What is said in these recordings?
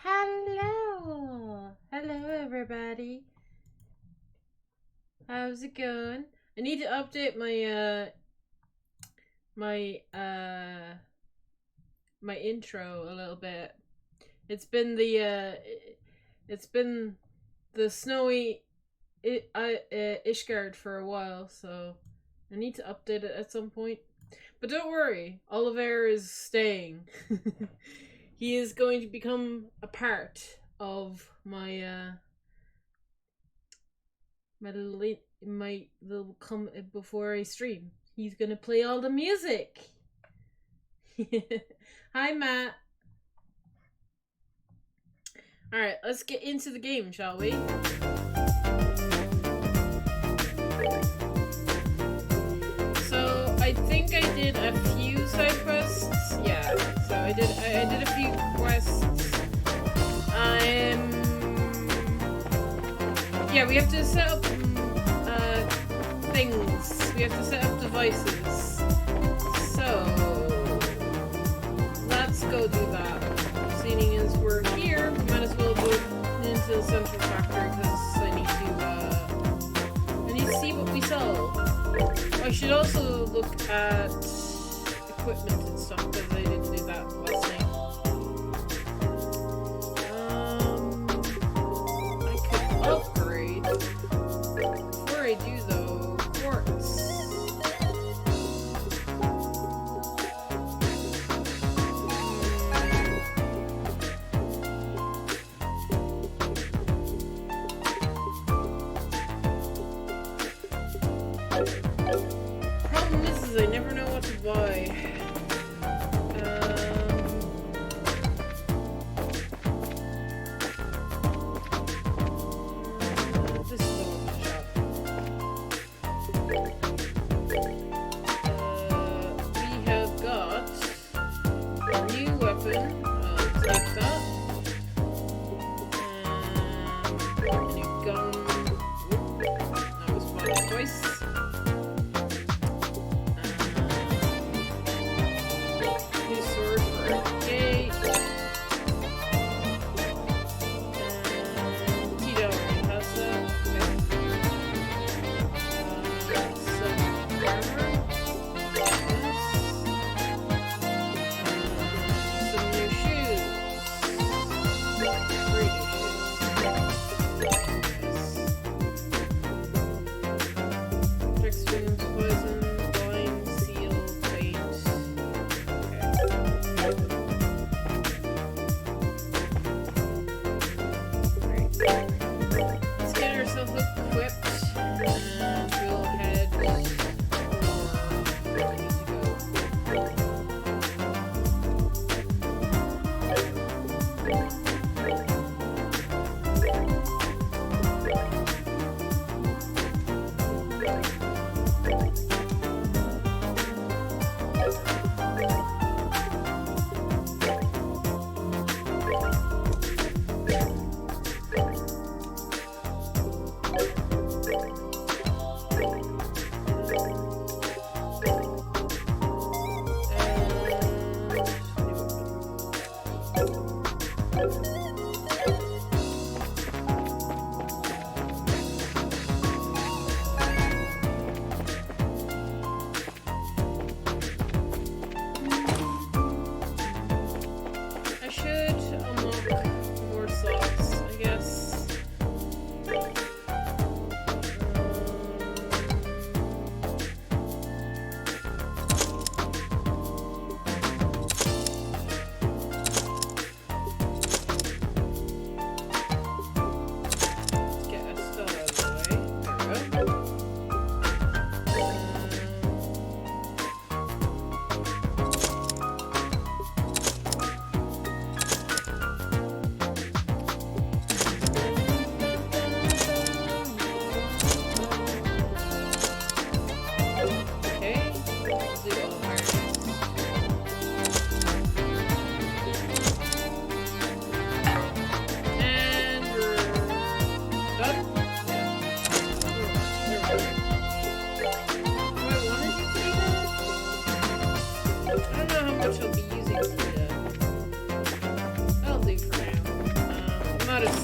Hello! Hello, everybody. How's it going? I need to update my intro a little bit. It's been the snowy Ishgard for a while, so I need to update it at some point. But don't worry, Oliver is staying. He is going to become a part of my little come before I stream. He's gonna play all the music. Hi, Matt. All right, let's get into the game, shall we? So I think I did a few side quests. Yeah. So I did a few quests. Yeah, we have to set up things. We have to set up devices. So let's go do that. Seeing as we're here, we might as well go into the central factory because I need to see what we sell. I should also look at equipment and stuff because I didn't do that last night. I could upgrade. Before I do though, quartz. Problem is I never know what to buy. This is all in the shop. We have got a new weapon. I'll take that. A new gun. That was my choice. New sword for Gate. And Tito already has that. Some armor. Some new shoes. 3 new shoes. Protects wounds, poison, blind, seal, fate. Alright. Let's get ourselves equipped and we'll head for where we need to go.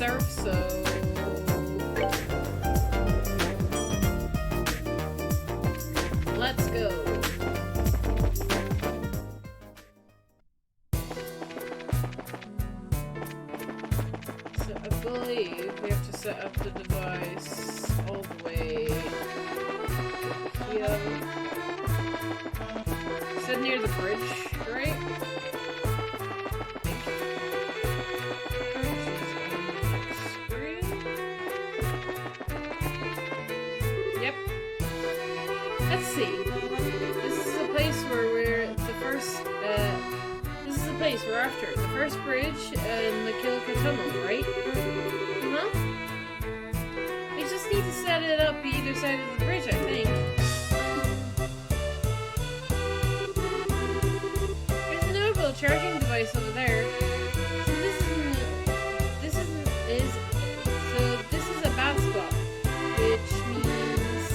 surf, so... let's go. So I believe we have to set up the device all the way here. Sit near the bridge, right? Yep. Let's see. This is a place where we're the first, this is the place we're after. The first bridge and the Kilika tunnel, right? We just need to set it up either side of the bridge, I think. There's a notable charging device over there. So this is a bath spot, which means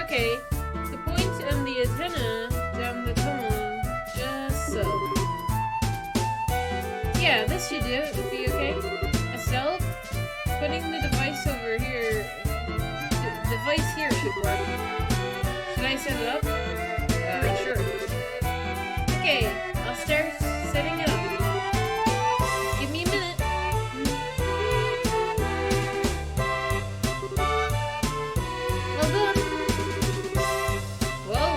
okay, the point and the antenna down the tunnel, just so. Yeah, this should do it. Would be okay. Estelle, putting the device over here. The device here should work. Should I set it up? Sure. Okay, I'll start setting it up. Give me a minute. Well done. Whoa.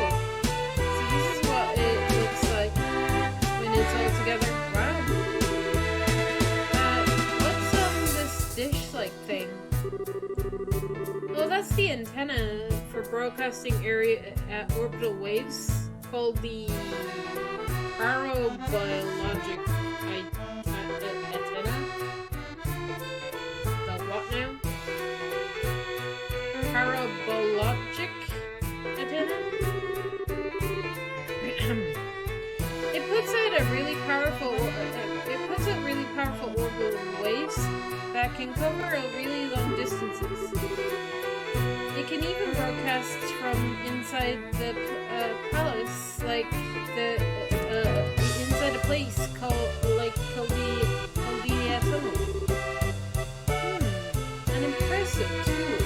So this is what it looks like when it's all together. Wow. What's this dish-like thing? Well, that's the antenna for broadcasting area orbital waves called the parabiologic antenna. The what now? Parabologic antenna? It puts out really powerful orbital waves that can cover really long distances. It can even broadcast from inside the palace, like the inside a place called the tunnel. An impressive tool.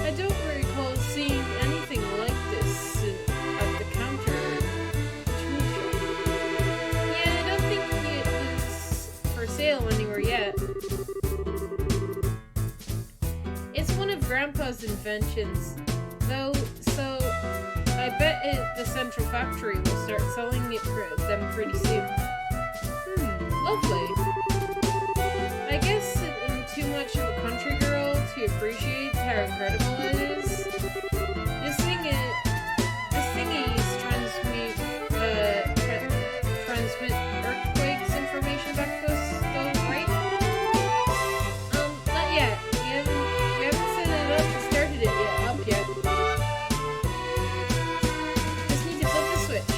I don't recall seeing anything like this at the counter tool shop. Yeah, I don't think it was for sale anywhere yet. It's one of Grandpa's inventions, though, so I bet the central factory will start selling them pretty soon. Lovely. I guess I'm too much of a country girl to appreciate how incredible it is. This thingies transmit earthquakes information back to us, though, right? Not yet. We haven't set it up and started it yet. Just need to flip the switch.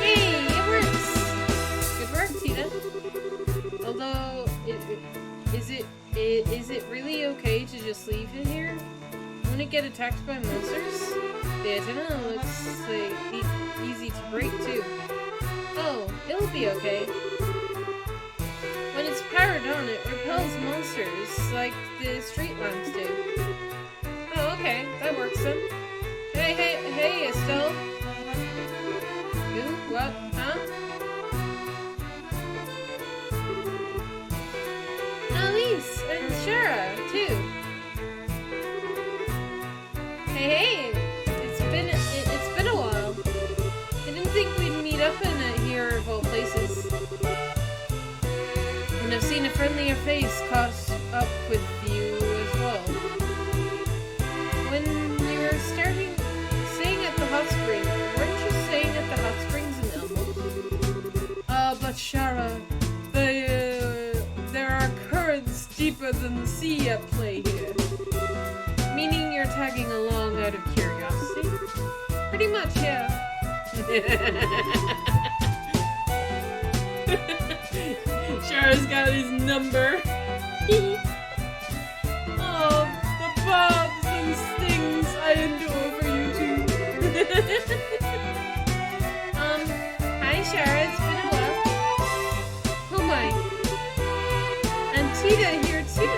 Hey, it works! Good work, Tina. Although, is it really okay to just leave it here? Won't it get attacked by monsters? The antenna looks like easy to break too. Oh, it'll be okay. When it's powered on, it repels monsters like the street lamps do. Oh, okay, that works then. Hey, Estelle. Who? What? Huh? Elise and Shara too. Hey, it's been a while. I didn't think we'd meet up in here of all places. And I've seen a friendlier face caught up with you as well. When you were staying at the hot spring, weren't you staying at the hot springs in Elmo? But Shara, there are currents deeper than the sea at play here. Meaning you're tagging along out of curiosity? Pretty much, yeah. Shara's got his number. Oh, the bobs and stings I endure for you two. Hi Shara, it's been a while. Oh my. And Tita here too.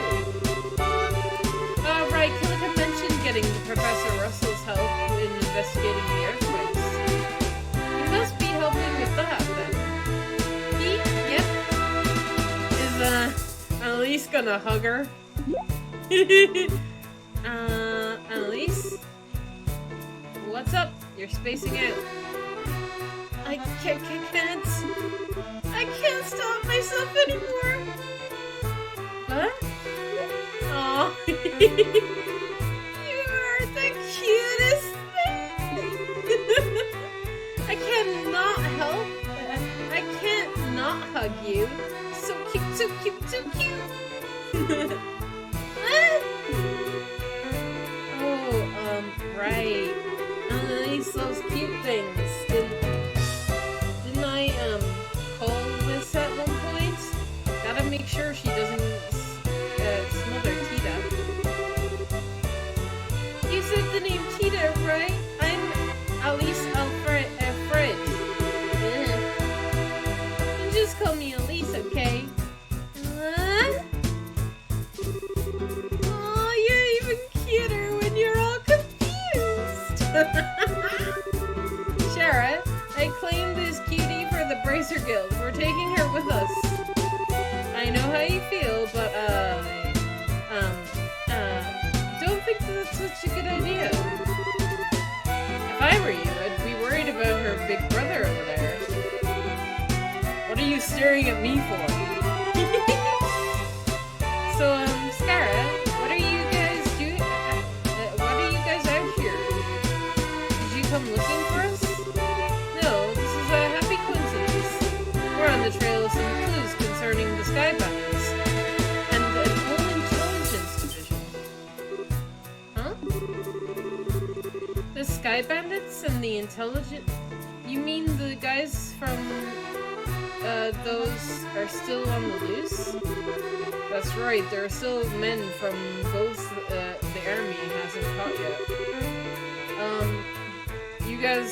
Right, Killica mentioned getting Professor Russell's help in investigating the earthquakes. You must be helping with that then. Yep. Is Annalise gonna hug her? Annalise? What's up? You're spacing out. I can't stop myself anymore. What? Aw. You are the cutest thing. I cannot help. I can't not hug you. So cute, so cute, so cute. Oh, right. Annalise loves cute things. Didn't I, call this at one point? Gotta make sure she doesn't, smother Tita. You said the name Tita, right? I'm Elise Alfred. You just call me Elise, okay? Oh, you're even cuter when you're all confused. Shara, I claimed this cutie for the Bracer Guild. We're taking her with us. I know how you feel, but, don't think that's such a good idea. If I were you, I'd be worried about her big brother over there. What are you staring at me for? So, Skara, what are you guys doing? What are you guys out here? Did you come looking for us? No, this is a happy coincidence. We're on the trail of some clues concerning the Sky Bandits and an old intelligence division. Huh? The Sky Bandits and the intelligent... You mean the guys from... those are still on the loose? That's right, there are still men from both the army hasn't caught yet. You guys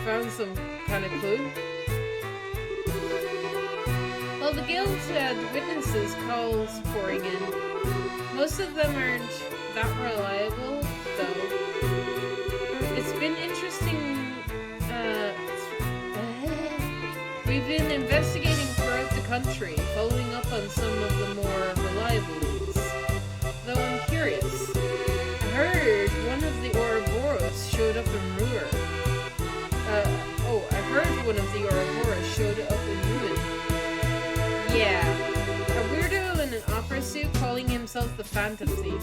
found some kind of clue? Well, the guild had witnesses calls pouring in. Most of them aren't that reliable, though. It's been interesting, we've been investigating throughout the country, following up on some of the more reliable leads. Though I'm curious. I heard one of the Ouroboros showed up in Ruhr. I heard one of the Ouroboros showed up in Ruhr. Yeah. A weirdo in an opera suit calling himself the Phantom Thief.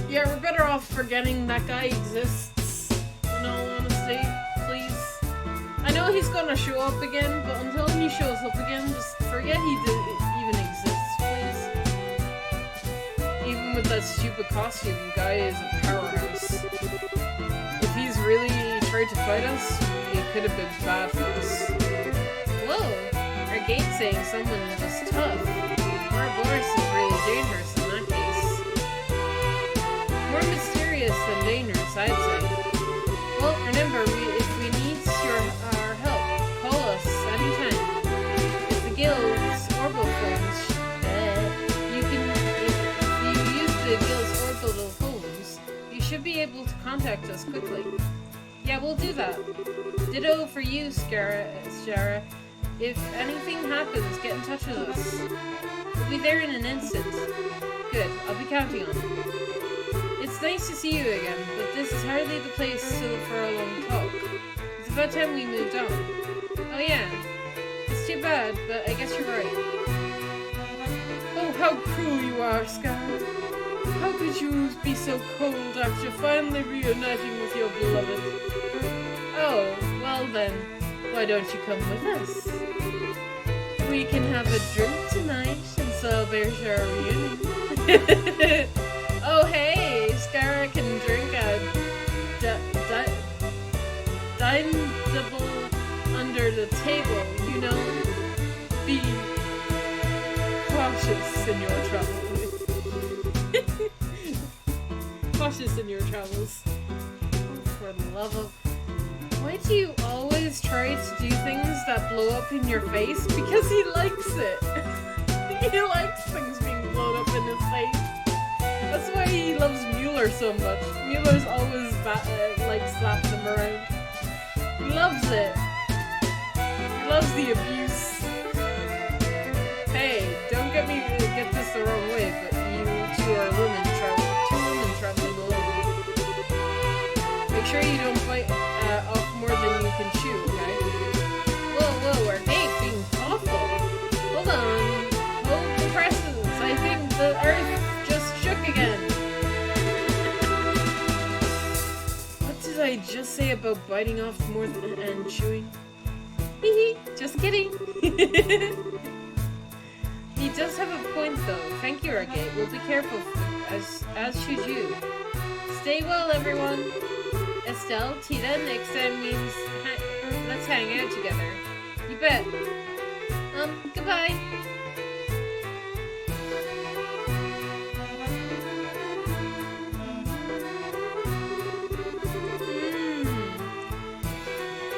Yeah, we're better off forgetting that guy exists, in all honesty, please. I know he's gonna show up again, but until he shows up again, just forget he even exists, please. Even with that stupid costume, guy is a powerhouse. If he's really tried to fight us, it could have been bad for us. Whoa, our gate's saying someone was tough. Ouroboros is really dangerous in that case. More mysterious than dangerous, I'd say. Well, remember, if we need our help, call us anytime. If the guild's orbital phones, if you use the guild's orbital phones, you should be able to contact us quickly. Yeah, we'll do that. Ditto for you, Shara. If anything happens, get in touch with us. We'll be there in an instant. Good, I'll be counting on it. It's nice to see you again, but this is hardly the place for a long talk. It's about time we moved on. Oh yeah, it's too bad, but I guess you're right. Oh, how cruel you are, Sky. How could you be so cold after finally reuniting with your beloved? Oh, well then, why don't you come with us? We can have a drink tonight and celebrate our reunion. Oh hey, Skara can drink a dine double under the table cautious in your travels. Cautious in your travels. For the love of... Why do you always try to do things that blow up in your face? Because he likes it. He likes things being blown up in his face. That's why he loves Mueller so much. Mueller's always like slapping him around. He loves it. He loves the abuse. Hey, don't get this the wrong way, but you two are two women traveling alone. Make sure you don't bite off more than you can chew, okay? Whoa, we're being thoughtful. Hold on. Hold the presence. I think the earth just shook again. What did I just say about biting off more than and chewing? Hee just kidding. He does have a point though. Thank you, Argate. We'll be careful, as should you. Stay well, everyone. Estelle, Tita, next time means let's hang out together. You bet. Goodbye.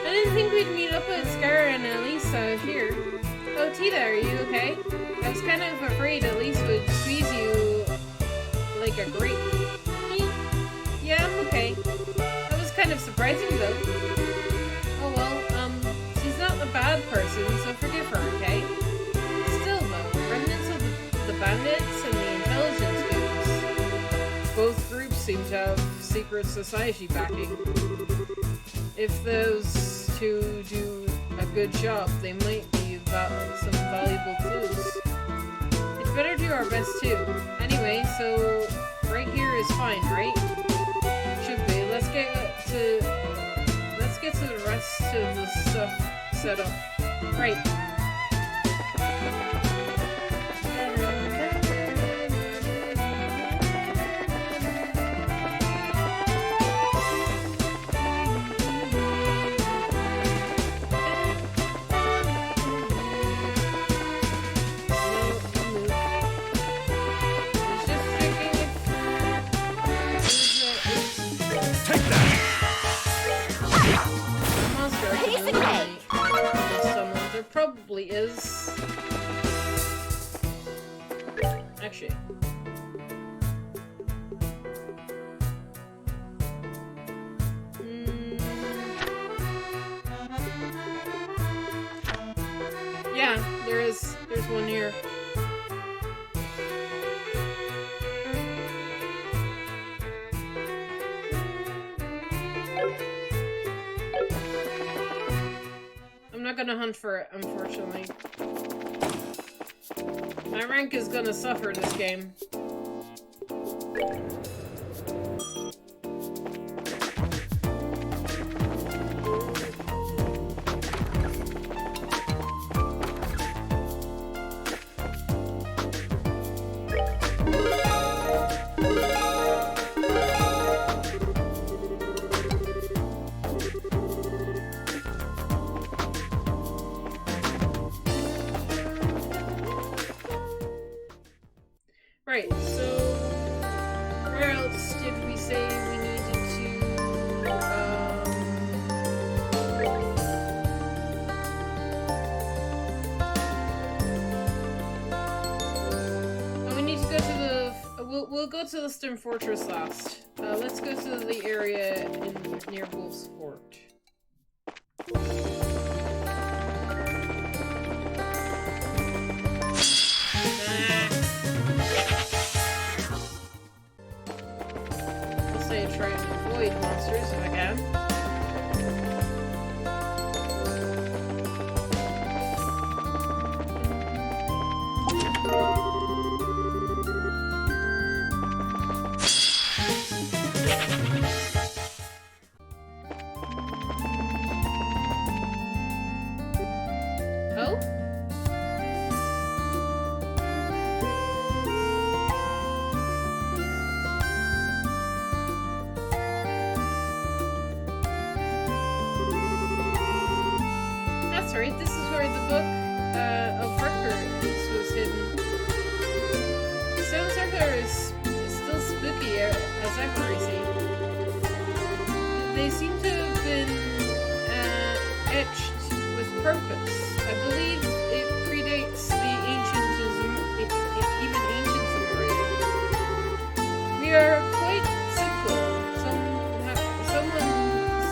I didn't think we'd meet up with Scar and Elise out here. Oh, Tita, are you okay? I was kind of afraid Elise would squeeze you like a grape. Yeah, I'm okay. That was kind of surprising, though. Oh well, she's not a bad person, so forgive her, okay? Still, though, remnants of the bandits and the intelligence groups. Both groups seem to have secret society backing. If those two do a good job, they might be some valuable clues. It's better do our best too. Anyway, so right here is fine, right? Should be. Let's get to the rest of the stuff set up. Right. Probably is. Actually. Yeah, there is. There's one here. I'm not gonna hunt for it, unfortunately. My rank is gonna suffer this game. Right, so where else did we say we needed to, oh, we need to go to the, we'll go to the Stone Fortress last. Let's go to the area near Wolf's Fort. Try and avoid monsters if I can. Oh? Right, this is where the book of records was hidden. is still spooky as ever, I see. They seem to have been etched with purpose. I believe it predates the even ancient Samaria. We are quite simple. Someone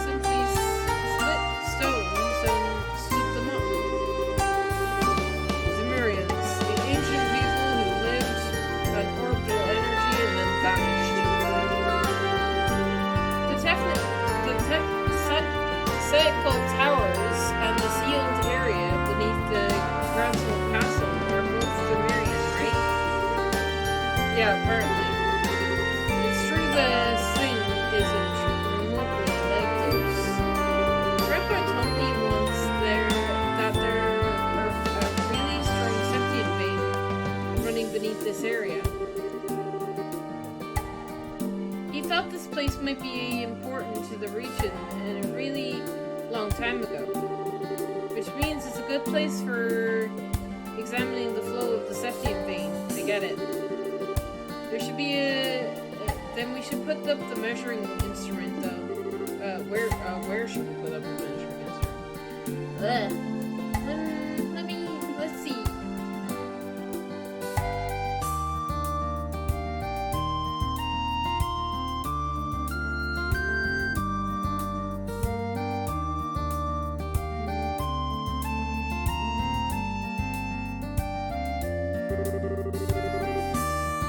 simply split stones and stood them up. Zamirians, the ancient people who lived on orbital energy and then vanished. The technical towers and the sealed area beneath the Gransville Castle are both Zamirian, right? Yeah, apparently. It's true the thing isn't remotely like those. Grandpa told me once that there are a really strong sentient vein running beneath this area. He thought this place might be important to the region in a really long time ago, which means it's a good place for examining the flow of the septium vein. I get it. There should be then we should put up the measuring instrument, though. Where should we put up the measuring instrument? Let's see.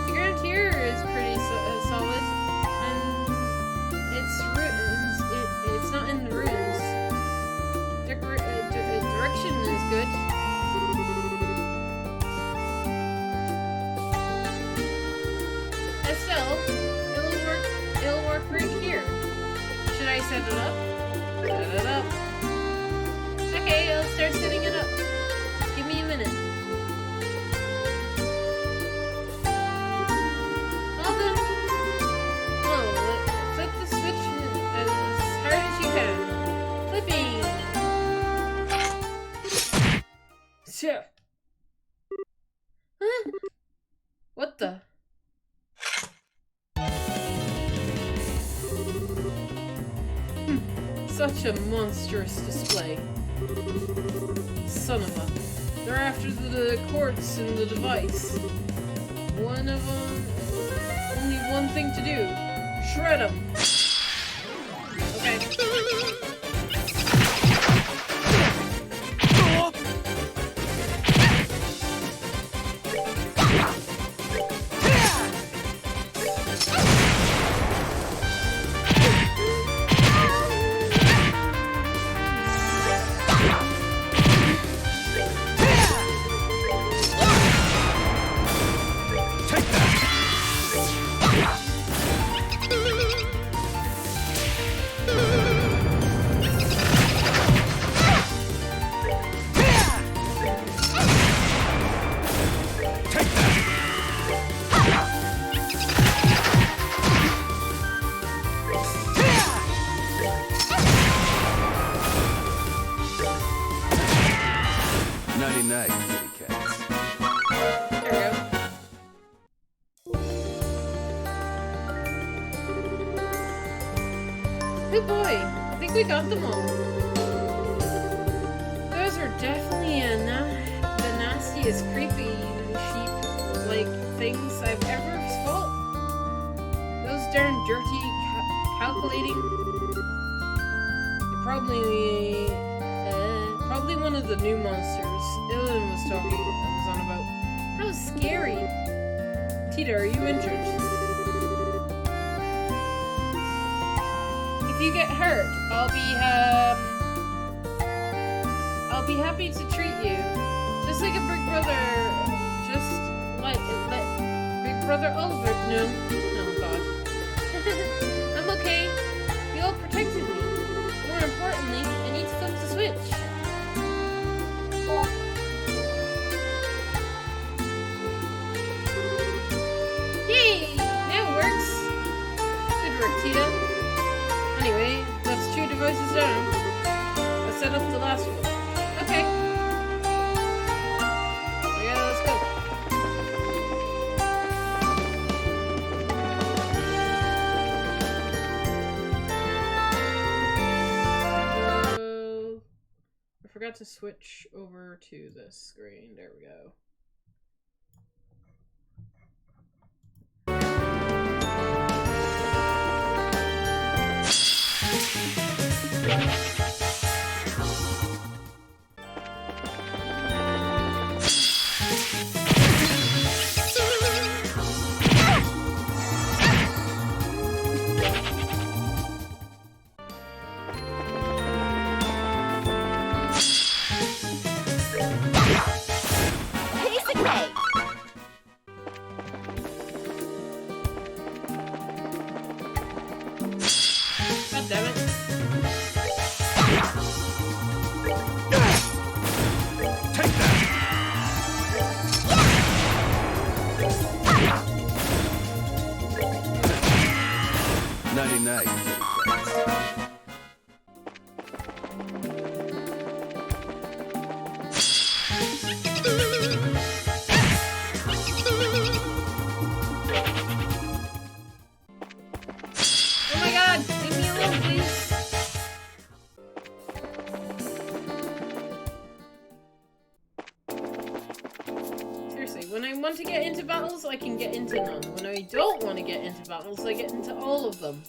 The ground here is pretty solid, and it's not in the ruins. Direction is good. Estelle, it'll work right here. Should I set it up? Set it up. Okay, I'll start setting it up. Just give me a minute. Flip the switch as hard as you can. Flipping! Sure. Huh? What the? Such a monstrous display. Son of a... They're after the quartz and the device. One of them... Only one thing to do. Shred them. Okay. Night, kitty cats. There we go. Good boy. I think we got them all. Those are definitely the nastiest creepy sheep-like things I've ever fought. Those darn dirty, calculating. Probably one of the new monsters Ilan was on about. How scary. Tita, are you injured? If you get hurt, I'll be happy to treat you. Just like a big brother. Just let Big Brother Oliver. No, God. I'm okay. You all protected me. More importantly, I need to flip the switch. Yay! Now it works. Good work, Tita. Anyway, that's 2 devices down. Let's set up the last one. Okay. Yeah, let's go. forgot to switch over to this screen. There we go. Damn it. Take that! 99. Oh my god! Leave me alone, please! Seriously, when I want to get into battles, I can get into none. When I don't want to get into battles, I get into all of them.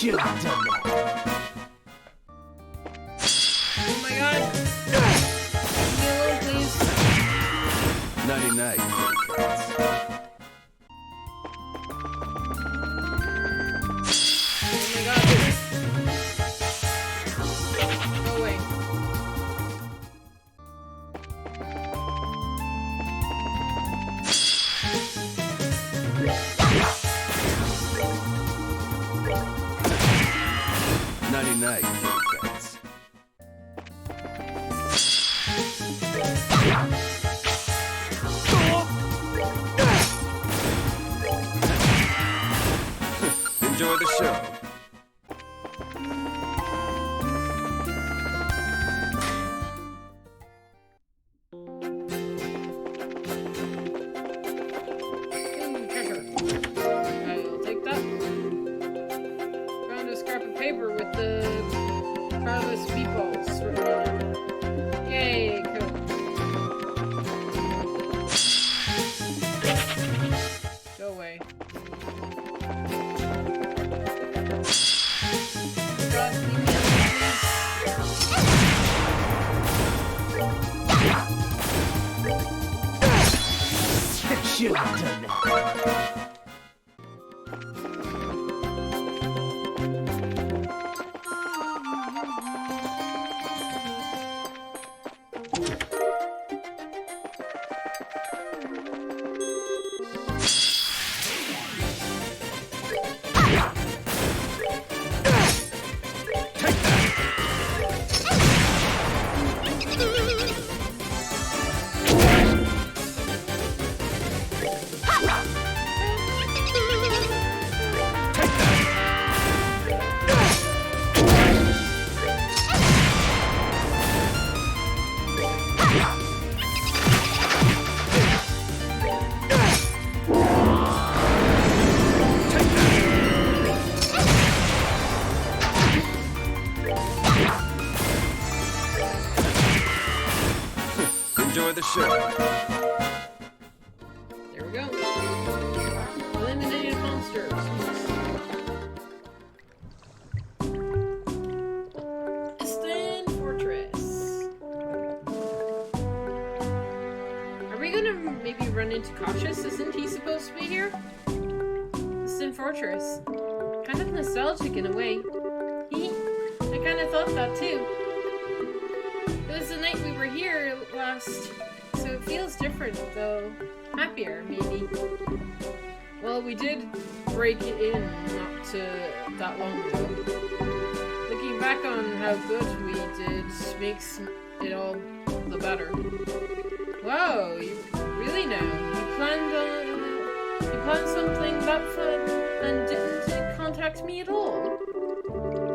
Should have done that. Oh my god! Leave me alone, please. 99. Oh my god. Go away. Night. Enjoy the show. I'll take that. Found a scrap of paper with the Carlos meatballs written on it. Yay, cool. Go away. God, leave me alone, Should have done that. Enjoy the show. There we go. Eliminated monsters. Eastern Fortress. Are we gonna maybe run into Cautious? Isn't he supposed to be here? Eastern Fortress. kind of nostalgic in a way. I kind of thought that too. It was the night we were here last, so it feels different, though happier, maybe. Well, we did break it in not that long ago. Looking back on how good we did makes it all the better. Wow, you really now? You planned something that fun and didn't contact me at all?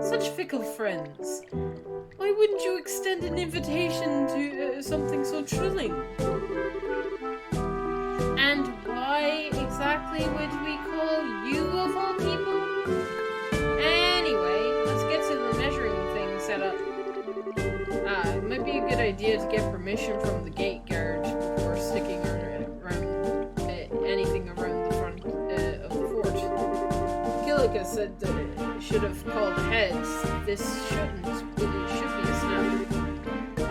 Such fickle friends. Why wouldn't you extend an invitation to something so thrilling? And why exactly would we call you of all people? Anyway, let's get to the measuring thing set up. It might be a good idea to get permission from the gate guard before sticking around anything around the front of the fort. Killica said that it should have called ahead. This should be a snap.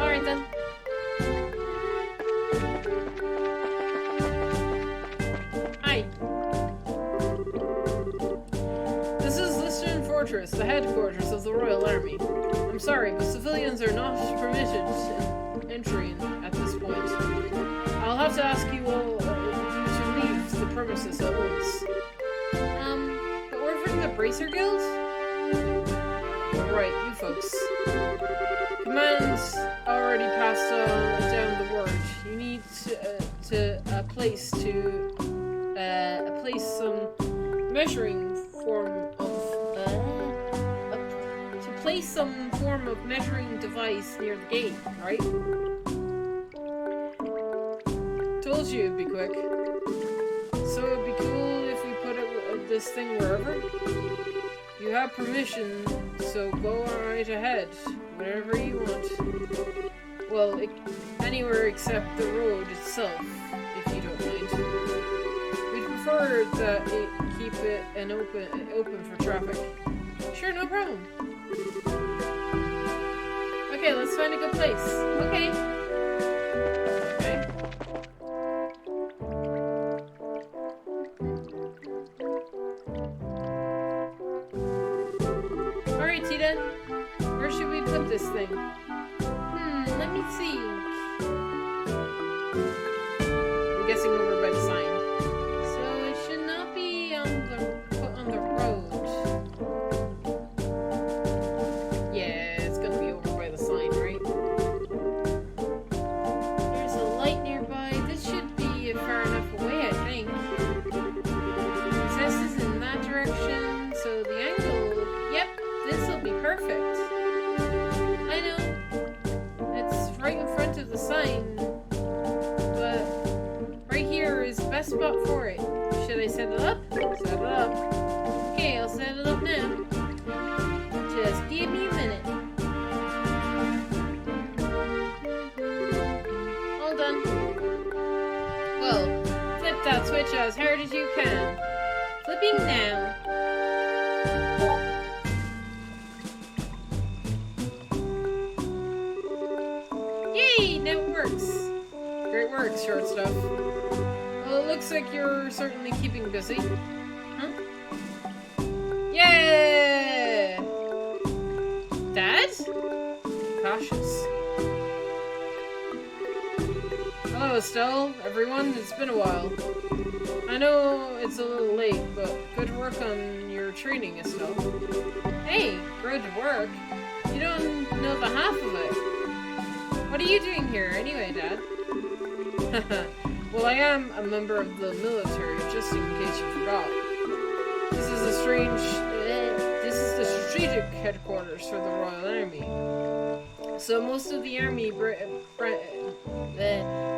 Alright then. Hi. This is Liston Fortress, the headquarters of the Royal Army. I'm sorry, but civilians are not permitted entry at this point. I'll have to ask you all to leave the premises at once. But we're from the Bracer Guild? Right, you folks. Command's already passed down the word. You need to place some measuring form of measuring device near the gate, right? Told you it'd be quick. So it'd be cool if we put this thing wherever? You have permission, so go right ahead. Whatever you want. Well, anywhere except the road itself, if you don't mind. We'd prefer that it keep it open for traffic. Sure, no problem. Okay, let's find a good place. Okay. Alright, Tita. Where should we put this thing? Let me see. I'm guessing over by the sign. So it should not be put on the road. Yeah, it's gonna be over by the sign, right? There's a light nearby. This should be far enough away, I think. Access is in that direction, so the angle. Yep, this will be perfect. I know. It's right in front of the sign, but right here is the best spot for it. Should I set it up? Set it up. Okay, I'll set it up now. Just give me a minute. All done. Well, flip that switch as hard as you can. Flipping now. Yay! Now it works. Great work, short stuff. Well, it looks like you're certainly keeping busy. Huh? Yeah! Dad? Cautious. Hello, Estelle. Everyone, it's been a while. I know it's a little late, but good work on your training, Estelle. Hey, good work. You don't know the half of it. What are you doing here anyway, Dad? Well, I am a member of the military, just in case you forgot. This is the strategic headquarters for the Royal Army. So most of the army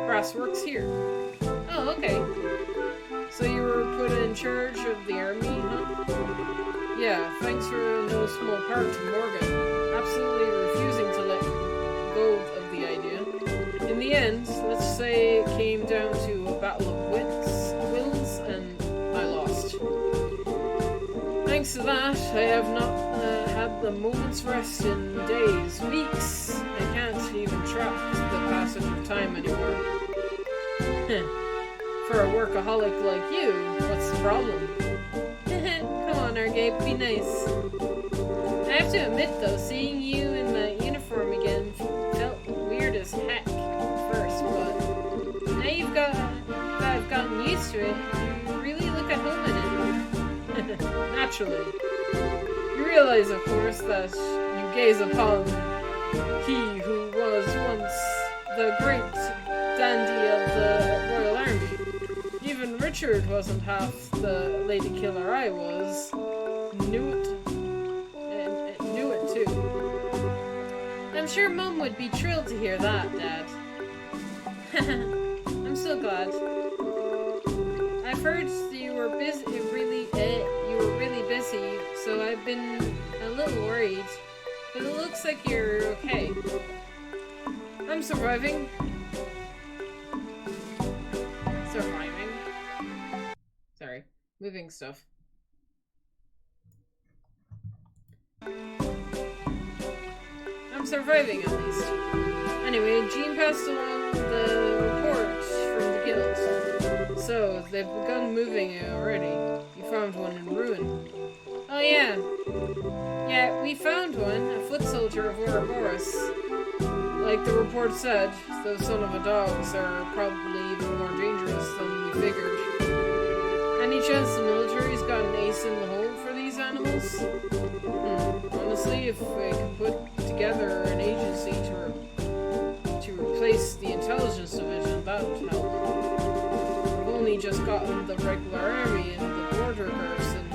brass works here. Oh, okay. So you were put in charge of the army, huh? Yeah, thanks for no small part to Morgan. Absolutely refusing to let go of the idea. In the end, let's say it came down to a battle of wills, and I lost. Thanks to that, I have not had the moment's rest in days, weeks. I can't even track the passage of time anymore. For a workaholic like you, what's the problem? Come on, Argape, be nice. I have to admit, though, seeing you in the uniform again felt weird as heck at first, but now I've gotten used to it, you really look at home in it. Naturally. You realize, of course, that you gaze upon he who was once the great dandy of the Royal Army. Even Richard wasn't half the lady killer I was. Knew it too. I'm sure Mum would be thrilled to hear that, Dad. I'm so glad. I've heard you were really busy, so I've been a little worried. But it looks like you're okay. I'm surviving. Sorry. Moving stuff. I'm surviving, at least. Anyway, Jean passed along the report from the guild. So, they've begun moving already. You found one in ruin. Oh yeah. Yeah, we found one. A foot soldier of Ouroboros. Like the report said, those son of a dogs are probably even more dangerous than we figured. Any chance the military's got an ace in the hole for these animals? Honestly, if we could put together an agency to replace the intelligence division, that would help. We've only just gotten the regular army and the border garrison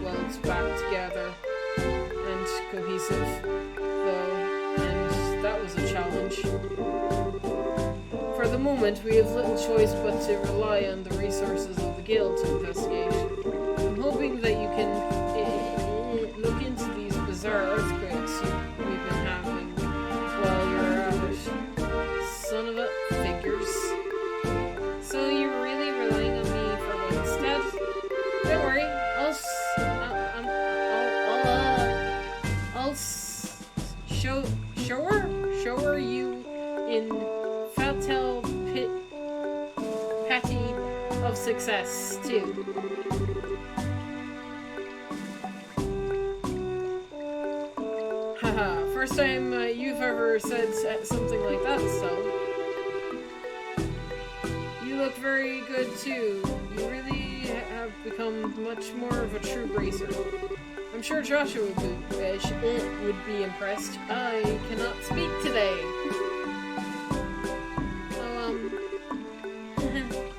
well back together and cohesive, though, and that was a challenge. For the moment, we have little choice but to rely on the resources of the guild to investigate. I'm hoping that you can look into these bizarre earthquakes we've been having while you're at it. Son of a figures. So you're really relying on me for one instead? Don't worry, I'll show her you in Fatal Patty of success too. Haha, first time you've ever said something like that, Stella. You look very good too. You really have become much more of a true bracer. I'm sure Joshua would be impressed. I cannot speak today.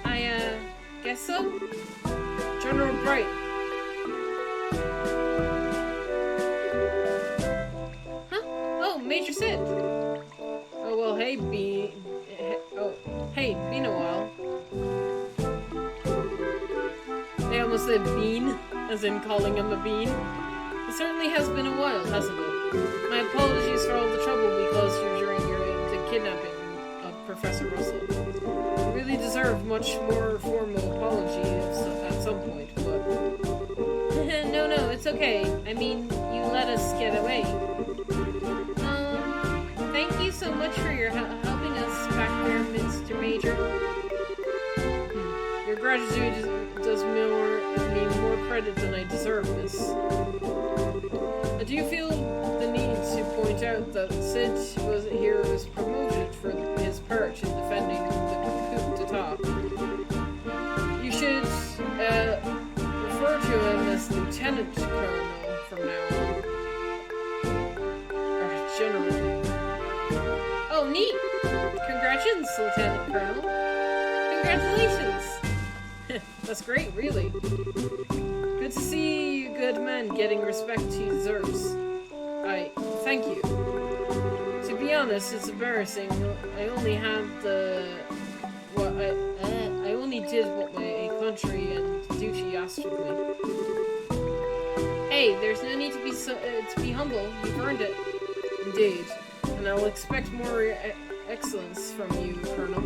I guess so? General Bright. Huh? Oh, Major Sid. Oh, well, hey, been a while. They almost said bean, as in calling him a bean. It certainly has been a while, hasn't it? My apologies for all the trouble we caused you during the kidnapping of Professor Russell. You really deserve much more formal apology at some point, but... No, it's okay. I mean, you let us get away. Thank you so much for your helping us back there, Mr. Major. Your gratitude does me more credit than I deserve, miss. I do feel the need to point out that Sid was promoted for his part in defending the coup d'etat. You should refer to him as Lieutenant Colonel from now on. Or General. Oh, neat! Congratulations, Lieutenant Colonel. Congratulations! That's great, really. Good to see you good man getting respect he deserves. Thank you. To be honest, it's embarrassing. I only had I only did what my country and duty asked of me. Hey, there's no need to be humble. You've earned it. Indeed. And I'll expect more excellence from you, Colonel.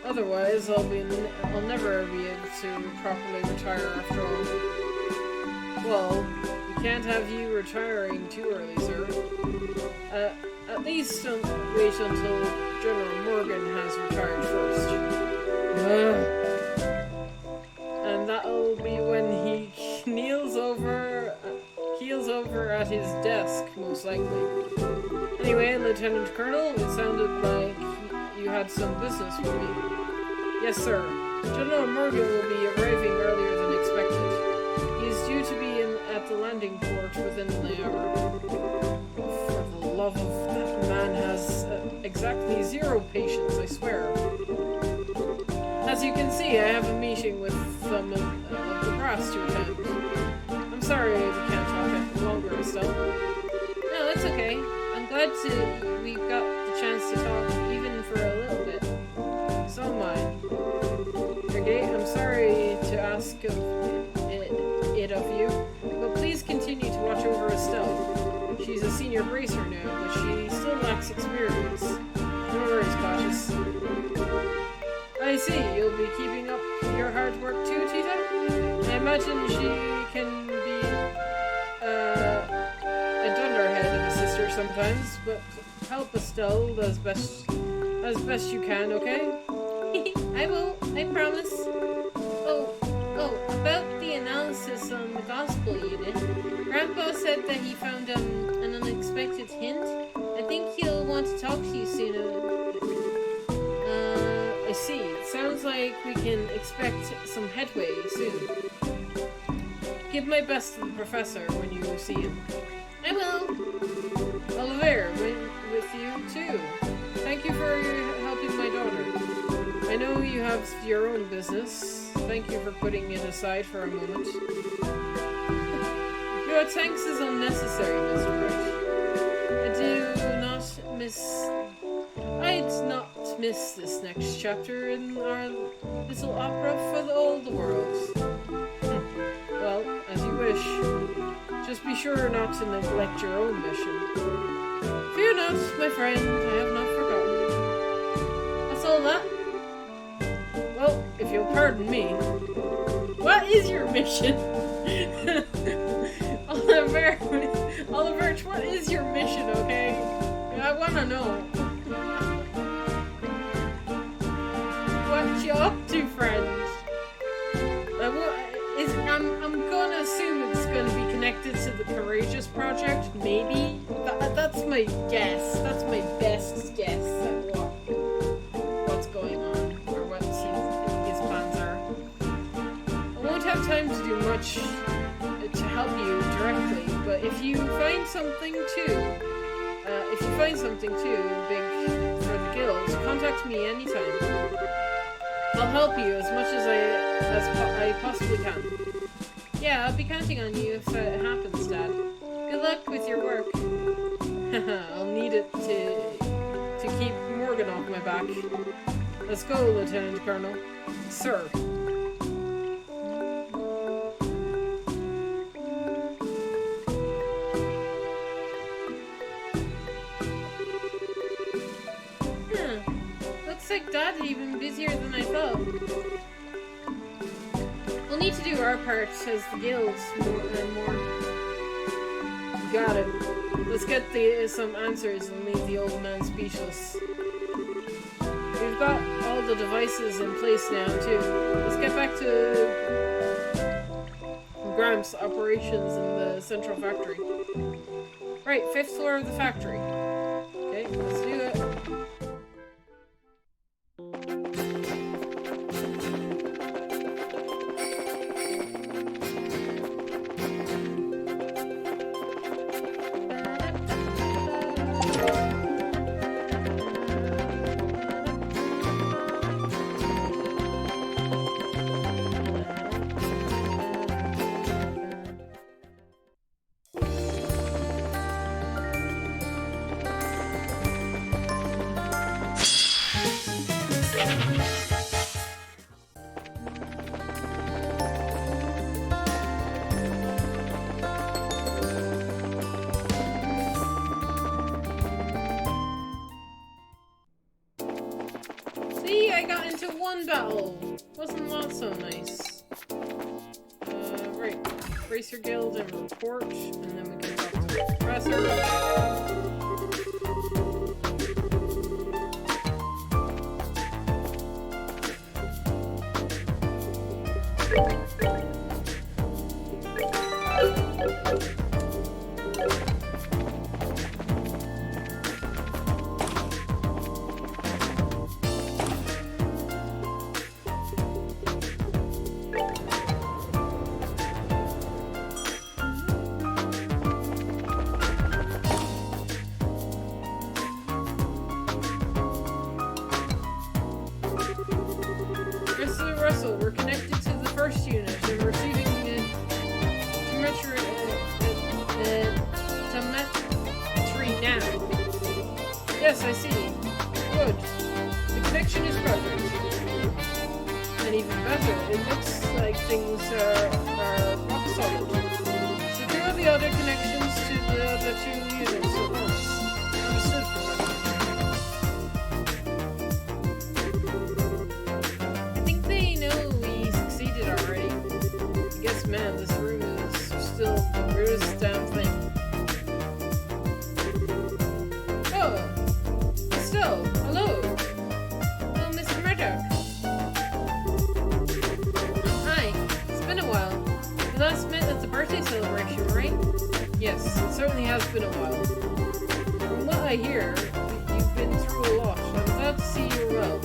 Otherwise, I'll never be able to properly retire after all. Well, we can't have you retiring too early, sir. At least wait until General Morgan has retired first. And that'll over at his desk, most likely. Anyway, Lieutenant Colonel, it sounded like you had some business with me. Yes, sir. General Morgan will be arriving earlier than expected. He is due to be at the landing port within the hour. For the love of that man has exactly 0 patience, I swear. As you can see, I have a meeting with some of the brass to attend. I'm sorry we can't talk any longer, Estelle. No, it's okay. I'm glad we got the chance to talk, even for a little bit. So am I. Okay, I'm sorry to ask it of you, but please continue to watch over Estelle. She's a senior bracer now, but she still lacks experience. No worries, Cautious. I see, you'll be keeping up your hard work too, Tita? I imagine she can be a dunderhead of a sister sometimes, but help Estelle as best you can, okay? I will, I promise. Oh, about the analysis on the gospel unit. Grandpa said that he found an unexpected hint. I think he'll want to talk to you soon. I see. It sounds like we can expect some headway soon. Give my best to the professor when you see him. I will. Oliver, with you too. Thank you for helping my daughter. I know you have your own business. Thank you for putting it aside for a moment. Your thanks is unnecessary, Mr. Wright. I'd not miss this next chapter in our little opera for all the world. Well, as you wish. Just be sure not to neglect your own mission. Fear not, my friend, I have not forgotten. That's all that. Well, if you'll pardon me. What is your mission? Oliver, what is your mission, okay? I wanna know. What you up to, friend? I'm gonna assume it's gonna be connected to the Courageous Project, maybe? That's my guess. That's my best guess at what's going on, or what his plans are. I won't have time to do much to help you directly, but if you find something too big for the guild, contact me anytime. I'll help you as much as I possibly can. Yeah, I'll be counting on you if it happens, Dad. Good luck with your work. I'll need it to keep Morgan off my back. Let's go, Lieutenant Colonel. Sir. Looks like Dad's even busier than I thought. We'll need to do our part as the guilds more and more. Got it. Let's get some answers and leave the old man speechless. We've got all the devices in place now, too. Let's get back to Gramps' operations in the central factory. Right, 5th floor of the factory. Okay, let's do it. See, I got into one battle. Wasn't that so nice? Right. Bracer Guild and report, and then we can talk to the professor. connection is perfect. And even better, it looks like things are rock solid. Secure the other connections to the other two units at once. Understood, Professor. I think they know we succeeded already. I guess, man, this room is still the weirdest damn thing. Oh, Estelle, hello. Oh, Mr. Murdoch. Hi, it's been a while. We last met at the birthday celebration, right? Yes, it certainly has been a while. From what I hear, you've been through a lot. I'm glad to see you're well.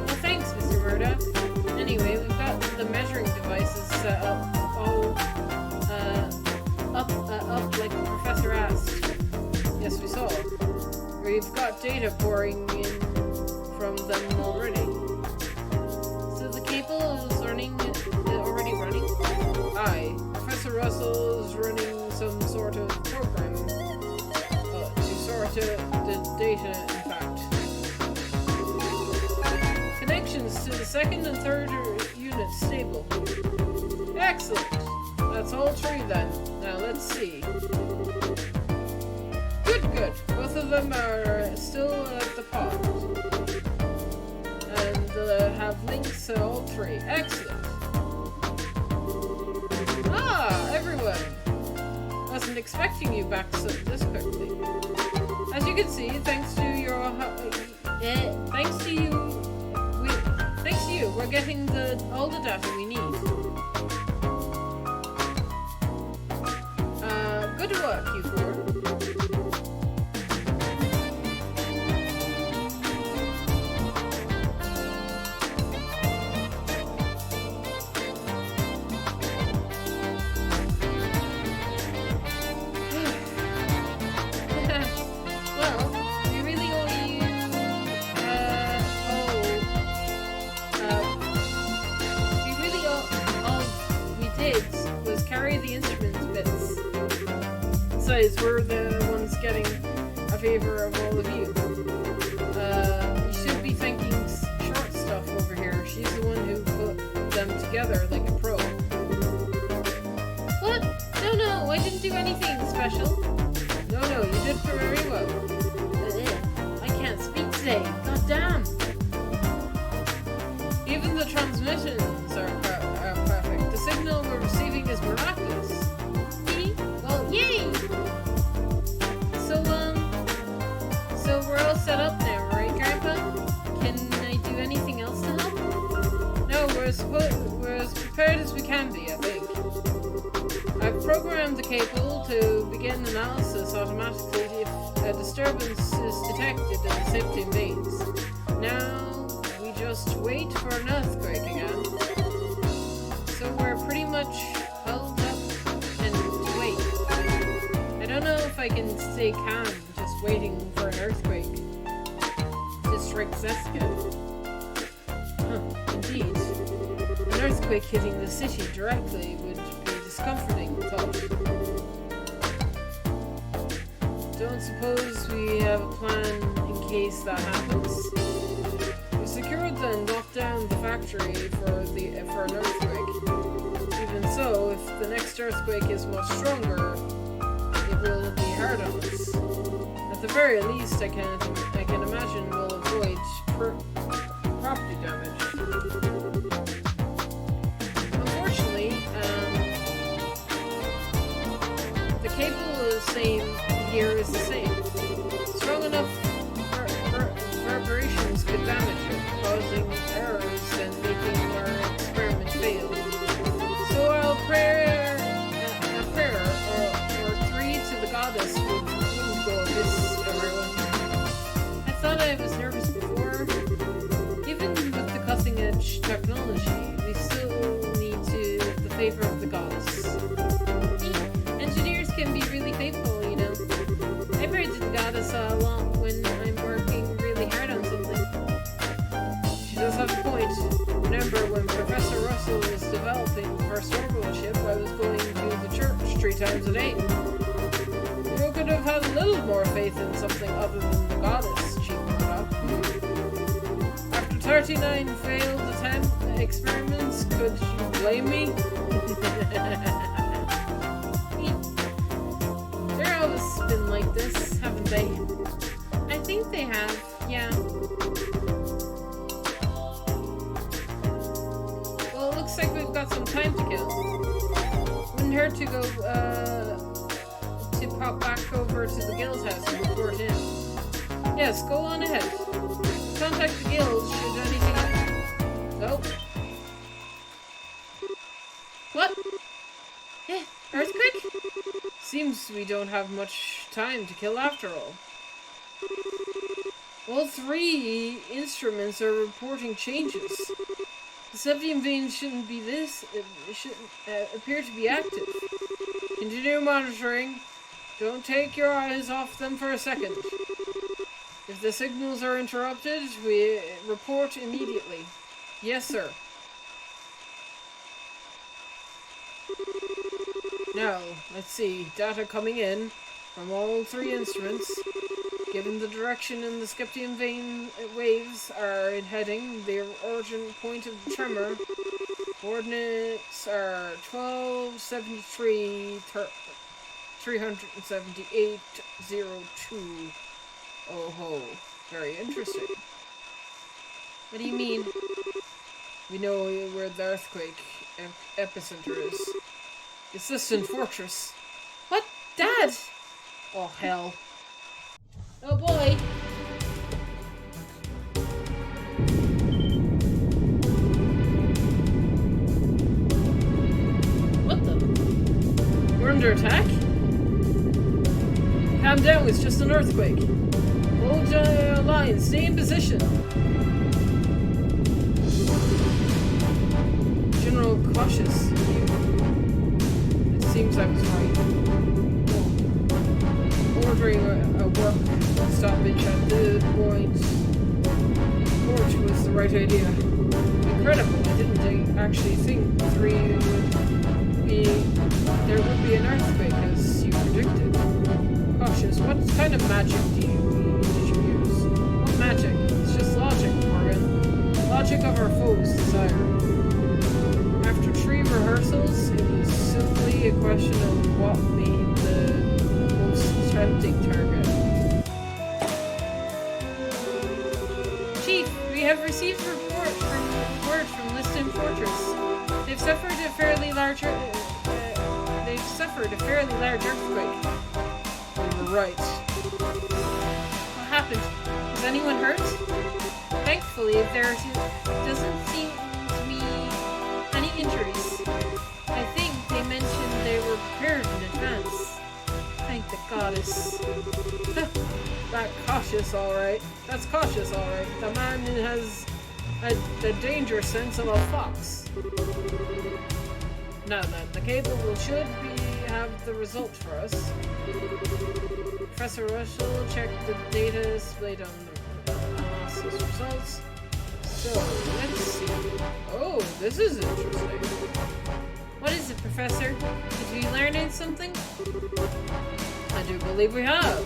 Well, thanks, Mr. Murdoch. Anyway, we've got the measuring devices set up, all up like the professor asked. Yes, we saw. We've got data pouring in from them already. So the cable is already running? Aye. Professor Russell is running some sort of program to sort the data, in fact. Connections to the second and third units stable. Excellent. That's all three then. Now let's see. Good. Both of them are still at the pod. And have links to all three. Excellent. Ah, everyone. Wasn't expecting you back this quickly. As you can see, thanks to you, we're getting all the data we need. Good work, you four. We're the ones getting a favor of all of you. You should be thanking Short Stuff over here. She's the one who put them together like a pro. What? No, I didn't do anything special. No, you did very well. I can't speak today. God damn. Even the transmissions are perfect. The signal we're receiving is miraculous. See? Well, yay! So we're all set up now, right, Grandpa? Can I do anything else to help? No, we're as prepared as we can be, I think. I've programmed the cable to begin analysis automatically if a disturbance is detected in the symptom veins. Now, we just wait for an earthquake again. So we're pretty much held up and to wait. I don't know if I can stay calm just waiting for an earthquake to strike Zeska. Indeed. An earthquake hitting the city directly would be discomforting, thought. Don't suppose we have a plan in case that happens? We secured and locked down the factory for an earthquake. Even so, if the next earthquake is much stronger, it will be hard on us. At the very least, I can imagine we'll avoid property damage. Unfortunately, the cable here is the same. Strong enough vibrations could damage it, causing errors and making our experiment fail. So I'll pray a prayer or three to the goddess wouldn't go amiss, everyone. I thought I was nervous before. Given with the cutting-edge technology, we still need the favor of the goddess. Engineers can be really faithful, you know. I pray to the goddess a lot when I'm working really hard on something. She does have a point. Remember when Professor Russell was developing the first orbital ship, I was going to the church 3 times a day. You could have had a little more faith in something other than the goddess, she brought up. 49 failed experiments. Could you blame me? They're always been like this, haven't they? I think they have, yeah. Well, it looks like we've got some time to kill. Wouldn't hurt to go, to pop back over to the guild house and report in. Yes, go on ahead. Contact the guild should anything happen. Oh. What? Earthquake? Seems we don't have much time to kill after all. All 3 instruments are reporting changes. The septium vein shouldn't be this. It shouldn't appear to be active. Continue monitoring. Don't take your eyes off them for a second. If the signals are interrupted, we report immediately. Yes, sir. Now, let's see. Data coming in from all 3 instruments. Given the direction in the septium vein waves are heading, the origin point of tremor coordinates are 1273 378.02. Oh ho, very interesting. What do you mean? We know where the earthquake epicenter is. It's distant fortress. What? Dad? Oh hell. Oh boy. What the? We're under attack? Calm down, it's just an earthquake. Hold your line, stay in position. General cautious. It seems I was right. Ordering a work stoppage at the port was the right idea. Incredible, I didn't actually think there would be an earthquake as you predicted. Cautious, what kind of magic did you use? What magic? It's just logic, Morgan. Logic of our foes' desire. After 3 rehearsals, it was simply a question of what made the most tempting target. Chief, we have received word from Liston Fortress. They've suffered a fairly large earthquake. We were right. What happened? Was anyone hurt? Thankfully, there doesn't seem to be any injuries. I think they mentioned they were prepared in advance. Thank the goddess. That's cautious, alright. The man has the danger sense of a fox. Now then, the cable should have the result for us. Professor Russell checked the data displayed on the analysis results. So, let's see. Oh, this is interesting. What is it, Professor? Did we learn something? I do believe we have.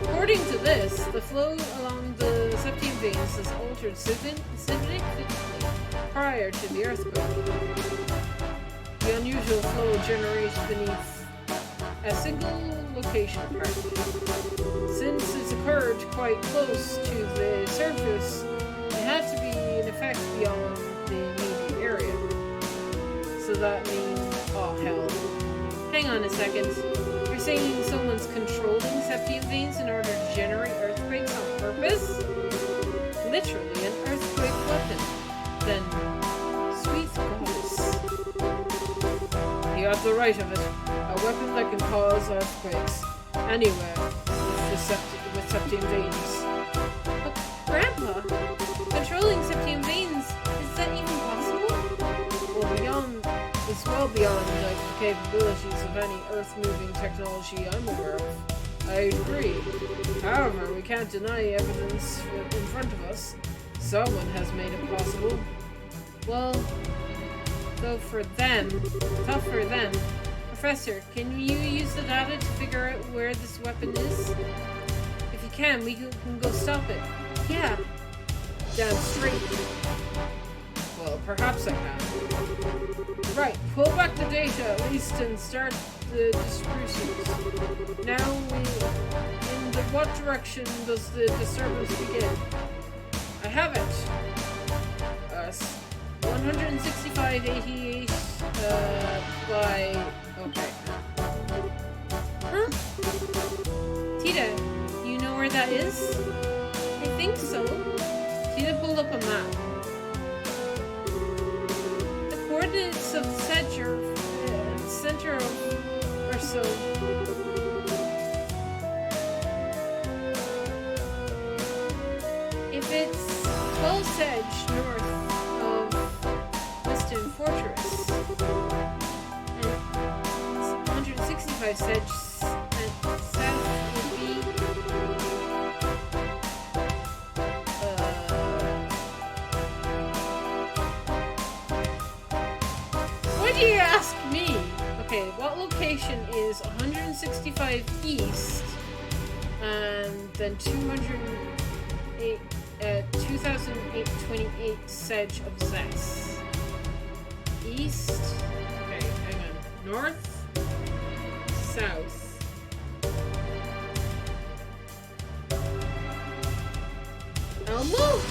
According to this, the flow along the septium veins is altered significantly prior to the earthquake. The unusual flow generates beneath a single location apparently. Since it's occurred quite close to the surface, it had to be in effect beyond the immediate area. So that means... oh hell. Hang on a second. You're saying someone's controlling septium veins in order to generate earthquakes on purpose? Literally an earthquake weapon. Then, sweet goddess. You have the right of it. A weapon that can cause earthquakes. Anywhere. With septium veins. But, Grandpa, controlling septium veins, is that even possible? It's well beyond the capabilities of any earth-moving technology I'm aware of. I agree. However, we can't deny evidence in front of us. Someone has made it possible. Well, tough for them. Professor, can you use the data to figure out where this weapon is? If you can, we can go stop it. Yeah. damn straight. Well, perhaps I can. Right, pull back the data at least and start the distributions. Now, in what direction does the disturbance begin? I have it. 165.88 by... Okay. Huh? Tita, you know where that is? I think so. Tita pulled up a map. The coordinates of the center of are so... If it's 12 Sedge north of Weston Fortress, and 165 Sedge south would be... Why do you ask me? Okay, what location is 165 east, and then 2028 Sedge of Zess. East. Okay, hang on. North. South. Elmo?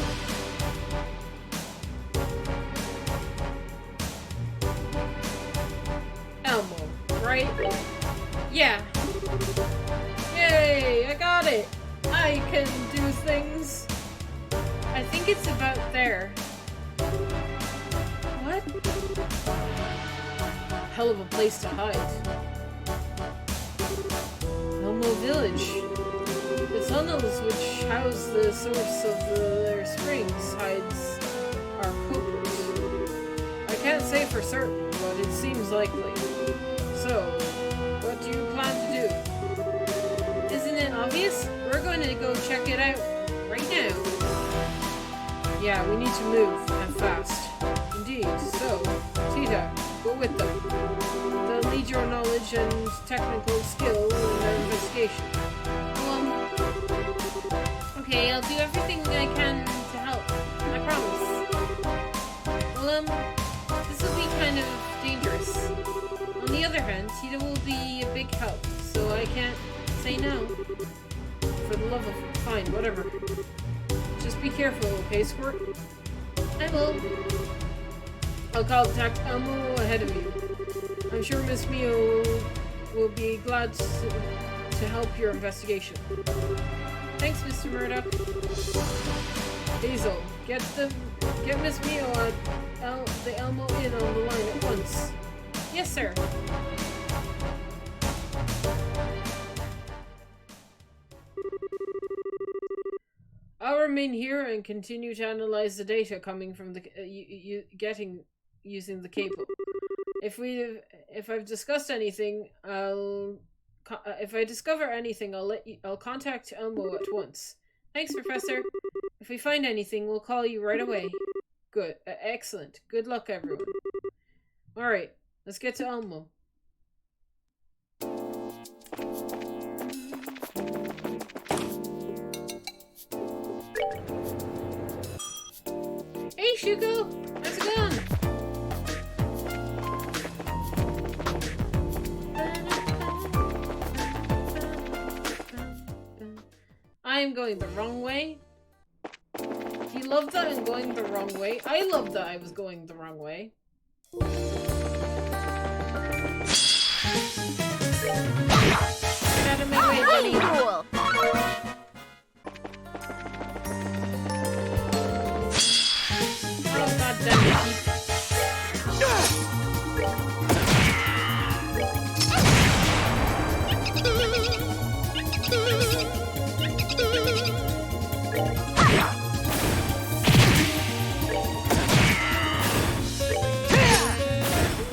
Elmo, right? Yeah. Yay, I got it. I can do things. I think it's about there. What? Hell of a place to hide. Elmo Village. The tunnels which house the source of their springs hides our copers. I can't say for certain, but it seems likely. So, what do you plan to do? Isn't it obvious? We're going to go check it out right now. Yeah, we need to move, and fast. Indeed, so, Tita, go with them. They'll need your knowledge and technical skill in their investigation. Okay, I'll do everything I can to help. I promise. Well, this will be kind of dangerous. On the other hand, Tita will be a big help, so I can't say no. For the love of... Fine, whatever. Just be careful, okay, Squirt? I will. I'll contact Elmo ahead of you. I'm sure Miss Mio will be glad to help your investigation. Thanks, Mr. Murdoch. Hazel, get Miss Mio at the Elmo Inn on the line at once. Yes, sir. I'll remain here and continue to analyze the data coming from the using the cable. If I've discussed anything, if I discover anything, I'll contact Elmo at once. Thanks, Professor. If we find anything, we'll call you right away. Good. Excellent. Good luck, everyone. Alright, let's get to Elmo. Hey, Shuko! How's it going? I am going the wrong way. He loved that I'm going the wrong way. I loved that I was going the wrong way. Get out of my way, buddy. Cool. Oh, god damn it.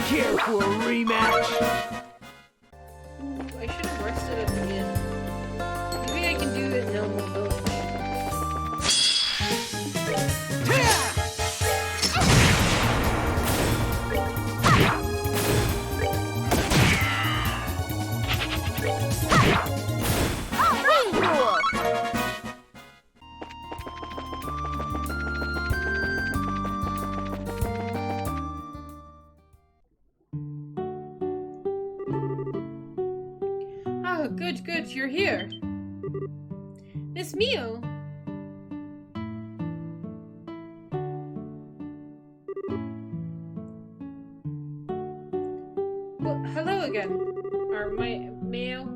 Care for a rematch? Ooh, I should have rested at the end. good, good, you're here. Miss Mio! Well, hello again. Or Mayo.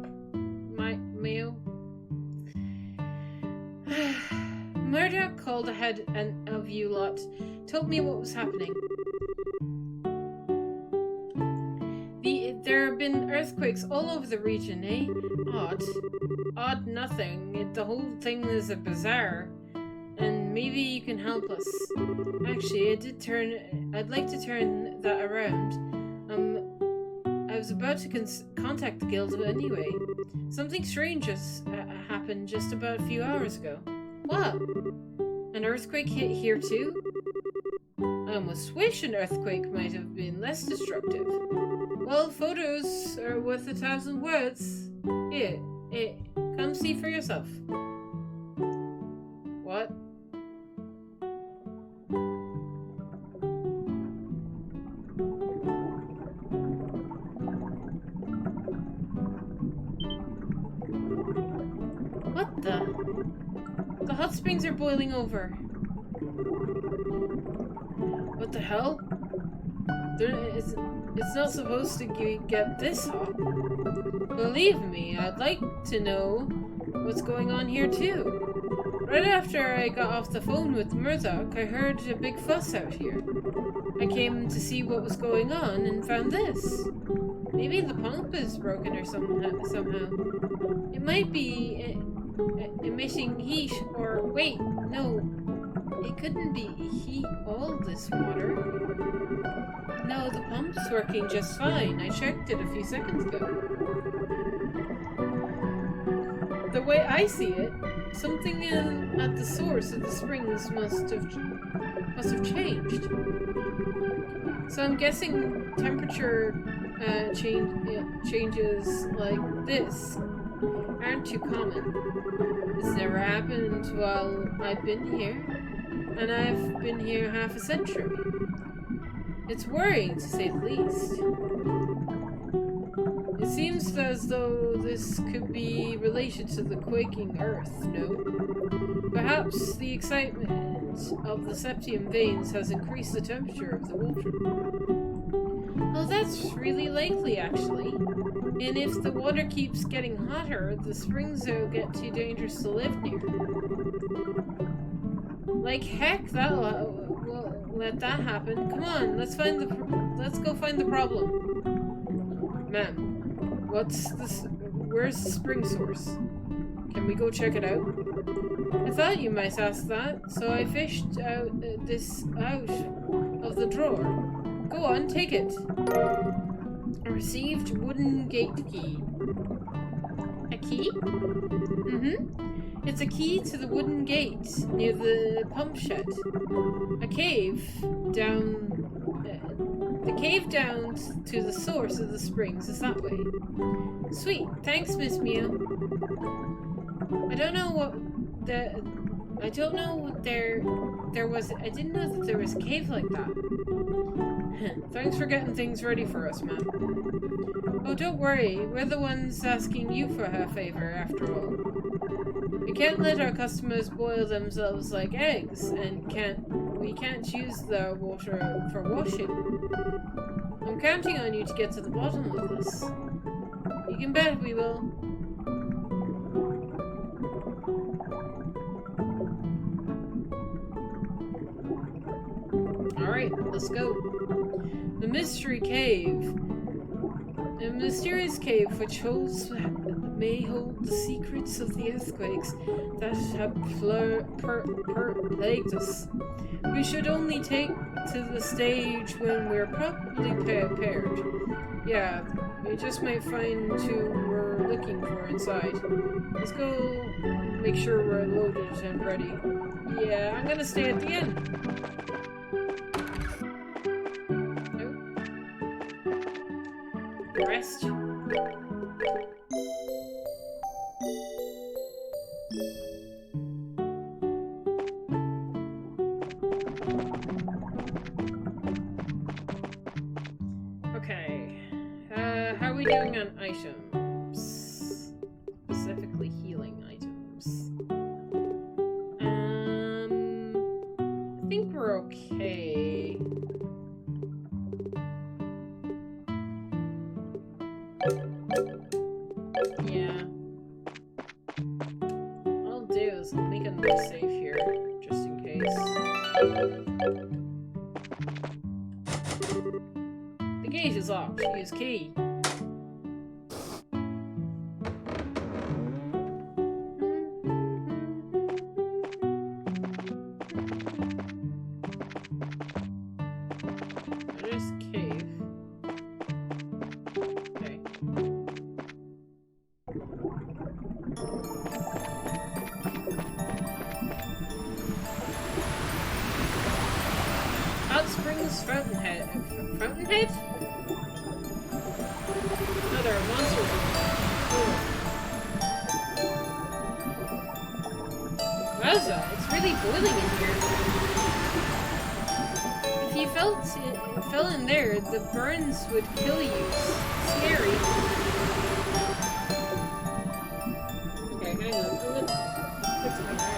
Murdoch called ahead of you lot, told me what was happening. There have been earthquakes all over the region, eh? Odd. Odd nothing. The whole thing is a bizarre. And maybe you can help us. Actually, I'd like to turn that around. I was about to contact the guild anyway. Something strange has happened just about a few hours ago. What? An earthquake hit here too? I almost wish an earthquake might have been less destructive. Well, photos are worth 1,000 words. Here, come see for yourself. What? What the? The hot springs are boiling over. What the hell? It's not supposed to get this hot. Believe me, I'd like to know what's going on here too. Right after I got off the phone with Murdoch, I heard a big fuss out here. I came to see what was going on and found this. Maybe the pump is broken or somehow. It might be emitting heat, or wait, no. It couldn't be heat, all this water. No, the pump's working just fine. I checked it a few seconds ago. The way I see it, something at the source of the springs must have changed. So I'm guessing temperature changes like this aren't too common. It's never happened while I've been here, and I've been here half a century. It's worrying, to say the least. It seems as though this could be related to the quaking earth, no? Perhaps the excitement of the septium veins has increased the temperature of the water. Oh, that's really likely, actually. And if the water keeps getting hotter, the springs will get too dangerous to live near. Like heck, we'll let that happen. Come on, let's go find the problem. Ma'am, where's the spring source? Can we go check it out? I thought you might ask that, so I fished out this out of the drawer. Go on, take it. A received wooden gate key. A key? Mm-hmm. It's a key to the wooden gate near the pump shed. The cave down to the source of the springs is that way. Sweet, thanks, Miss Mio. I didn't know that there was a cave like that. Thanks for getting things ready for us, ma'am. Oh, don't worry. We're the ones asking you for a favor, after all. We can't let our customers boil themselves like eggs, and we can't use their water for washing. I'm counting on you to get to the bottom of this. You can bet we will. Alright, let's go. The mystery cave. A mysterious cave which may hold the secrets of the earthquakes that have plagued us. We should only take to the stage when we're properly prepared. Yeah, we just might find who we're looking for inside. Let's go make sure we're loaded and ready. Yeah, I'm gonna stay at the end. Rest. Okay. How are we doing on items? case. The gate is locked. Use key. There's cave. Okay. Hot Springs Fountainhead. Fountainhead? No, there are monsters. Cool. Wowza, it's really boiling in here. If you fell in there, the burns would kill you. Scary. Okay, hang on. I'm gonna fix my hair.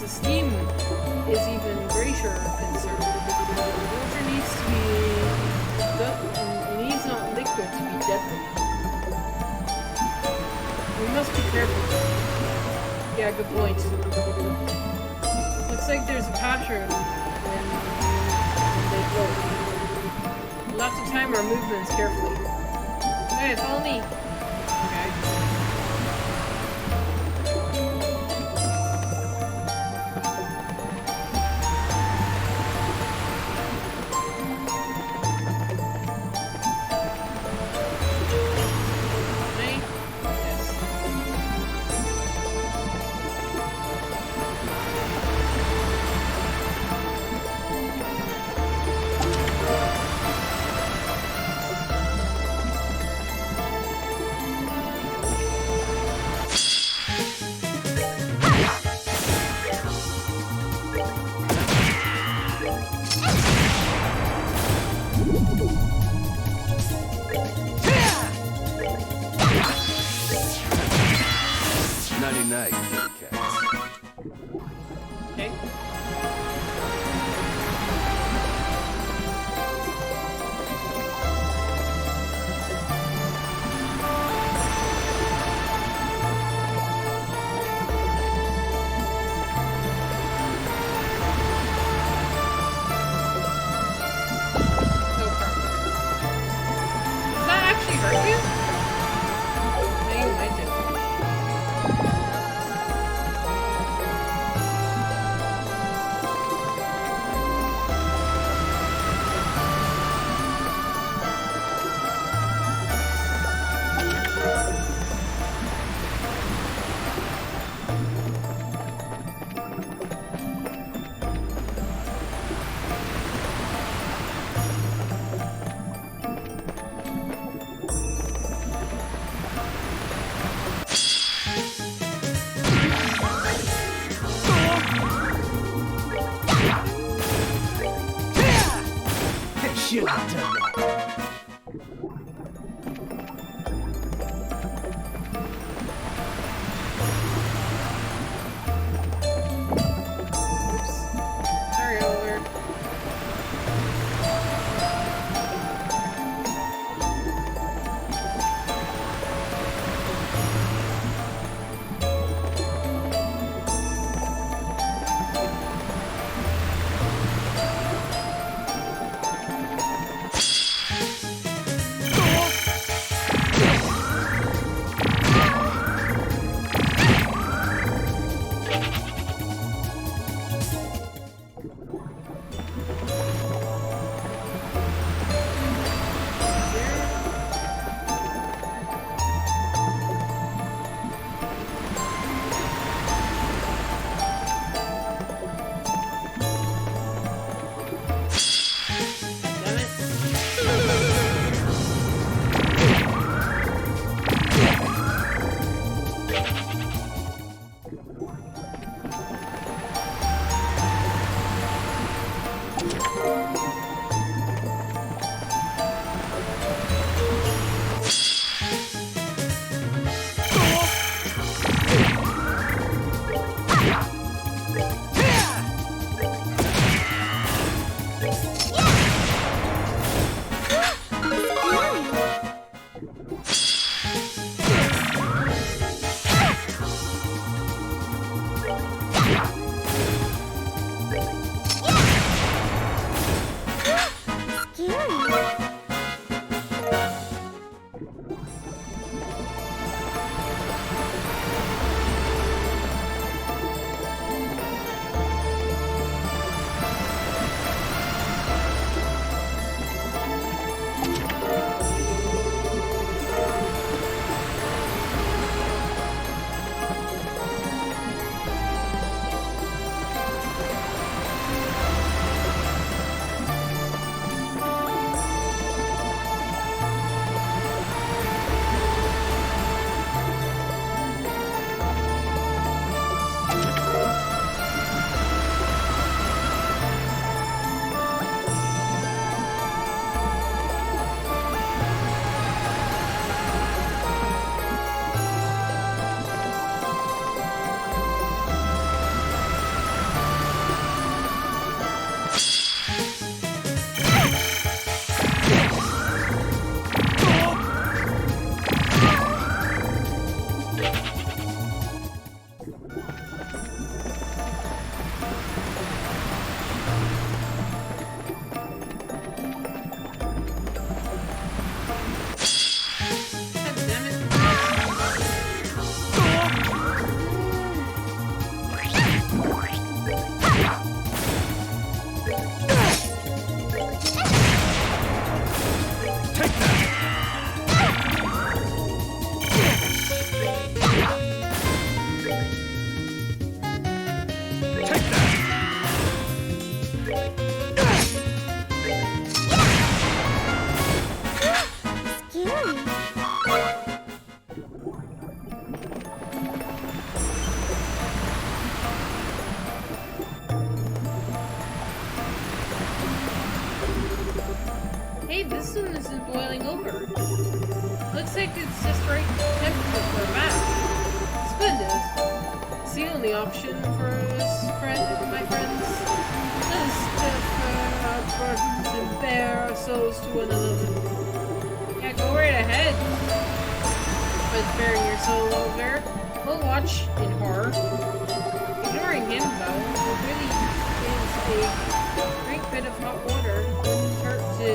The steam is even greater concern. The water needs to be it needs not liquid to be deadly. We must be careful. Yeah, good point. Looks like there's a pattern when they float. We'll have to time our movements carefully. Hey, follow me. Okay. Night, okay. Okay. Does that actually hurt you? Maybe it might do. Should have done that. Oops. Sorry, Oliver. this one isn't boiling over. Looks like it's just right temperature for a bath. Splendid. It's the only option for us, my friends. Let's our burdens and bear our souls to one another. Yeah, go right ahead. But bearing your soul over, we'll watch in horror. Ignoring him, though, really is a great bit of hot water. Wouldn't hurt to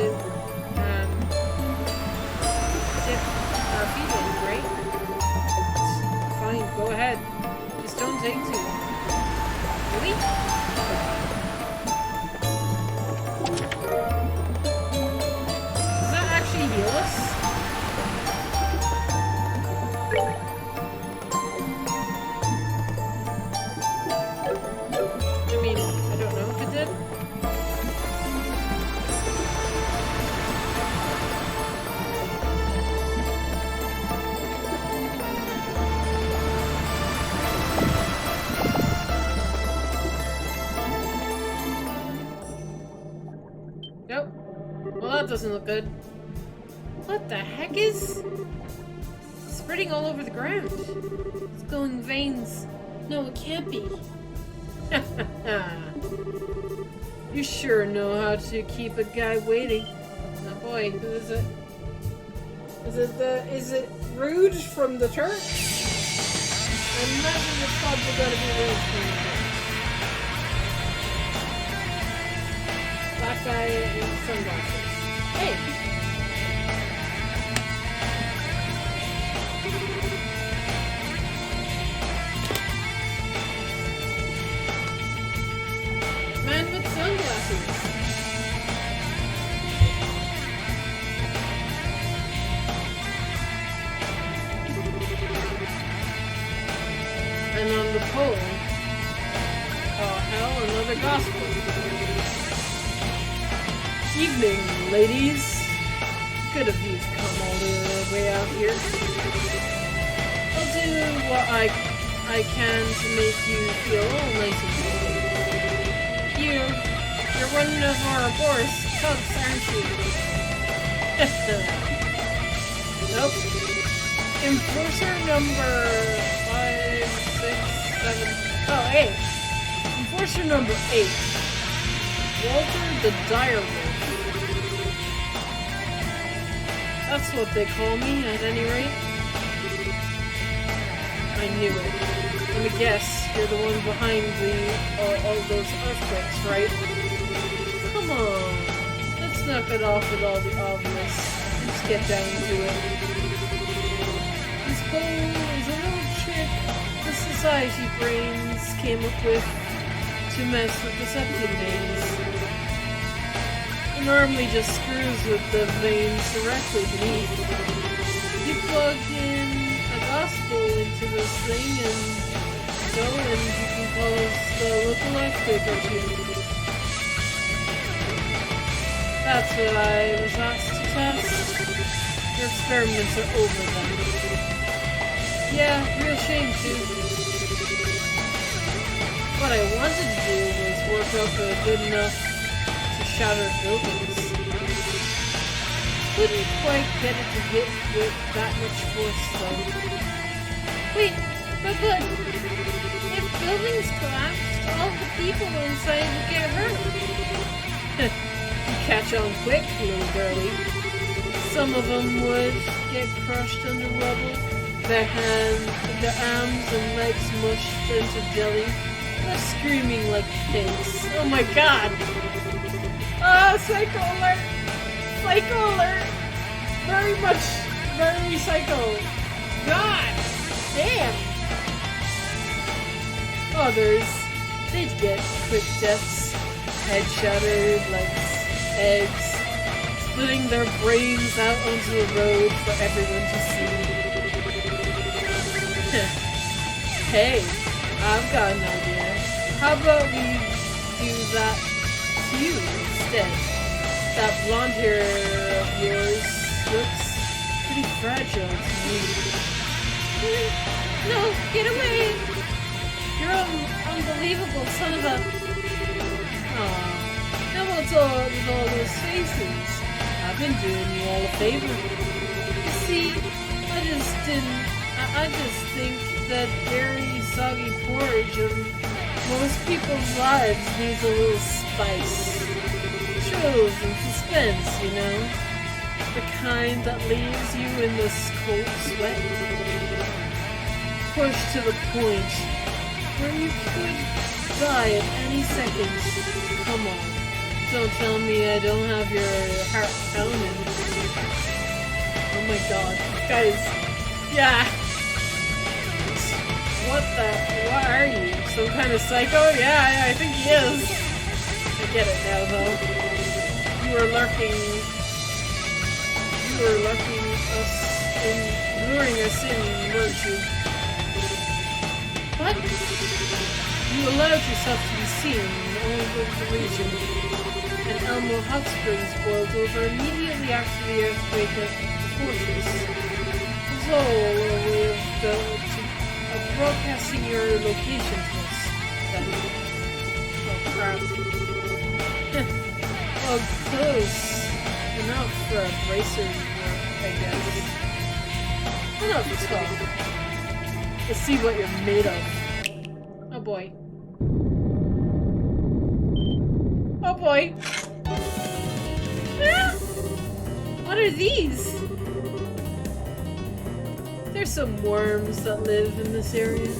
dip our feet in, right? Fine, go ahead. Just don't take too long. Really? Does that actually heal us? I mean, I don't know if it did. Nope. Well, that doesn't look good. What the heck is... spreading all over the ground? It's going veins. No, it can't be. You sure know how to keep a guy waiting. Oh boy, who is it? Is it Rude from the Turk? I imagine it's probably gonna be Rude from the Turk. Black guy in sunglasses. Hey! Man with sunglasses. And on the pole, oh hell, another gospel. Evening, ladies. Good of you to come all the way out here. I'll do what I can to make you feel all nice and cool. You're one of our Boris cubs, aren't you? Nope. Enforcer number 5, 6, 7. Oh, 8. Enforcer number 8. Walter the Direwolf. That's what they call me, at any rate. I knew it. Let me guess, you're the one behind all those earthquakes, right? Come on, let's knock it off with all the obvious. Let's get down to it. This pole is a little trick the society brains came up with to mess with the septic veins. It normally just screws with the veins directly beneath. You plug in a gospel into this thing and you can cause the local earthquake or two. That's what I was asked to test. Your experiments are over then. Yeah, real shame too. What I wanted to do was work up a good enough to shatter buildings. Couldn't quite get it to hit with that much force though. Wait, but look! If buildings collapsed, all the people inside would get hurt. You catch on quick, little girlie. Some of them would get crushed under rubble, their arms and legs mushed into jelly. They're screaming like pigs. Oh my god! Ah, psycho alert! Psycho alert! Very psycho. God! Damn! Others, they'd get quick deaths, head shattered like eggs, splitting their brains out onto the road for everyone to see. Hey, I've got an idea. How about we do that to you instead? That blonde hair of yours looks pretty fragile to me. No, get away! You're an unbelievable son of a... Aww. Now what's all with all those faces? Have I've been doing you all a favor. You see, I just think that very soggy porridge in most people's lives needs a little spice. Chills and suspense, you know? The kind that leaves you in this cold sweat. Pushed to the point where you could die at any second. Come on. Don't tell me I don't have your heart pounding. Oh my god. Guys. Yeah. What are you? Some kind of psycho? Yeah, I think he is. I get it now though. You were luring us in, weren't you? What? You allowed yourself to be seen all over the region, and Elmo Hot Springs boiled over immediately after the earthquake at the fortress. It was all a way of broadcasting your location to us. Oh crap. Well, close enough for a bracer, I guess. Enough talk. Let's see what you're made of. Oh boy. Oh boy. What are these? There's some worms that live in this area.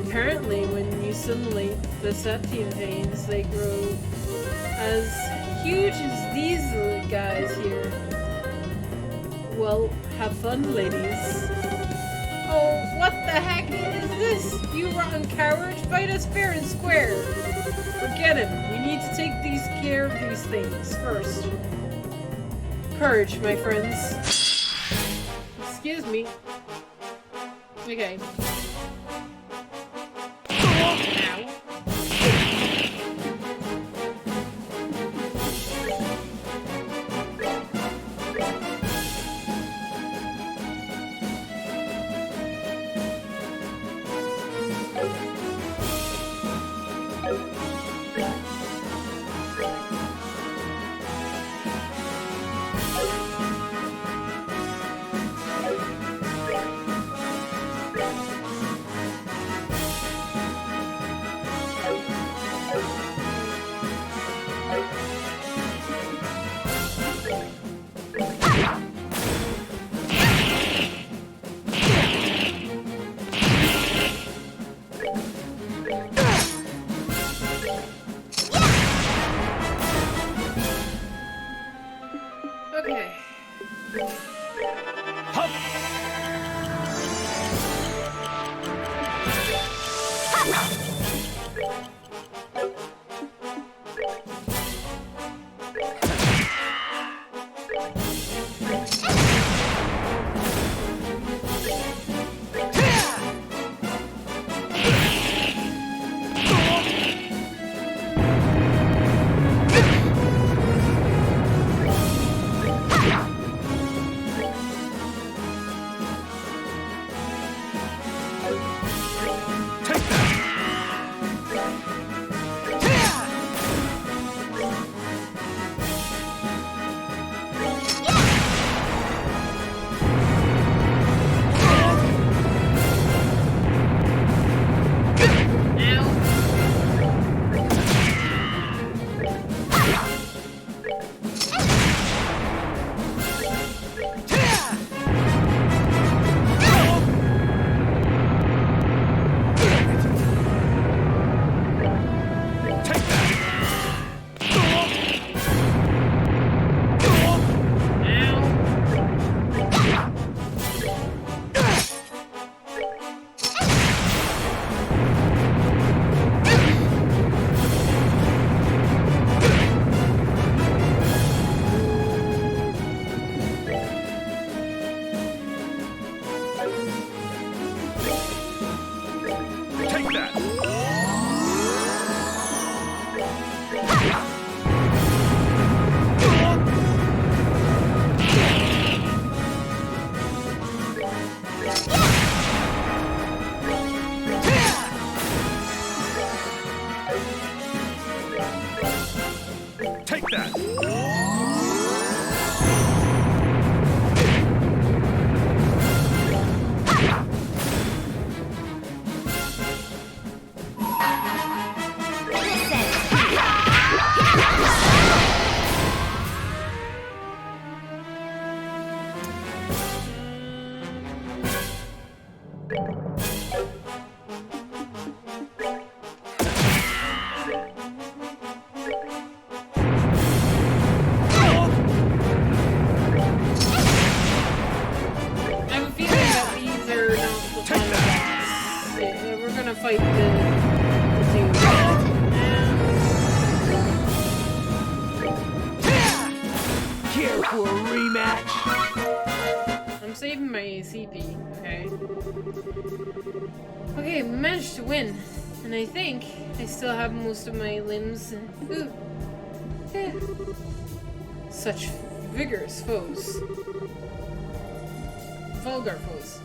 Apparently, when you simulate the septine veins, they grow as huge as these little guys here. Well, have fun, ladies. Oh, what the heck is this? You rotten coward! Fight us fair and square! Forget him. We need to take care of these things first. Courage, my friends. Excuse me. Okay. Ow. Okay. Take that! match. I'm saving my CP, okay? Okay, we managed to win. And I think I still have most of my limbs and food. Yeah. Such vigorous foes. Vulgar foes.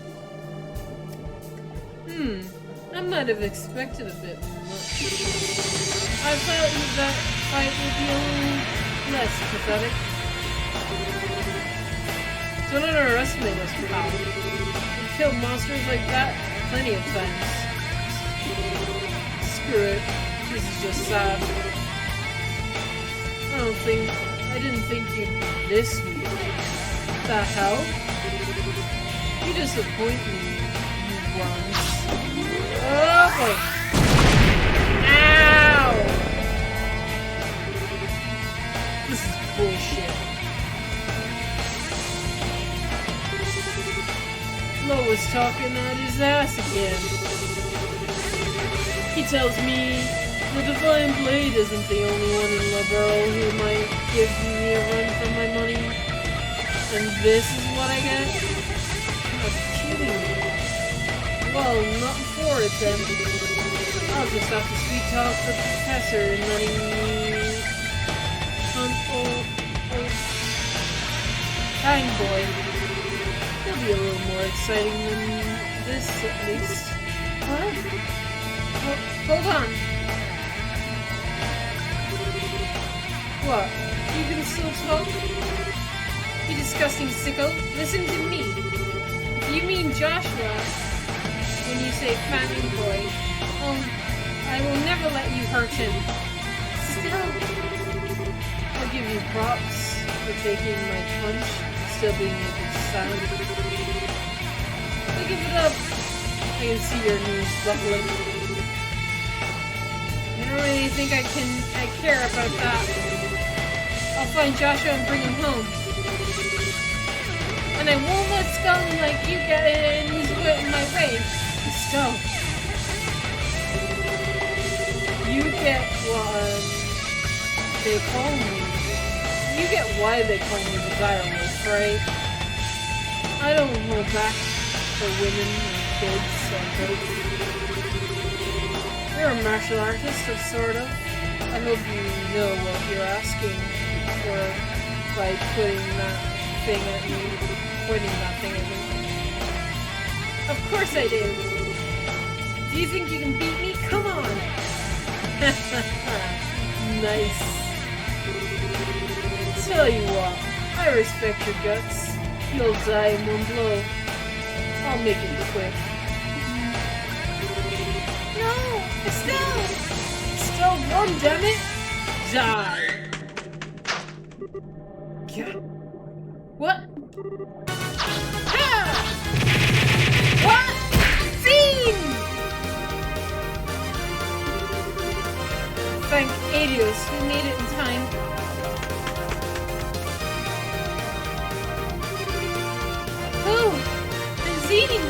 I might have expected a bit much. I felt that fight would be a little less pathetic. Don't underestimate us, pal. We've killed monsters like that plenty of times. Screw it. This is just sad. I didn't think you'd be this weak. The hell? You disappoint me, you worms. Oh boy. Ow! This is bullshit. Flo was talking at his ass again. He tells me the Divine Blade isn't the only one in Liberal who might give me a run for my money. And this is what I get? You're kidding me. Well, not for it then. I'll just have to sweet talk the professor and letting me hunt old Fang Boy. He'll be a little more exciting than this, at least. What? Hold on. What? You can still talk? You disgusting sicko. Listen to me. If you mean Joshua, when you say Fanning Boy, I will never let you hurt him. Still, I'll give you props for taking my punch, still being able to sound. But give it up. I can see your knees buckling. I don't really think I care about that. I'll find Joshua and bring him home. And I won't let scum like you get in his way in my way. So, you get what they call me. You get why they call me the direwolf, right? I don't hold back for women and kids and both. You're a martial artist of sort of. I hope you know what you're asking for by pointing that thing at me. Of course I do. Do you think you can beat me? Come on. Nice. Tell you what, I respect your guts. You'll die in one blow. I'll make it quick. No, Estelle, run, damn it! Die. God. What? Ah! What? Fiend! Thank Adios, who made it in time. Oh, Benzine!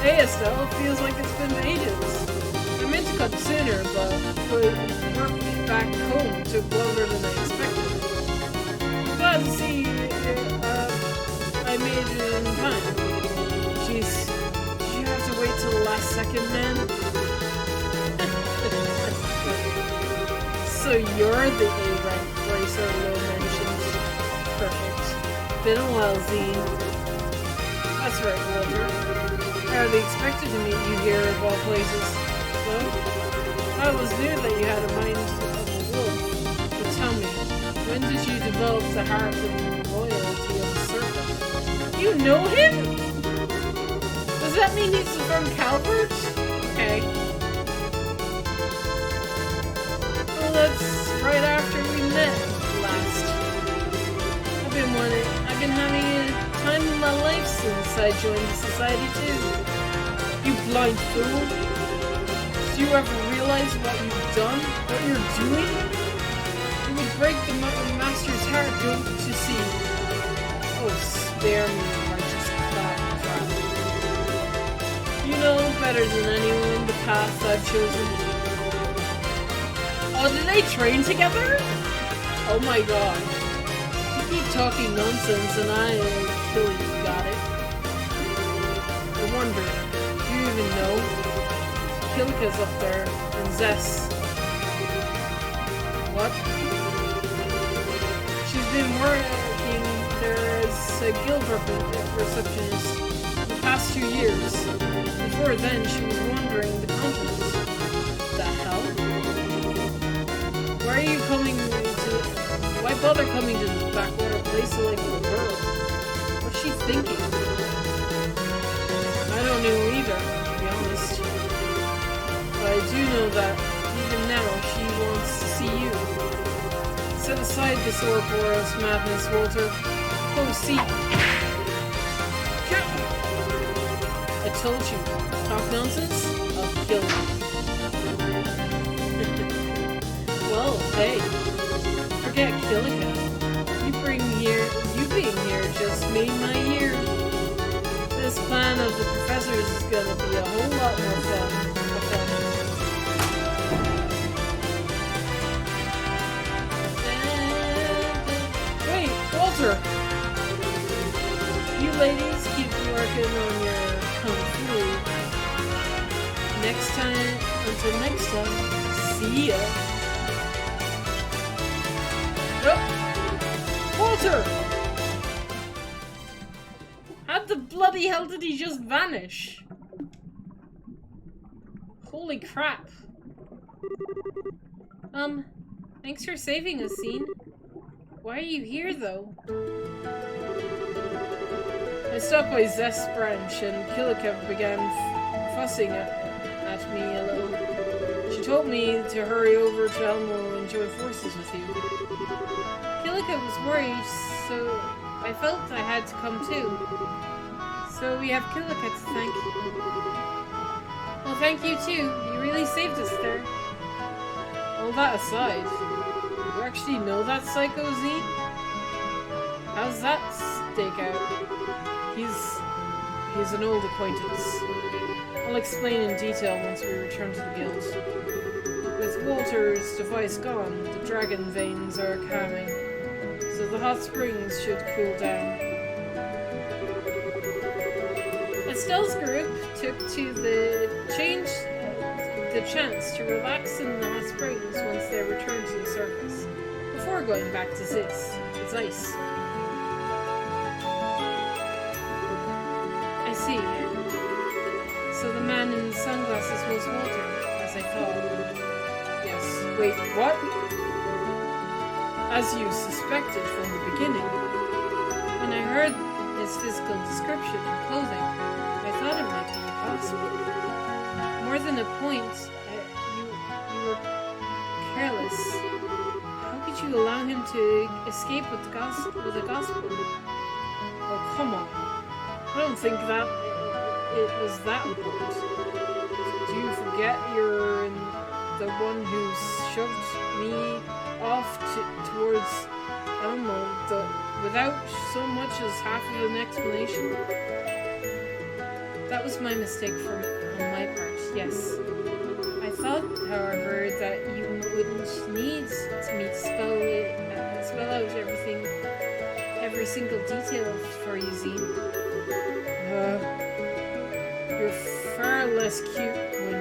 Hey Estelle, feels like it's been ages. I meant to cut sooner, but work back home took longer than I expected. Glad to see I made it in time. Jeez, did you have to wait till the last second, man? So you're the A-rank racer Lo mentioned. Perfect. Been a while, Zine. That's right, Walter. I hardly expected to meet you here of all places. Well, I always knew that you had a mind of a wolf. But tell me, when did you develop the heart and loyalty of a serpent? You know him? Does that mean he's from Calvert? Okay. Well, that's right after we met last. I've been having a time of my life since I joined the society too. You blind fool! Do you ever realize what you've done? What you're doing? It would break the master's heart, don't you see? Oh, spare me, righteous crap. You know better than anyone the path I've chosen. Oh, did they train together? Oh my god. keep talking nonsense and I kill you, got it? I wonder, do you even know? Kilika's up there, and Zess. What? She's been working there as a guild receptionist for the past 2 years. Before then, she was wandering the continent. The hell? Why are you coming to... Why bother coming to this backwater place like a girl? What's she thinking? I don't know either, to be honest. But I do know that even now she wants to see you. Set aside this Ouroboros madness, Walter. Go see. I told you, talk nonsense, I'll kill you. Well, hey, forget Kilika. You being here just made my year. This plan of the professor's is gonna be a whole lot more fun. Wait, Walter! You ladies keep working on your kung fu. Until next time, see ya. Oh. Walter! How the bloody hell did he just vanish? Holy crap. Thanks for saving us, Scene. Why are you here, though? I stopped by Zest's branch, and Kilika began fussing at me a little. She told me to hurry over to Elmo and join forces with you. Kilika was worried, so I felt I had to come too. So we have Kilika to thank. Well, thank you too. You really saved us there. All that aside, you actually know that Psycho Z? How's that stake out? He's an old acquaintance. I'll explain in detail once we return to the guild. With Walter's device gone, the dragon veins are calming, so the hot springs should cool down. Estelle's group took to the chance to relax in the hot springs once they returned to the surface, before going back to Zeiss. I see. So the man in the sunglasses was Walter, as I thought. Yes. Wait, what? As you suspected from the beginning. When I heard his physical description and clothing, I thought it might be possible. More than a point, you were careless. How could you allow him to escape with the gospel? Oh, come on. I don't think that it was that important. Do you forget you're the one who shoved me off towards Elmo without so much as half of an explanation? That was my mistake on my part, yes. I thought, however, that you wouldn't need me to spell out every single detail for you, Zine. You're far less cute when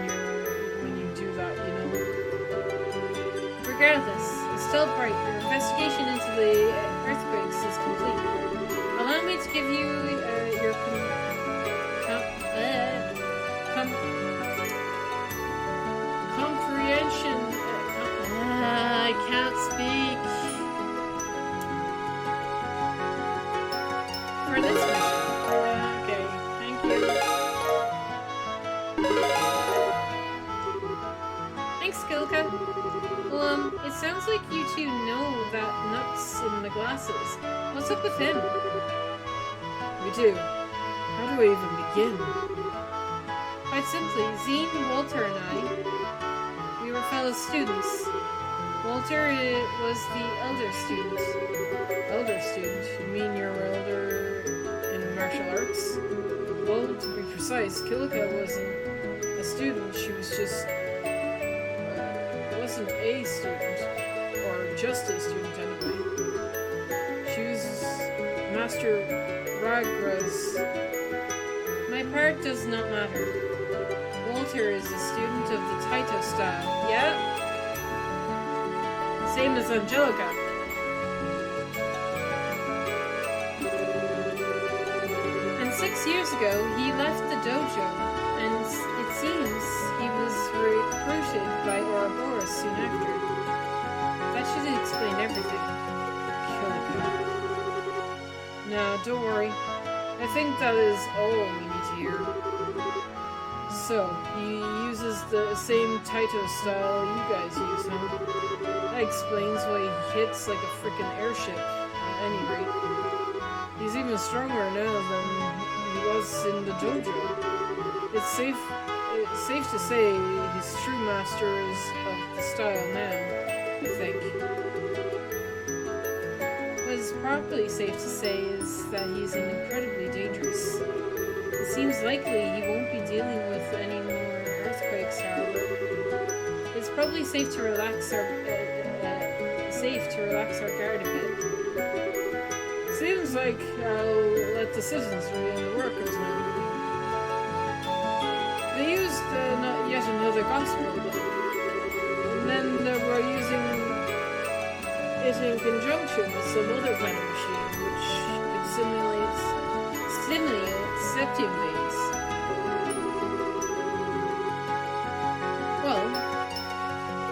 you do that, you know. Regardless, Estelle Bright, your investigation into the earthquakes is complete. Allow me to give you your comprehension. I can't speak. For this mission. Okay, thank you. Thanks, Kilika. Well, it sounds like you two know that nuts in the glasses. What's up with him? We do. How do I even begin? Quite simply, Zine, Walter, and I, we were fellow students. Walter was the elder student. Elder student? You mean you're elder in martial arts? Well, to be precise, Kilika wasn't a student. She was just... wasn't a student. Or just a student, anyway. She was Master Ragras. My part does not matter. Walter is a student of the Taito style. Yeah? Same as Angelica. And 6 years ago, he left the dojo, and it seems he was recruited by Ouroboros soon after. That should explain everything. No, don't worry. I think that is all we need to hear. So, he uses the same Taito style you guys use, huh? That explains why he hits like a freaking airship, at any rate. He's even stronger now than he was in the dojo. It's safe to say his true master is of the style now, I think. What is probably safe to say is that he's incredibly dangerous. It seems likely he won't be dealing with any more earthquakes, however. It's probably safe to relax our guard a bit. Seems like I'll let the citizens and the workers know. They used yet another gospel, and then they were using it in conjunction with some other kind of machine, which could stimulate septum veins. Well,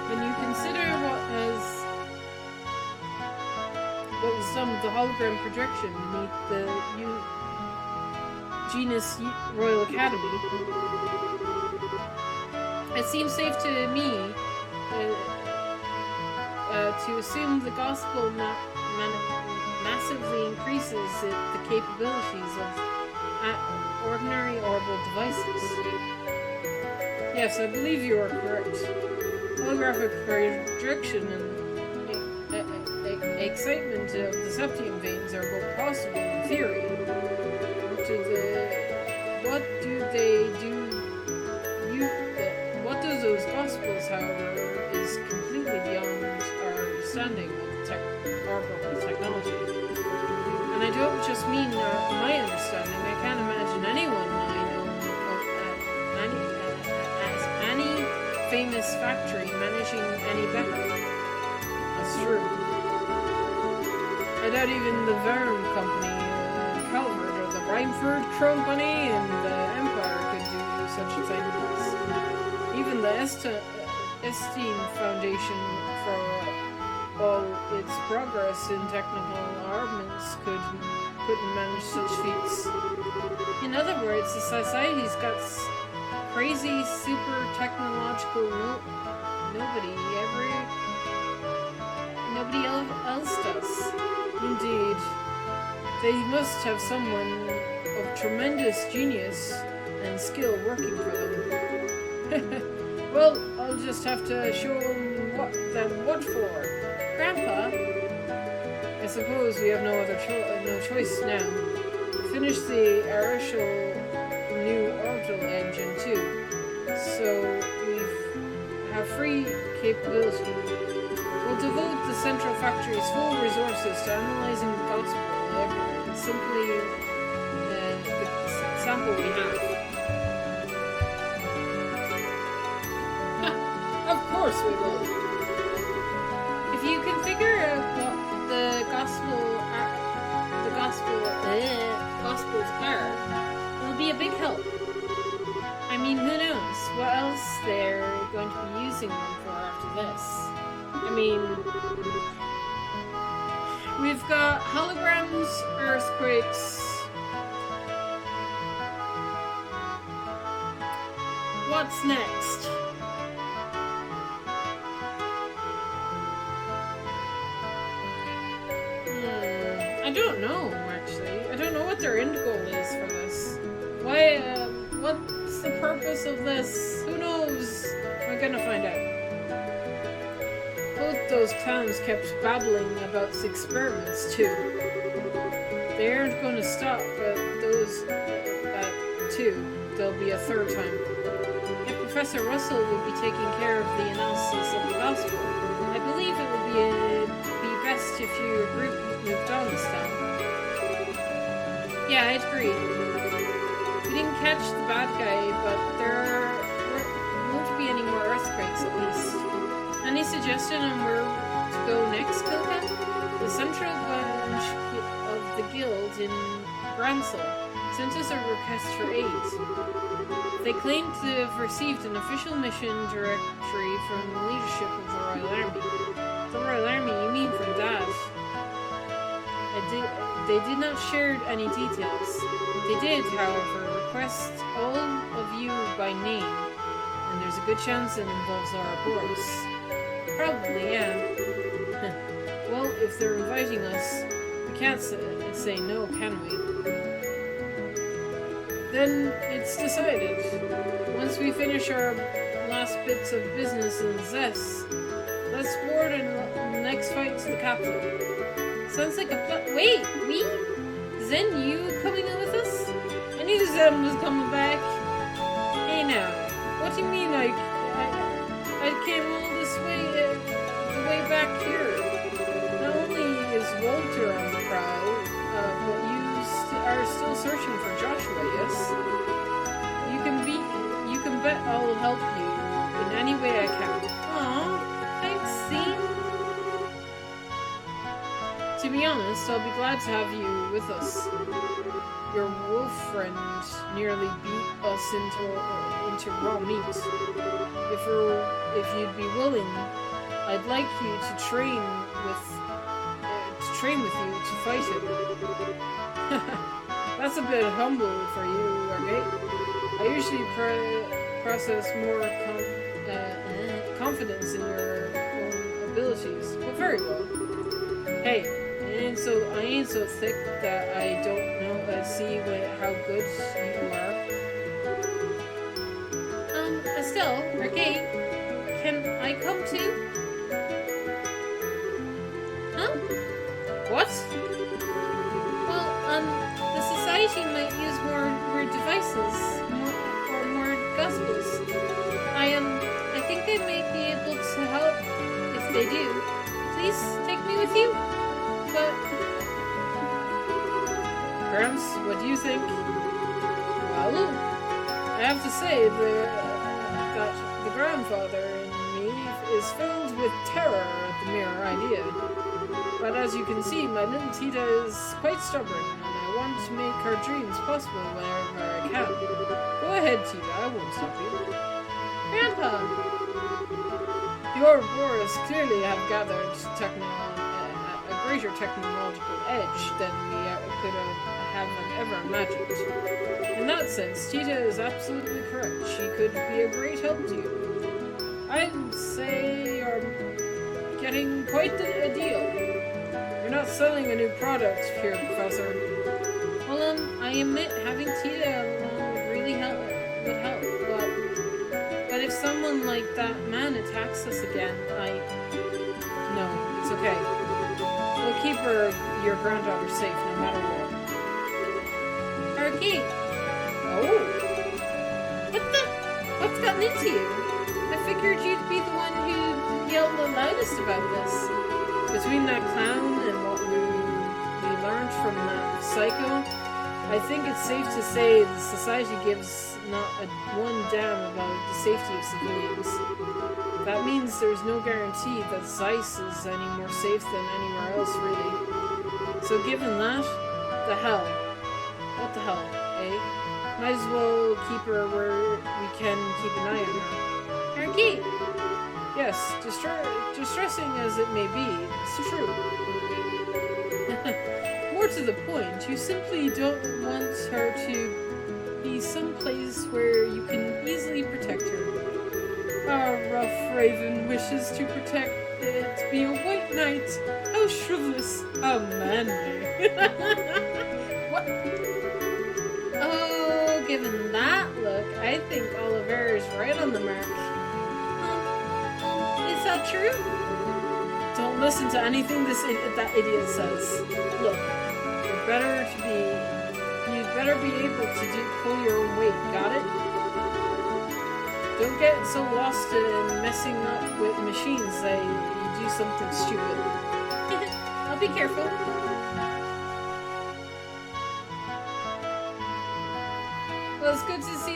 when you consider what was done with the hologram projection beneath the genus Royal Academy, it seems safe to me to assume the gospel massively increases the capabilities of ordinary orbital devices. Yes, I believe you are correct. Holographic projection and excitement of the septum veins are both possible in theory. What does those gospels, however, is completely beyond our understanding of orbital technology. And I don't just mean my understanding. I can't imagine anyone I know as any famous factory managing any better. That's true. I doubt even the Verne Company, Calvert, or the Rhymeford Company and the Empire could do such things. Even the Esteem Foundation, for all its progress in technical armaments, couldn't manage such feats. In other words, the society's got crazy, super technological nobody else does. Indeed. They must have someone of tremendous genius and skill working for them. Well, I'll just have to show them what for. Grandpa? I suppose we have no choice now. Finish the Arishal new orbital engine too, so we have free capability. We'll devote the Central Factory's full resources to analyzing the gospel, simply the sample we have. Of course we will. If you can figure out what the gospels are, it'll be a big help. I mean, who knows what else they're going to be using them for after this. I mean, we've got holograms, earthquakes. What's next? I don't know, actually. I don't know what their end goal is for this. Why, what's the purpose of this? Who knows? We're gonna find out. Both those clowns kept babbling about experiments, too. They aren't going to stop at those two. There'll be a third time. If Professor Russell will be taking care of the analysis of the gospel, I believe it would be best if your group moved on this time. Yeah, I'd agree. We didn't catch the bad guy, but there won't be any more earthquakes at least. Any suggestion on where to go next, Kilken? The central branch of the guild in Gransel sent us a request for aid. They claim to have received an official mission directory from the leadership of the Royal Army. The Royal Army, you mean from Dad? They did not share any details. They did, however, request all of you by name, and there's a good chance it involves Ouroboros. Probably, yeah. Well, if they're inviting us, we can't say no, can we? Then it's decided. Once we finish our last bits of business in Zess, let's board and next fight to the capital. Sounds like a plan. Wait, me? Zen, you coming in with us? I knew Zen was coming back. Hey now, what do you mean I came all this way, the way back here? Not only is Walter on the prowl, but you are still searching for Joshua, yes? You can bet I'll help you in any way I can. Aww, thanks, Zine. To be honest, I'll be glad to have you with us. Your wolf friend nearly beat us into raw meat. If you'd be willing, I'd like you to train with you to fight him. That's a bit humble for you, okay? I usually process more confidence in your own abilities, but very well. Hey, I ain't so thick that I don't know see how good you are. Estelle, or Kate, can I come too? Huh? What? Well, the society might use more devices, or more gospels. I think I may be able to help if they do. Please take me with you? But Gramps, what do you think? Well, I have to say that the grandfather in me is filled with terror at the mere idea. But as you can see, my little Tita is quite stubborn, and I want to make her dreams possible wherever I can. Go ahead, Tita, I won't stop you. Grandpa! The Ouroboros clearly have gathered a greater technological edge than we could have ever imagined. In that sense, Tita is absolutely correct. She could be a great help to you. I'd say you're getting quite a deal. You're not selling a new product here, Professor. Well, I admit having Tita along would really would help, but if someone like that man attacks us again, no, it's okay. We'll keep your granddaughter safe no matter what. Arky! Oh! What's gotten into you? I figured you'd be the one who yelled the loudest about this. Between that clown and what we learned from that psycho, I think it's safe to say the society gives not one damn about the safety of civilians. That means there's no guarantee that Zeiss is any more safe than anywhere else, really. So given that, the hell? What the hell, eh? Might as well keep her where we can keep an eye on her. Arky! Yes, distressing as it may be, it's true. More to the point, you simply don't want her to be someplace where you can easily protect her. Our rough raven wishes to protect it to be a white knight. How chivalrous, how manly. What? Oh, given that look, I think Oliver is right on the mark. Is that true? Don't listen to anything that idiot says. Look, you'd better be able to pull your own weight, got it? Don't get so lost in messing up with machines that you do something stupid. I'll be careful.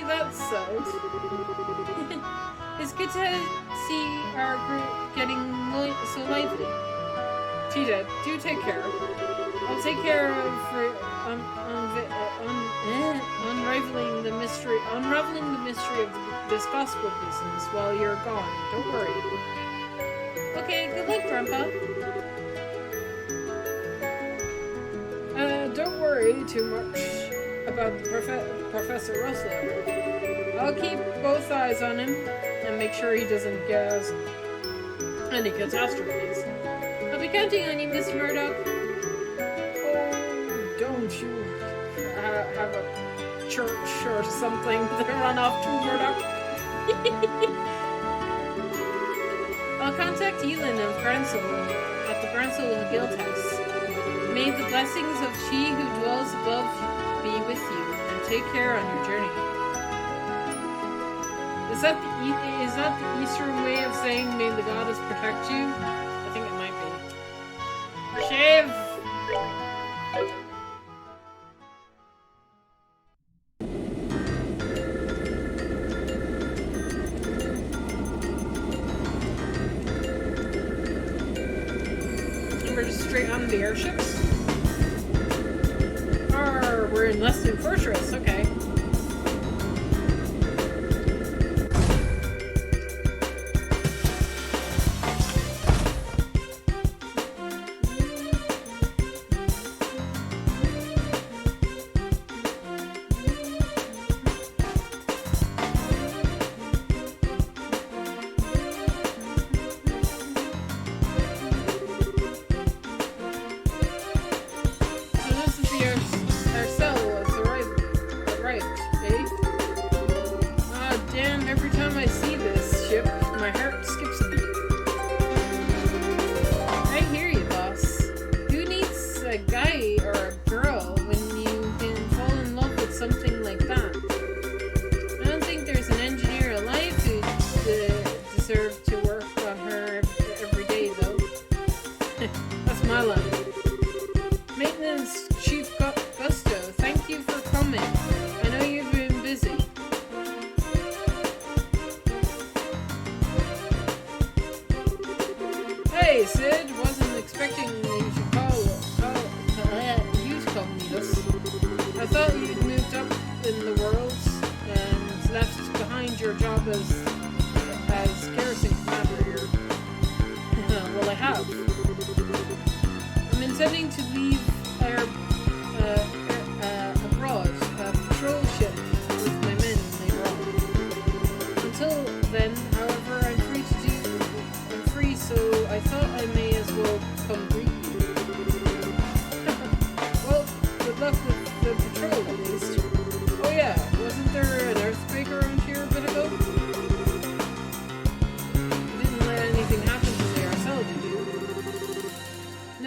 that settled. It's good to see our group getting so lively. Tita, do take care. I'll take care of unraveling the mystery of this gospel business while you're gone. Don't worry. Okay, good luck, Grandpa. Don't worry too much about Professor Russell. I'll keep both eyes on him and make sure he doesn't get any catastrophes. I'll be counting on you, Mr. Murdoch. Oh, don't you have a church or something to run off to, Murdoch? I'll contact Elin of Gransel at the Gransel Guild House. May the blessings of she who dwells above be with you, and take care on your journey. Is that the Eastern way of saying may the goddess protect you? I think it might be. Shave! We're just straight on the airships? Or we're in Leston Fortress, okay.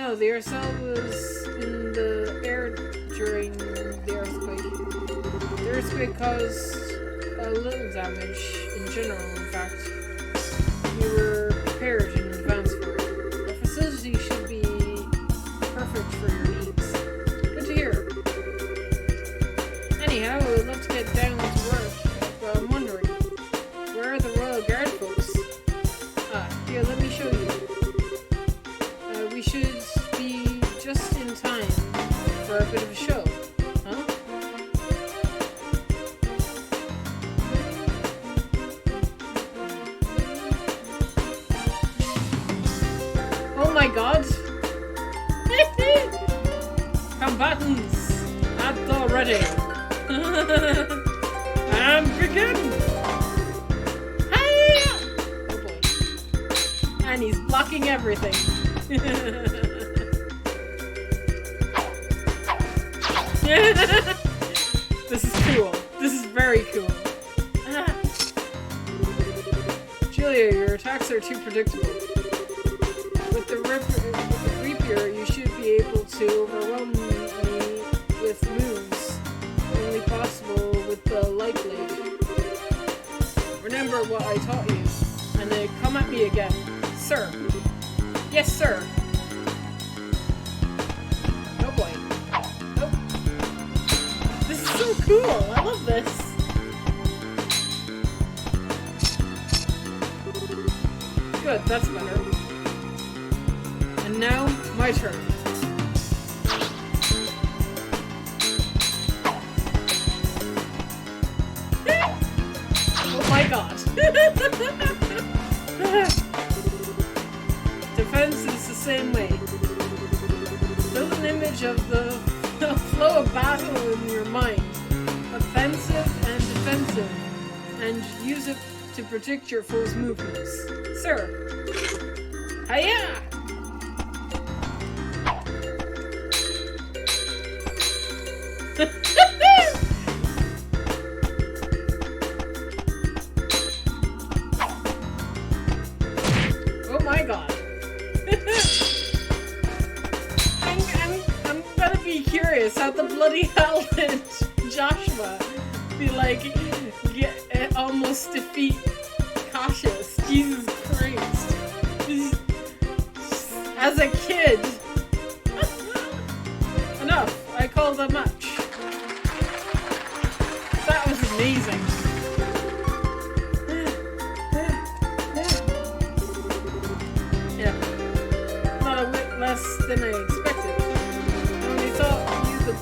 The Aircel was in the air during the earthquake. The earthquake caused a little damage in general, in fact. We were prepared in advance for it. The facility should be perfect for your needs. Good to hear. Anyhow, I would love to get down to work, but I'm wondering, where are the Royal Guard folks? Here, let me show you. We should be just in time for a bit of a show, huh? Oh my god! Combatants at the ready! And begin! Hiya! Oh boy. And he's blocking everything. This is cool. This is very cool. Julia, your attacks are too predictable. With the Reaper, you should be able to overwhelm me with moves only possible with the Light Blade. Remember what I taught you, and then come at me again. Sir. Yes, sir. Oh boy. Nope. This is so cool. I love this. Good, that's better. And now, my turn. Oh my god. Defense is the same way. Build an image of the flow of battle in your mind. Offensive and defensive. And use it to predict your foe's movements. Sir. Hiya! Oh my god. I'm gonna be curious how the bloody hell did Joshua be like, almost defeat Cautious. Jesus Christ. As a kid. Enough. I call the match. That was amazing. Yeah. Not a whit less than I expected. I only thought you the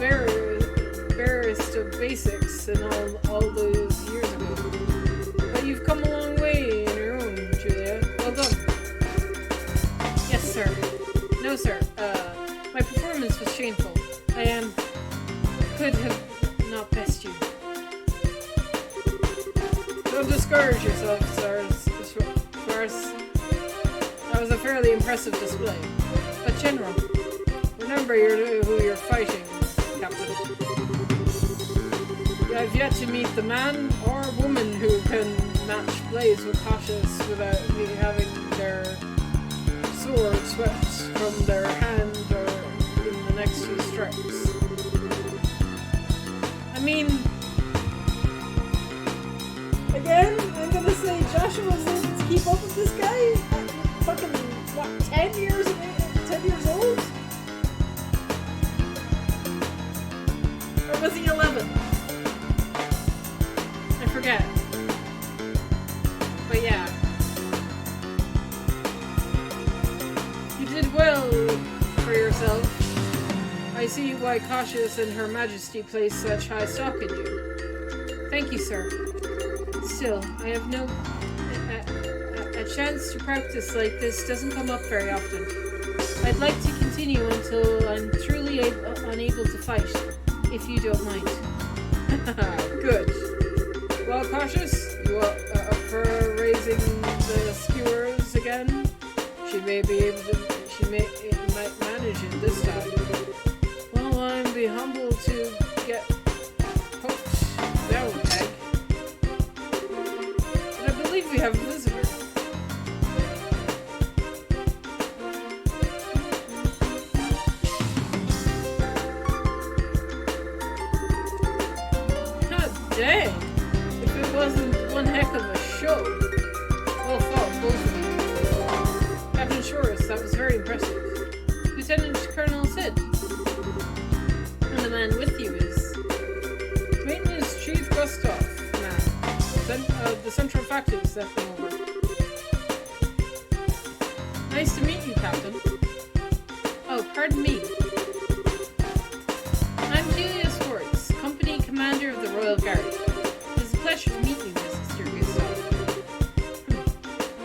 barest of basics and all those years ago. But you've come a long way in your own, Julia. Well done. Yes, sir. No, sir. My performance was shameful. I could have not best you. Don't discourage yourself, sir. That was a fairly impressive display. But General, remember who you're fighting, Captain. I've yet to meet the man or woman who can match blades with Cautious without having their sword swept from their hand or in the next few strikes. I mean, again, I'm gonna say Joshua was able to keep up with this guy at fucking, what, 10 years old? Or was he 11? I forget. But yeah. You did well for yourself. I see why Cautious and Her Majesty place such high stock in you. Thank you, sir. Still, I have no... A chance to practice like this doesn't come up very often. I'd like to continue until I'm truly unable to fight, if you don't mind. Good. Well, Cautious, you are up for raising the skewers again? She may be able to... might manage it this time. Well, I'd be humble to get poked down, Peg. But I believe we have a visitor. God dang! If it wasn't one heck of a show. Well fought, both of you. Captain Shores, that was very impressive. Lieutenant Colonel Sid. And the man with you is Maintenance Chief Gustav, man. The Central Factory sent me over. Nice to meet you, Captain. Oh, pardon me. I'm Julia Swartz, Company Commander of the Royal Guard. It is a pleasure to meet you, Mr. Gustav.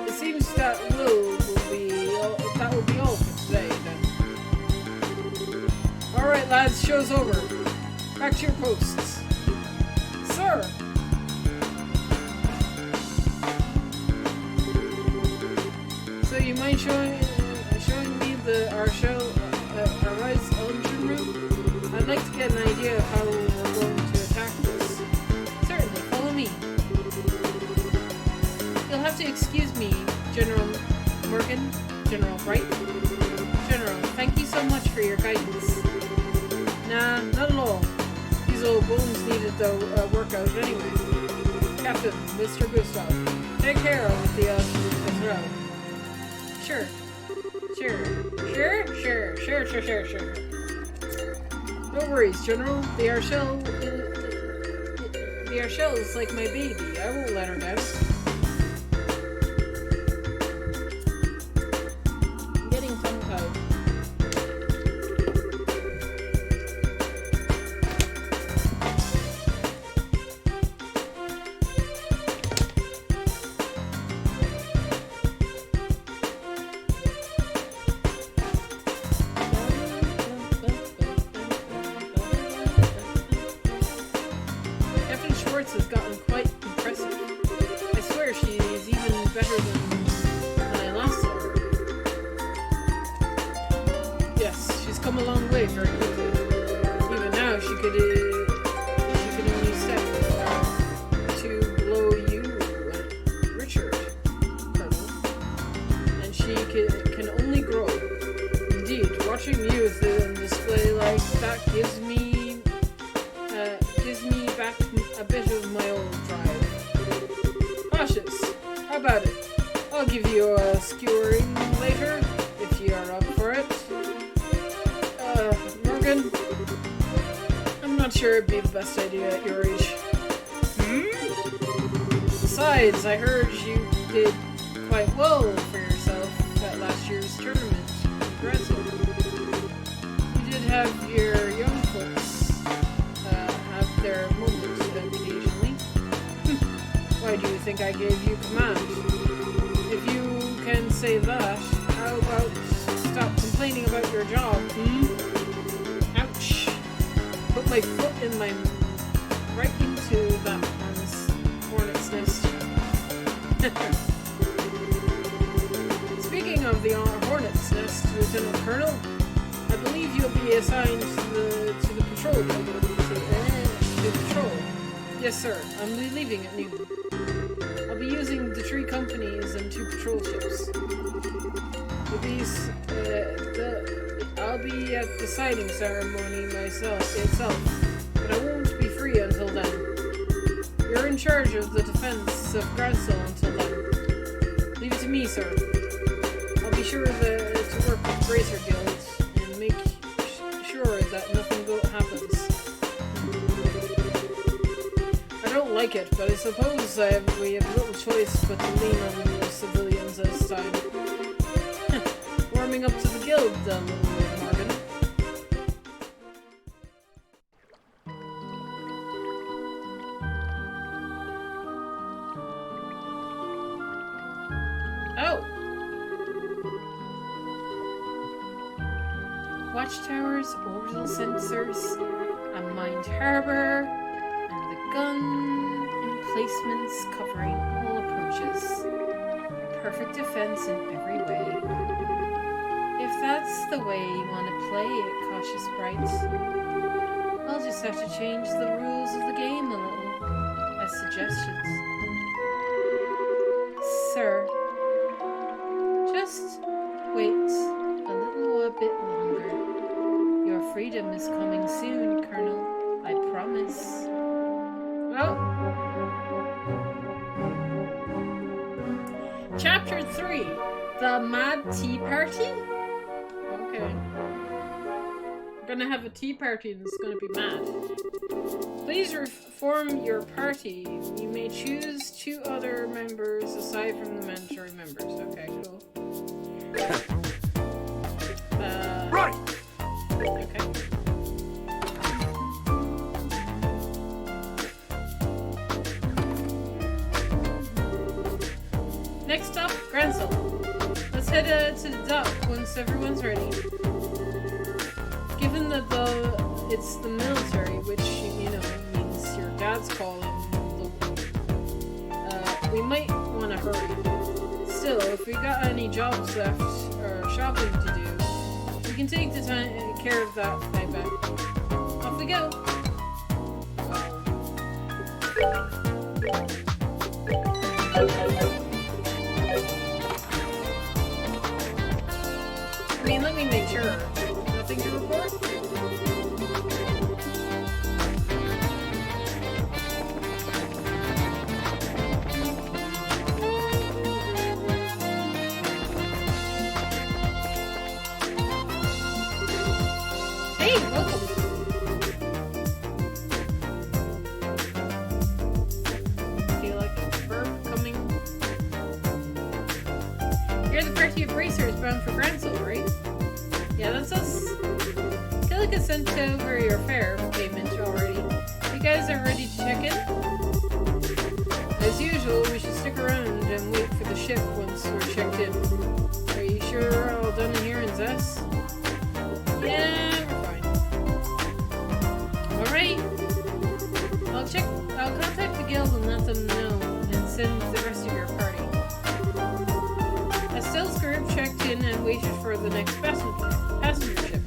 It seems that will be all for today, then. Alright, lads, show's over. Back to your posts. Sir! So you mind showing me our Rise engine room? I'd like to get an idea of how we're going to attack this. Certainly, follow me. You'll have to excuse me, General Morgan, General Bright. General, thank you so much for your guidance. Nah, not at all. These old bones needed the workout anyway. Captain, Mr. Gustav, take care with the throw. Sure. No worries, General. The Arshell is like my baby. I won't let her down. Yes, she's come a long way very quickly. Even now, she could only step to below you, Richard, Colonel. And she can only grow. Indeed, watching you on display like that gives me back a bit of my old drive. Cautious, how about it? I'll give you a skewering later, if you are up for it. Morgan, I'm not sure it'd be the best idea at your age. Besides, I heard you did quite well for yourself at last year's tournament. You did have your young folks have their moments occasionally. Why do you think I gave you command? If you can say that, how about stop complaining about your job, Ouch. Put my foot in my... right into that hornet's nest. Speaking of the hornet's nest, Lieutenant Colonel, I believe you'll be assigned to the patrol building. To patrol. Yes, sir. I'm leaving at noon. I'll be using the 3 companies and 2 patrol ships. I'll be at the sighting ceremony itself, but I won't be free until then. You're in charge of the defense of Gransel until then. Leave it to me, sir. I'll be sure to work with Bracer Guilds and make sure that nothing happens. I don't like it, but I suppose we have little choice but to lean on the civilians this time. Warming up to the guild, Morgan. Oh! Watchtowers, orbital sensors, a mined harbor, and the gun emplacements covering all approaches. Perfect defense in every way. If that's the way you want to play it, cautious Bright, I'll just have to change the rules of the game a little, as suggestions. Sir, just wait a little bit longer. Your freedom is coming soon, Colonel. I promise. Oh. Chapter 3. The Mad Tea Party? Okay. We're gonna have a tea party and it's gonna be mad. Please reform your party. You may choose 2 other members aside from the mandatory members. Okay, cool. Right! Okay. Next up, Gransel. Let's head to the dock once everyone's ready. Given that it's the military, which, means your dad's calling, we might want to hurry. Still, if we got any jobs left or shopping to do, we can take the time care of that, I bet. Off we go! I mean, let me make sure. Nothing to report? Hey, welcome! Feel like a burp coming. You're the party of bracers bound for Gransel, right? Yeah, that's us. Killica sent over your fare payment already. You guys are ready to check in? As usual, we should stick around and wait for the ship once we're checked in. Are you sure we're all done here in Zess? Yeah, we're fine. Alright. I'll contact the guild and let them know and send the rest of your party. Estelle's group checked in in and waited for the next passenger ship.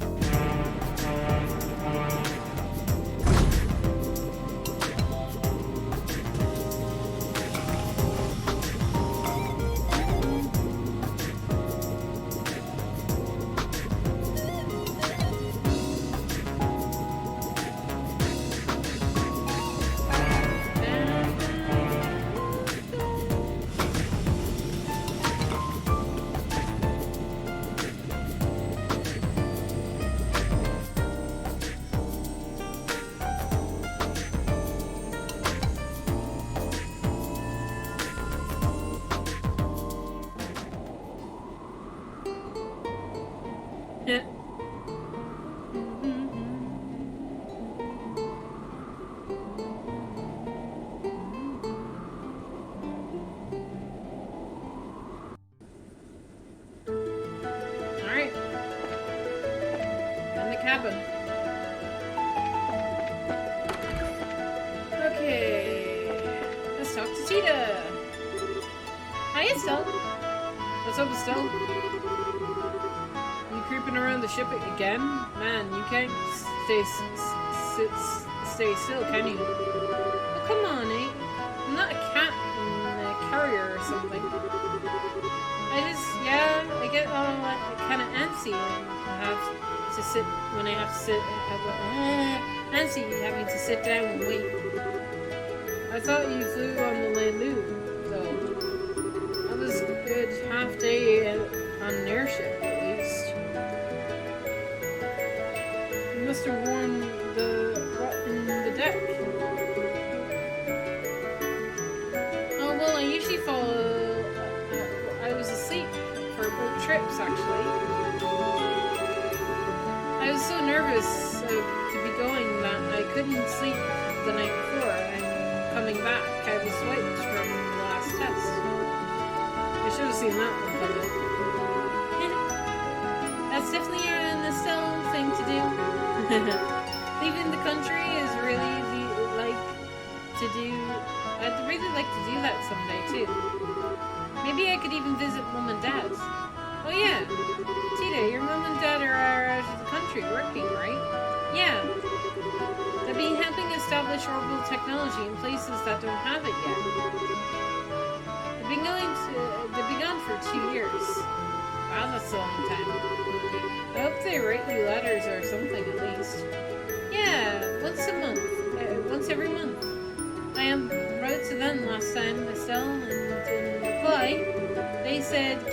Yeah. Alright. In the cabin. Okay. Let's talk to Tita. Hi, Estelle. What's up, Estelle? You creeping around the ship again? Man, you can't stay still, can you? Oh, come on, eh? I'm not a cat in a carrier or something. I get kind of antsy when I have to sit, antsy having to sit down and wait. I thought you flew on the Leilu, though. That was a good half day on an airship, at least. You must have worn the rut in the deck. Oh, well, I usually I was asleep for both trips, actually. I was so nervous to be going that I couldn't sleep the night before, and coming back, I was wiped from the last test. I should have seen that one coming. That's definitely an Estelle thing to do. Leaving the country is really I'd really like to do that someday too. Maybe I could even visit Mom and Dad. Oh yeah, Tita, your Mom and Dad are out of the country working, right? Yeah. They've been helping establish orbital technology in places that don't have it yet. They've been gone for 2 years. Wow, that's a long time. I hope they write you letters or something at least. Yeah, once every month. I wrote to them last time, Estelle, and in reply, they said to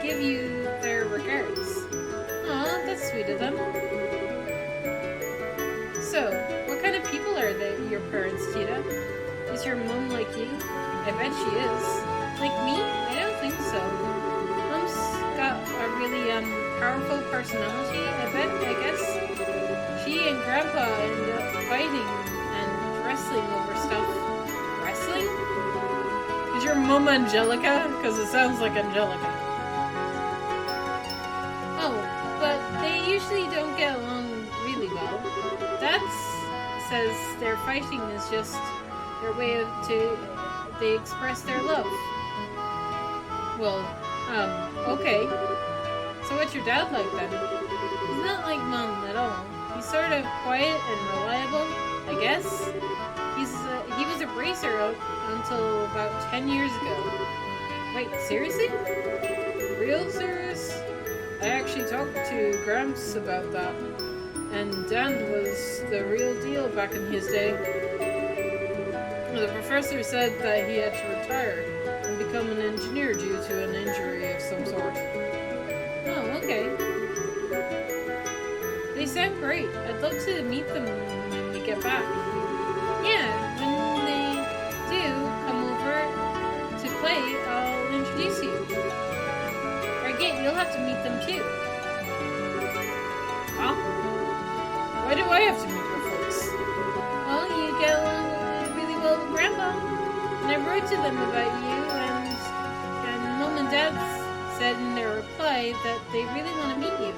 give you their regards. Aw, that's sweet of them. So, what kind of people are your parents, Tita? Is your mom like you? I bet she is. Like me? I don't think so. Mom's got a really powerful personality, I guess. She and Grandpa end up fighting and wrestling over stuff. Wrestling? Is your mom Angelica? Because it sounds like Angelica. Oh, but they usually don't get along really well. Dad says their fighting is just their way they express their love. Well, okay. So what's your dad like then? He's not like Mom at all. He's sort of quiet and reliable, I guess. He was a bracer until about 10 years ago. Wait, seriously? Real serious? I actually talked to Gramps about that. And Dan was the real deal back in his day. The professor said that he had to retire and become an engineer due to an injury of some sort. Oh, okay. They sound great. I'd love to meet them when we get back. Yeah, when they do come over to play, I'll introduce you. Or you'll have to meet them too. Huh? Why do I have to meet your folks? Well, you get along really well with Grandpa. And I wrote to them about you, and Mom and Dad said in their reply that they really want to meet you.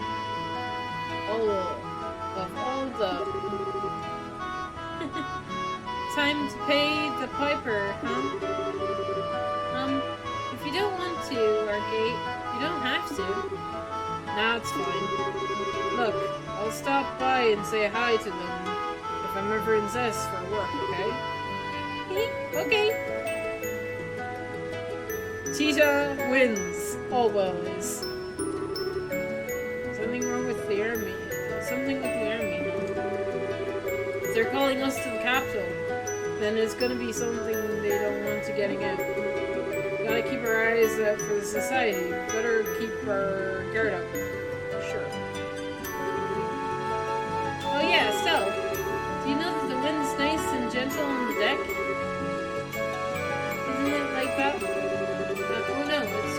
Time to pay the piper, huh? If you don't want to, Argate, You don't have to. Nah, it's fine. Look, I'll stop by and say hi to them if I'm ever in Zest for work, okay? Okay. Tita wins, always. Something wrong with the army. Something with the army. If they're calling us to the capital, then it's gonna be something they don't want to getting out. Gotta keep our eyes out for the society. Better keep our guard up. Sure. Oh yeah, Estelle. Do you know that the wind's nice and gentle on the deck? Isn't it like that? Oh no, it's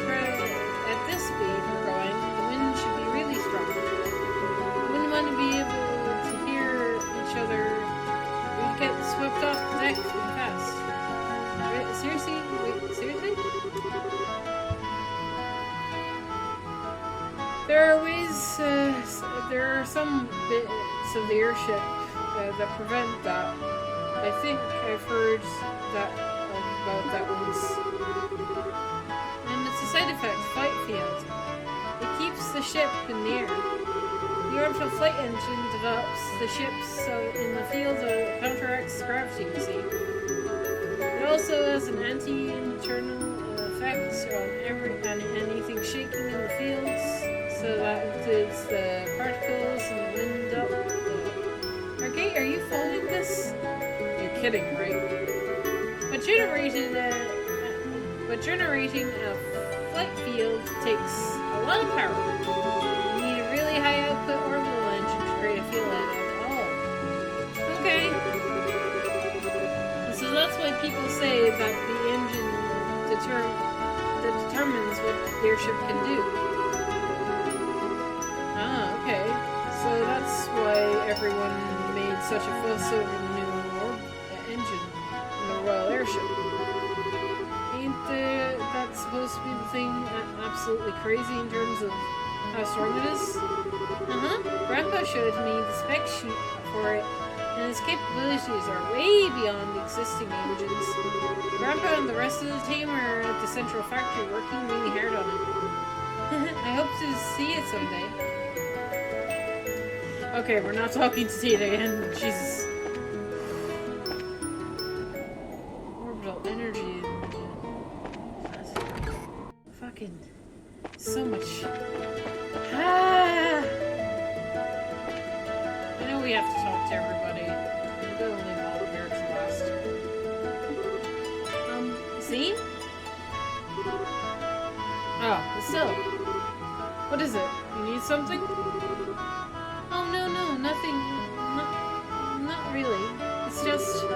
at this speed we're going. The wind should be really strong. I wouldn't want to be able to hear each other. We'd get swept off the deck really fast. Seriously? Wait, seriously? There are some bits of the airship that prevent that. I think I've heard about that once. It's a side effect, flight field. It keeps the ship in the air. The orbital flight engine develops the ship so in the field counteracts gravity, you see. It also has an anti-internal effect on anything shaking in the fields, so that includes the particles and the wind up. Okay, are you following this? You're kidding, right? But generating a flight field takes a lot of power. You need a really high output orbital engine to create a field out of it all. Okay. So that's why people say that the engine determines what the airship can do. Ah, okay. So that's why everyone made such a fuss over the new engine in the Royal Airship. Ain't that supposed to be the thing absolutely crazy in terms of how strong it is? Grandpa showed me the spec sheet for it, and its capabilities are way beyond the existing engines. Grandpa and the rest of the team are at the central factory working really hard on it. I hope to see it someday. Okay, we're not talking to Tita again. Jesus. Orbital energy. Fucking so much. I know we have to talk to everybody. I'm gonna leave all the barracks last. See? Oh, still. What is it? You need something? Oh, no, nothing. Not really. It's just... You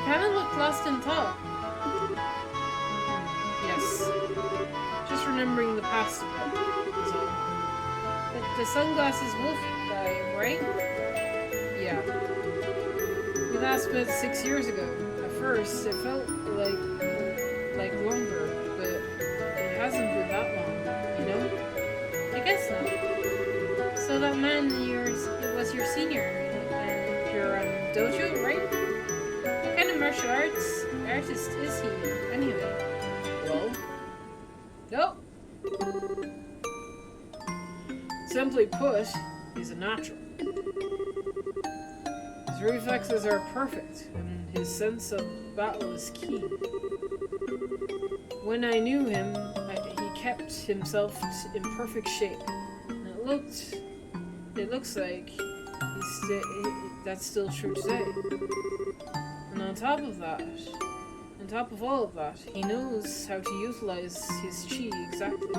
kind of look lost in thought. Yes. Just remembering the past a bit. So. But the sunglasses wolf guy, right? Yeah. We last met 6 years ago. At first, it felt like longer, but it hasn't been that long, you know? I guess not. So that man was your senior at your dojo, right? What kind of martial artist is he, anyway? Well? Nope. Simply put, he's a natural. His reflexes are perfect, and his sense of battle is keen. When I knew him, he kept himself in perfect shape. And it looks like that's still true today. And on top of all of that, he knows how to utilize his chi exactly.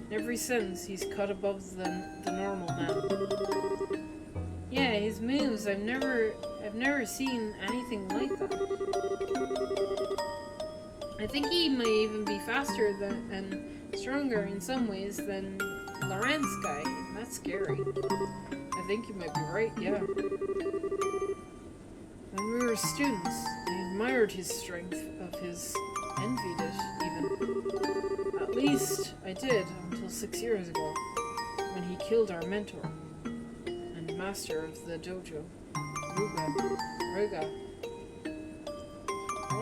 In every sense, he's cut above the normal now. Yeah, his moves, I've never seen anything like that. I think he may even be faster and stronger in some ways than Laurent's guy. That's scary. I think you might be right, yeah. When we were students, I admired his strength, envied it, even. At least I did until 6 years ago, when he killed our mentor and master of the dojo, Ruga.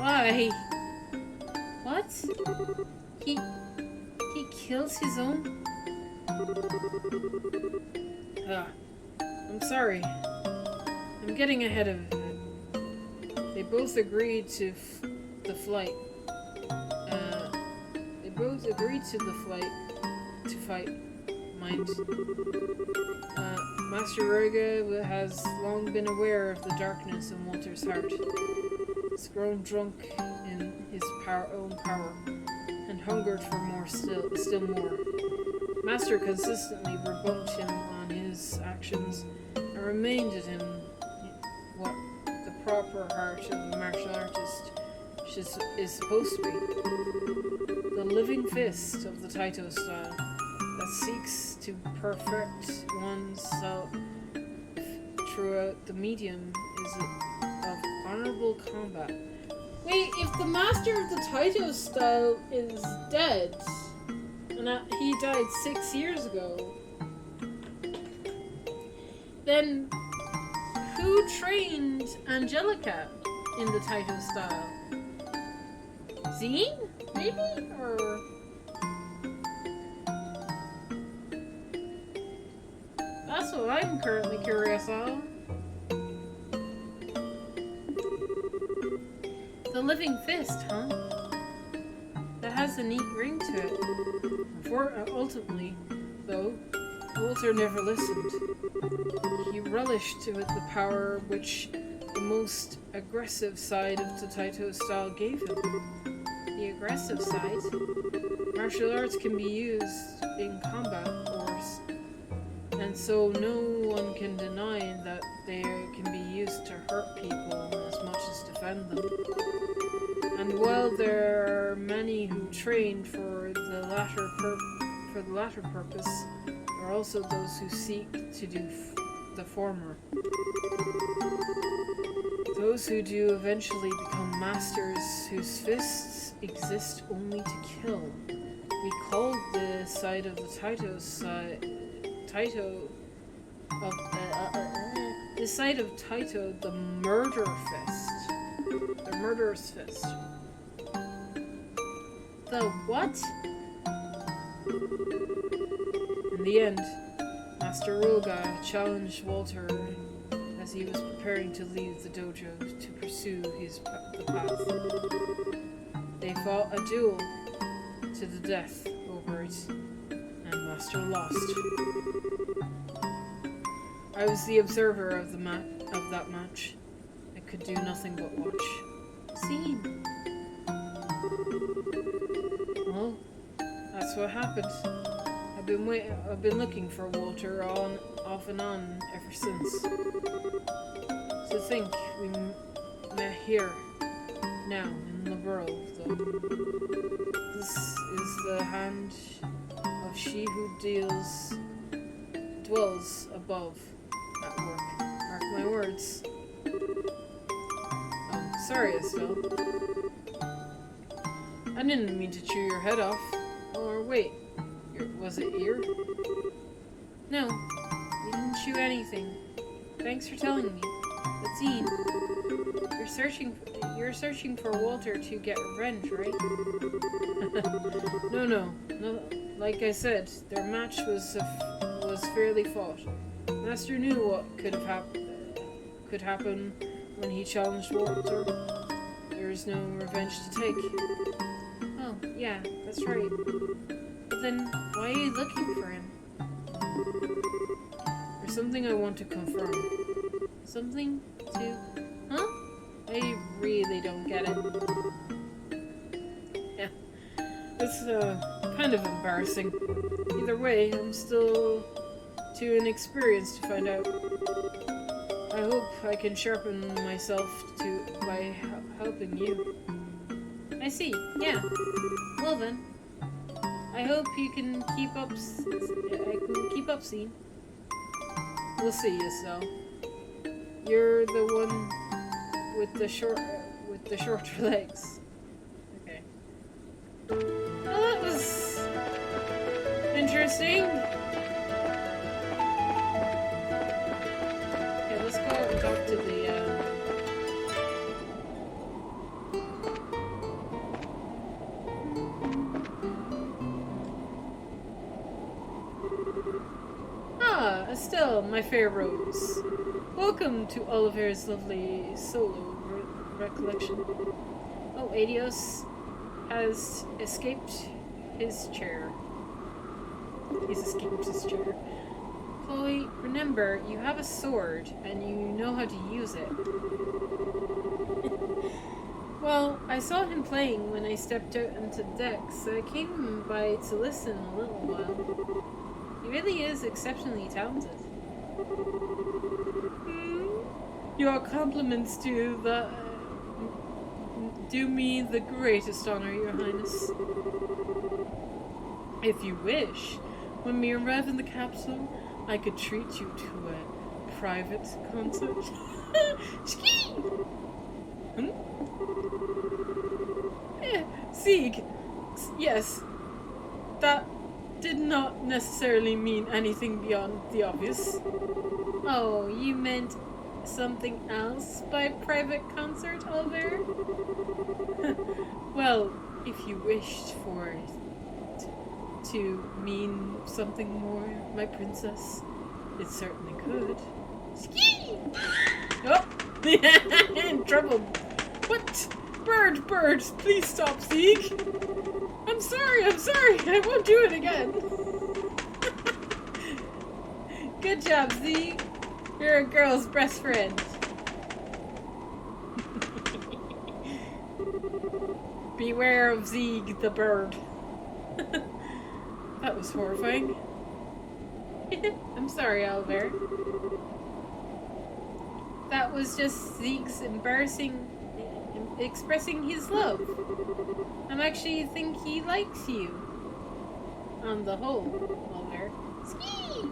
Why? What? What? He kills his own? I'm sorry. I'm getting ahead of it. They both agreed to the flight. They both agreed to the flight to fight. Mind. Master Roga has long been aware of the darkness in Walter's heart. He's grown drunk in his own power and hungered for more still more. Master consistently rebuked him on his actions and reminded him what the proper heart of a martial artist is supposed to be. The living fist of the Taito style that seeks to perfect oneself throughout the medium is of honorable combat. Wait, if the master of the Taito style is dead, and he died 6 years ago, then who trained Angelica in the Taito style? Zine? Maybe? Or... That's what I'm currently curious of. The living fist, huh? That has a neat ring to it. Ultimately, though, Walter never listened. He relished with the power which the most aggressive side of the Taito style gave him. The aggressive side? Martial arts can be used in combat, of course, and so no one can deny that they can be used to hurt people as much as defend them. And while there are many who train for the latter purpose, there are also those who seek to do the former. Those who do eventually become masters whose fists exist only to kill. We called the side of the the side of Taito the murder fist. The murderous fist. The what? In the end, Master Roga challenged Walter as he was preparing to leave the dojo to pursue the path. They fought a duel to the death over it, and Master lost. I was the observer of that match. I could do nothing but watch. See? Well, that's what happened. I've been looking for Walter off and on ever since. To think we met here, now, in the world, though. This is the hand of she who dwells above at work. Mark my words. Oh, sorry, Estelle. I didn't mean to chew your head off. Or wait, was it ear? No, you didn't chew anything. Thanks for telling me. But Zine, you're searching for Walter to get revenge, right? No. Like I said, their match was fairly fought. Master knew what could happen when he challenged Walter. There is no revenge to take. Oh, yeah, that's right. But then, why are you looking for him? There's something I want to confirm. Something to... Huh? I really don't get it. Yeah. It's, kind of embarrassing. Either way, I'm still too inexperienced to find out. I hope I can sharpen myself by helping you. I see, yeah. Well then, I hope you can keep up Zine. We'll see, Estelle. You're the one with the shorter legs. Okay. Well, that was interesting. Okay, let's go out and talk to the Ah, Estelle, my fair rose. Welcome to Oliver's lovely solo recollection. Oh, Adios has escaped his chair. He's escaped his chair. Chloe, remember, you have a sword, and you know how to use it. Well, I saw him playing when I stepped out onto the deck, so I came by to listen a little while. He really is exceptionally talented. Your compliments do me the greatest honor, Your Highness. If you wish, when we arrive in the capital, I could treat you to a private concert. Ski! Sieg. Yes. That did not necessarily mean anything beyond the obvious. Oh, you meant something else by private concert, Oliver? Well, if you wished for it to mean something more, my princess, it certainly could. Ski! Oh! In trouble. What? Bird, please stop, Sieg. I'm sorry, I won't do it again. Good job, Sieg. You're a girl's best friend. Beware of Sieg the bird. That was horrifying. I'm sorry, Oliver. That was just Sieg's expressing his love. I actually think he likes you. On the whole, Oliver. Ski!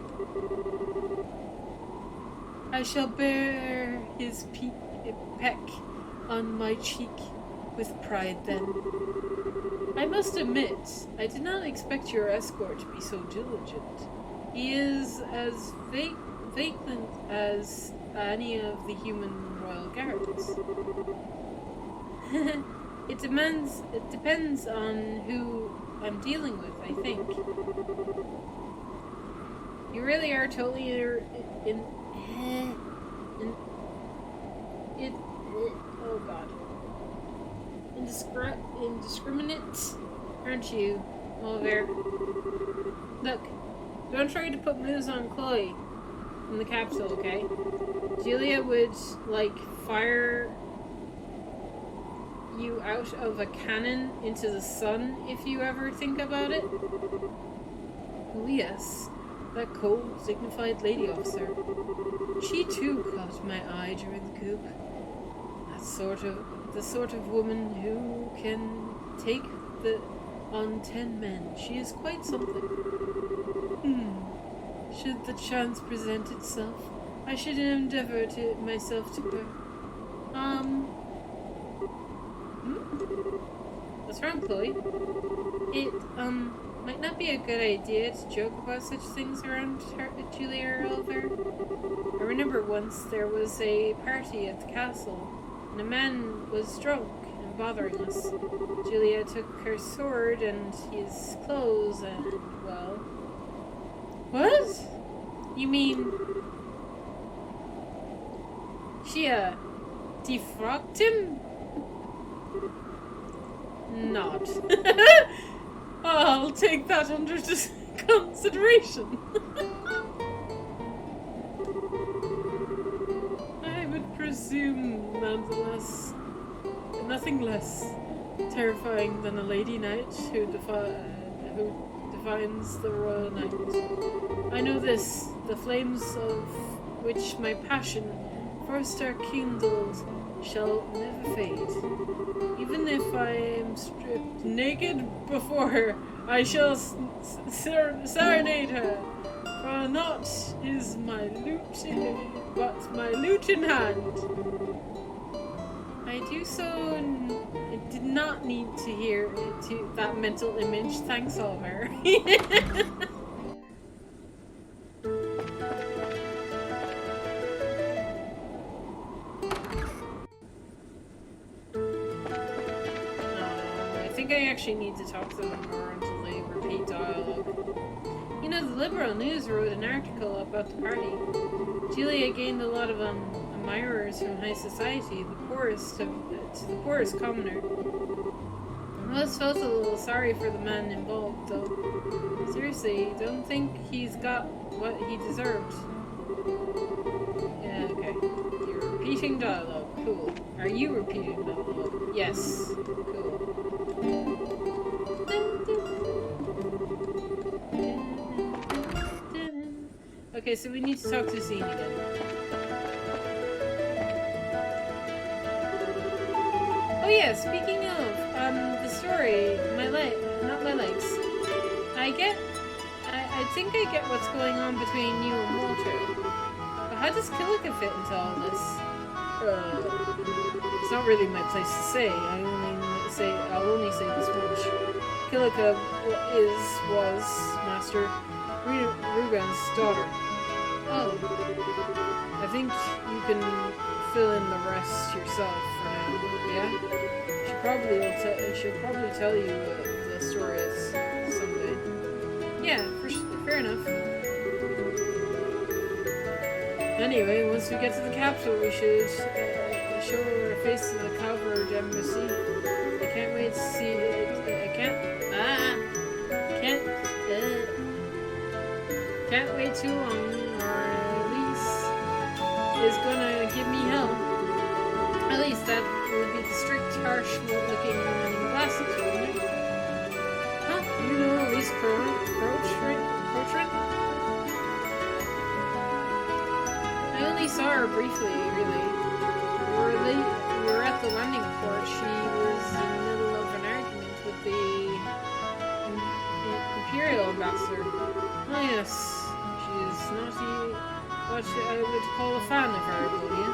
I shall bear his peck on my cheek with pride then. I must admit, I did not expect your escort to be so diligent. He is as vacant as any of the human royal guards. It depends on who I'm dealing with, I think. You really are totally oh god. Indiscriminate, aren't you, Oliver? Look, don't try to put moves on Chloe in the capsule, okay? Julia would, fire you out of a cannon into the sun if you ever think about it. Oh yes, that cold, dignified lady officer. She too caught my eye during the coup. The sort of woman who can take on 10 men. She is quite something. Should the chance present itself, I should endeavor myself to her. What's wrong, Chloe? It, might not be a good idea to joke about such things around Julia or Oliver. I remember once there was a party at the castle, and a man was drunk and bothering us. Julia took her sword and his clothes and, well... What? You mean... She, defrocked him? Not. I'll take that under consideration. I would presume, nonetheless, nothing less terrifying than a lady knight who defines the royal knight. I know this, the flames of which my passion first are kindled shall never fade. Even if I am stripped naked before her, I shall serenade her, for naught is my lute but my lute in hand. I do so, I did not need to hear that mental image. Thanks, Oliver. I think I actually need to talk to them more until they repeat dialogue. You the Liberal News wrote an article about the party. Julia gained a lot of admirers from high society, the poorest to the poorest commoner. I always felt a little sorry for the man involved, though. Seriously, don't think he's got what he deserves. Yeah, okay. You're repeating dialogue. Cool. Are you repeating dialogue? Yes. Cool. Okay, so we need to talk to Zine again. Oh yeah, speaking of, the story, not my legs. I think I get what's going on between you and Walter. But how does Killica fit into all this? It's not really my place to say. I'll only say this much. Killica was Master Rugan's daughter. Oh. I think you can fill in the rest yourself for now. Yeah? She'll probably tell you what the story is someday. Yeah, fair enough. Anyway, once we get to the capital, we should show our face to the Calvaradian Embassy. I can't wait to see it. Can't wait too long, or Elise is gonna give me hell. At least that would be the strict, harsh-looking woman in glasses, wouldn't it? Huh? You know Elise Crotrin? I only saw her briefly, really. We were at the landing port. She was in the middle of an argument with the Imperial ambassador. Oh yes, she is not what I would call a fan of Aragonia.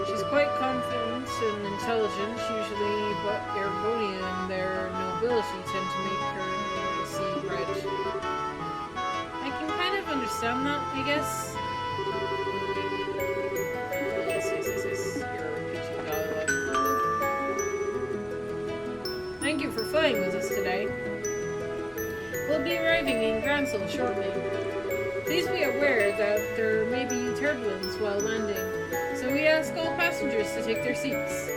She's quite confident and intelligent usually, but Aragonia and their nobility tend to make her see red. I can kind of understand that, I guess. Yes. You're repeating dialogue. Thank you for flying with us today. We'll be arriving in Gransel shortly. Please be aware that there may be turbulence while landing, so we ask all passengers to take their seats.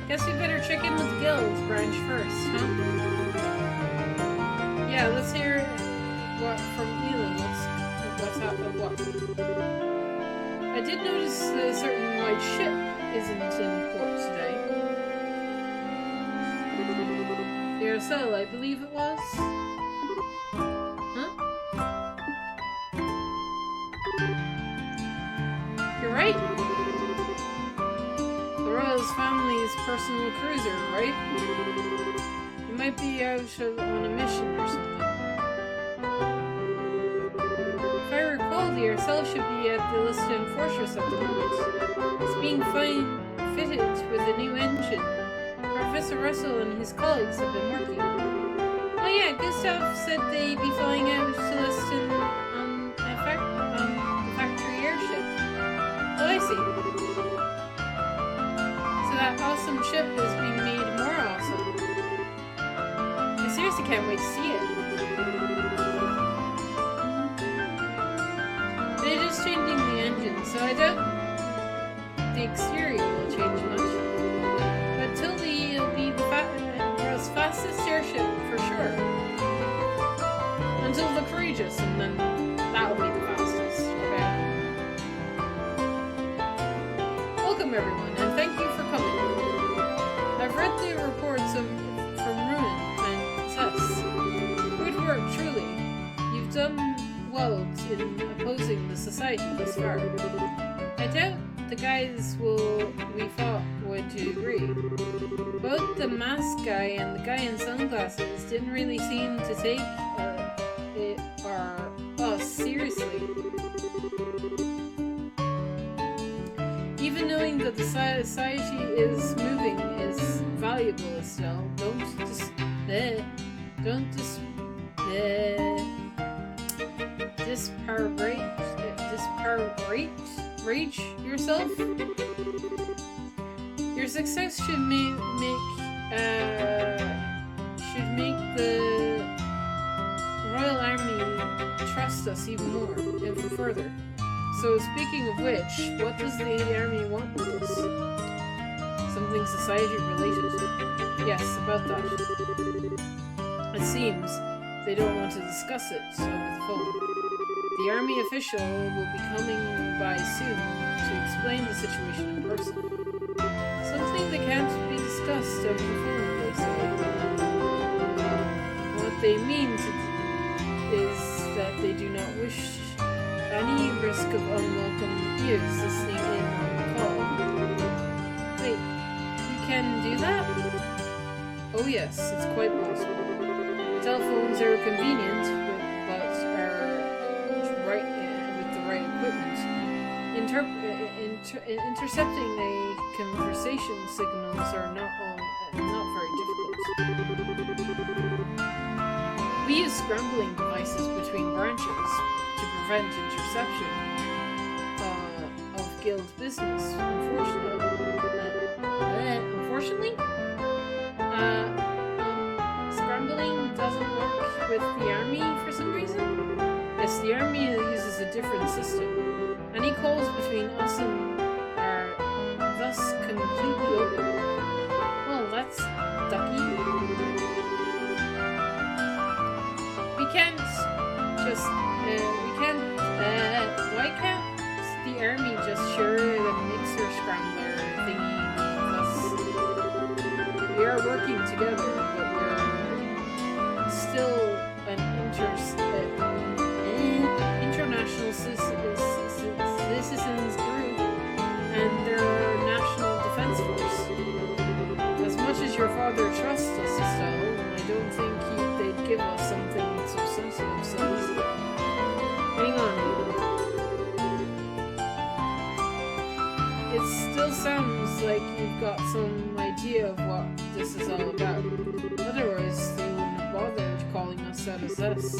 Guess we better check in with the Guilds branch first, huh? Yeah, let's hear what from Elin. What's happened? What? I did notice a certain white ship isn't in port today. The Arcel, I believe it was. Huh? You're right. Family's personal cruiser, right? You might be out on a mission or something. If I recall, the Arcel should be at the Liston Fortress at the moment. It's being fitted with a new engine. Professor Russell and his colleagues have been working. Oh yeah, Gustav said they'd be flying out to Liston on the factory airship. Oh, I see. That awesome ship is being made more awesome. I seriously can't wait to see it. They're just changing the engine, so I doubt the exterior will change much. But Tildy will be the world's fastest airship for sure. Until the Courageous, and then that'll be the fastest. Okay. Welcome everyone, and thank you for coming. I've read the reports of done well in opposing the society thus far. I doubt the guys we fought would agree. Both the masked guy and the guy in sunglasses didn't really seem to take it or us seriously. Even knowing that the society is moving is valuable, Estelle. Disparage yourself. Your success should make the Royal Army trust us even more, even further. So speaking of which, what does the army want with us? Something society related? Yes, about that. It seems they don't want to discuss it over the phone. The army official will be coming by soon to explain the situation in person. Something that can't be discussed over the phone, they say. What they mean is that they do not wish any risk of unwelcome ears listening in on the call. Wait, you can do that? Oh yes, it's quite possible. Telephones are convenient, but are with the right equipment. Intercepting a conversation signals are not very difficult. We use scrambling devices between branches to prevent interception of guild business. Unfortunately, scrambling doesn't work with the army for some reason. Yes, the army uses a different system. Any calls between us and are thus completely open. Well, that's ducky. Why can't the army just share the mixer scrambler thingy with us? We are working together, but we're still an international citizens group and their national defense force. As much as your father trusts us, Estelle, I don't think they'd give us something so sensitive so easily. Hang on. It still sounds like you've got some idea of what this is all about. Otherwise, they wouldn't have bothered calling us out as this.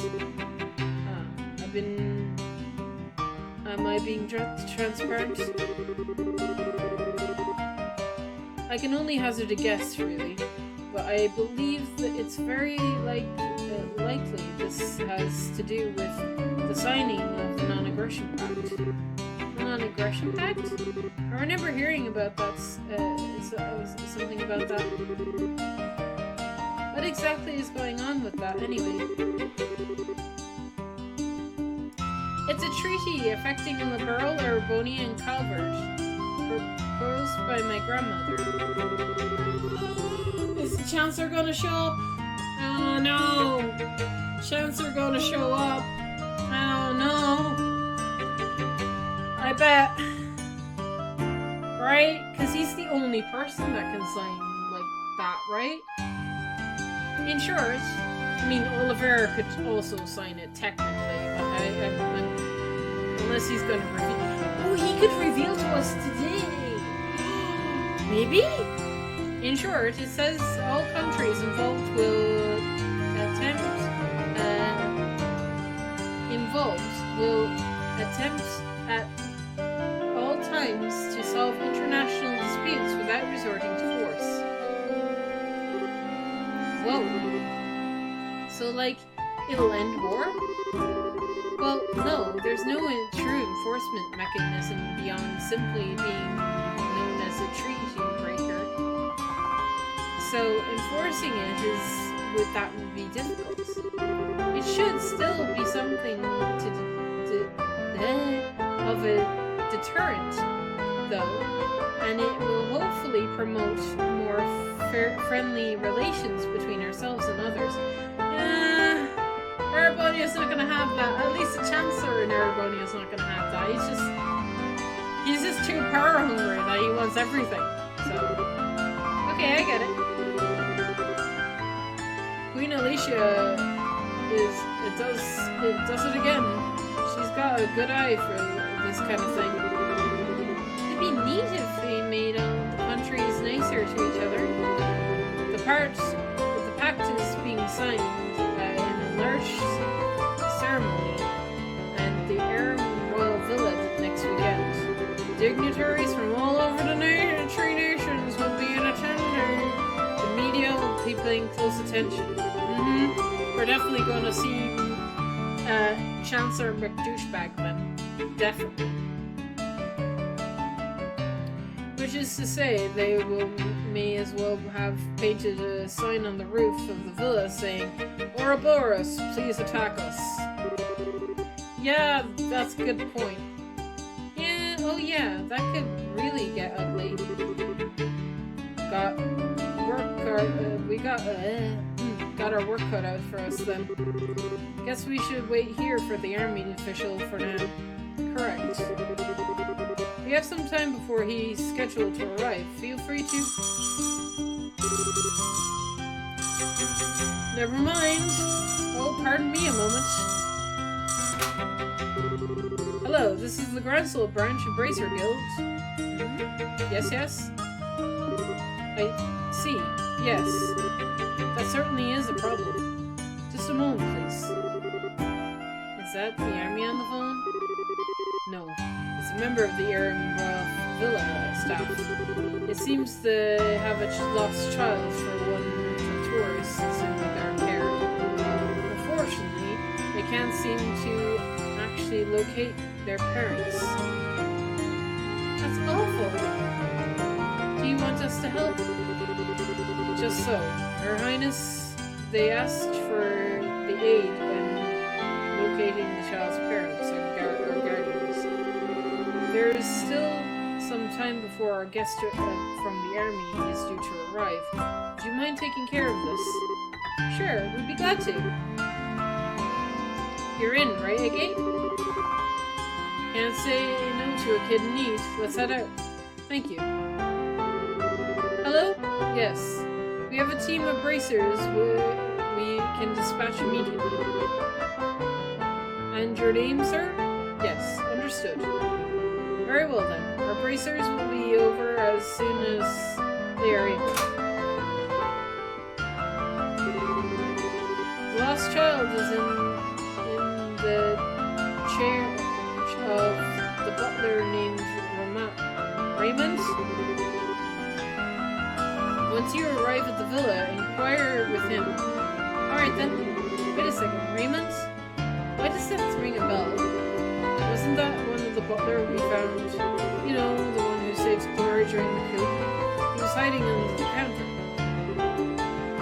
Am I being transparent? I can only hazard a guess, really. But I believe that it's very likely this has to do with the signing of the Non-Aggression Pact. The Non-Aggression Pact? I remember hearing about that, something about that. What exactly is going on with that, anyway? It's a treaty affecting a liberal Erebonian Calvard, proposed by my grandmother. Is the Chancellor gonna show up? Oh no! Chancellor gonna show up? Oh no! I bet. Right? Because he's the only person that can sign like that, right? In short, I mean, Oliver could also sign it technically, but unless he's gonna reveal. Oh, he could reveal to us today! Maybe? In short, it says all countries involved will attempt at all times to solve international disputes without resorting to force. Whoa. So, like, it'll end war? Well, no, there's no true enforcement mechanism beyond simply being known as a treaty breaker. So enforcing it would be difficult. It should still be something of a deterrent, though, and it will hopefully promote more friendly relations between ourselves and others. Everybody Erebonia's not gonna have that. At least the Chancellor in Erebonia's not gonna have that. He's just too power hungry that he wants everything. So, okay, I get it. Queen Alicia does it again. She's got a good eye for this kind of thing. It'd be neat if they made all the countries nicer to each other. The pact is being signed in a large ceremony at the Aram Royal Villa next weekend. Dignitaries from all over the three nations will be in attendance. The media will be paying close attention. We're definitely going to see Chancellor McDouchebag then. Definitely. Which is to say, they may as well have painted a sign on the roof of the villa saying, Ouroboros, please attack us. Yeah, that's a good point. Yeah, oh yeah, that could really get ugly. Got our work cut out for us then. Guess we should wait here for the army official for now. Correct. We have some time before he's scheduled to arrive. Feel free to... Never mind. Oh, pardon me a moment. Hello, this is the Groundsel branch of Bracer Guild. Yes, yes? I see. Yes. That certainly is a problem. Just a moment, please. Is that the army on the phone? No. It's a member of the Aram Royal Villa staff. It seems they have a lost child for one of the tourists in their care. Unfortunately, they can't seem to actually locate their parents. That's awful. Do you want us to help? Just so. Her Highness, they asked for the aid in locating the child's parents or guardians. There is still some time before our guest from the army is due to arrive. Do you mind taking care of this? Sure, we'd be glad to. You're in, right, Iggy? Can't say no to a kid in need. Let's head out. Thank you. Hello? Yes. We have a team of bracers we can dispatch immediately. And your name, sir? Yes, understood. Very well then. Our bracers will be over as soon as they are able. The lost child is in the chair of the butler named Raymond. Once you arrive at the villa, inquire with him. Alright then. Wait a second, Raymond? Why does that ring a bell? Wasn't that one of the butler we found? You know, the one who saves Glory during the coup? He was hiding under the counter.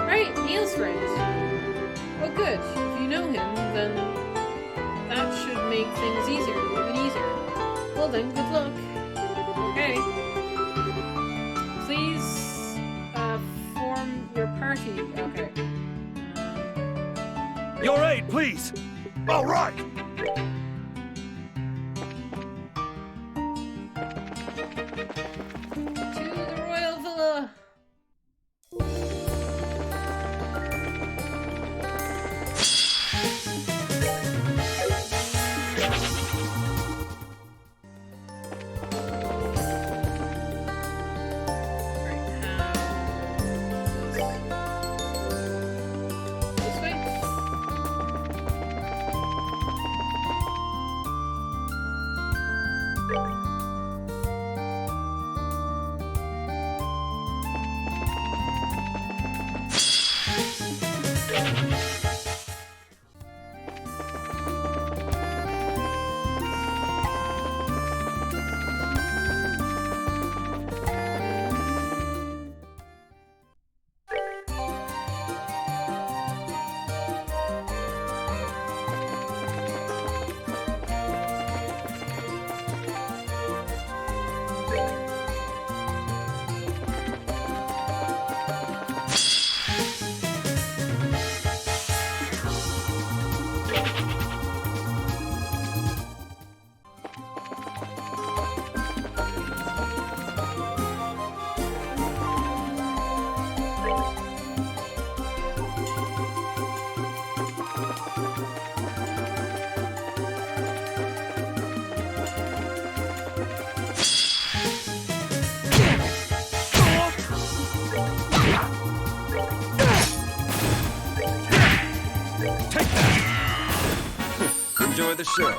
Right, Neil's friend. Oh good, if you know him, then that should make things easier, even easier. Well then, good luck. Okay. Please, form your party. Okay. Your aid, please! All right! To the Royal Villa! enjoy the show.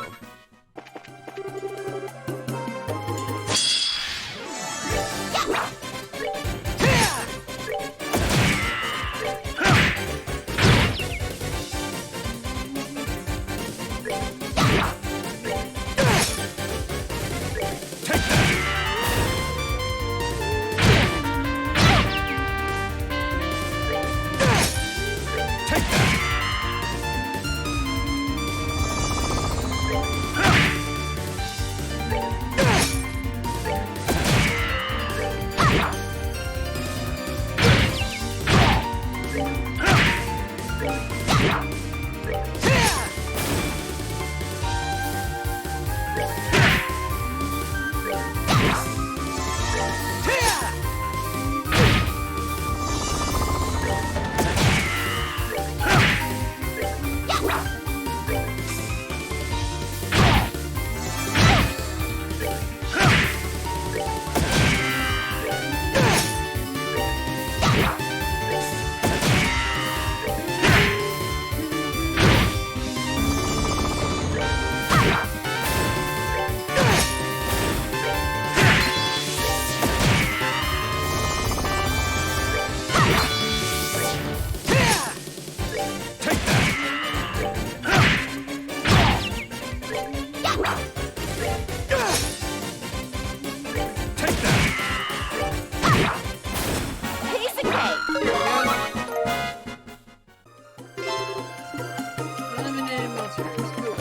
Eliminated monsters. Cool.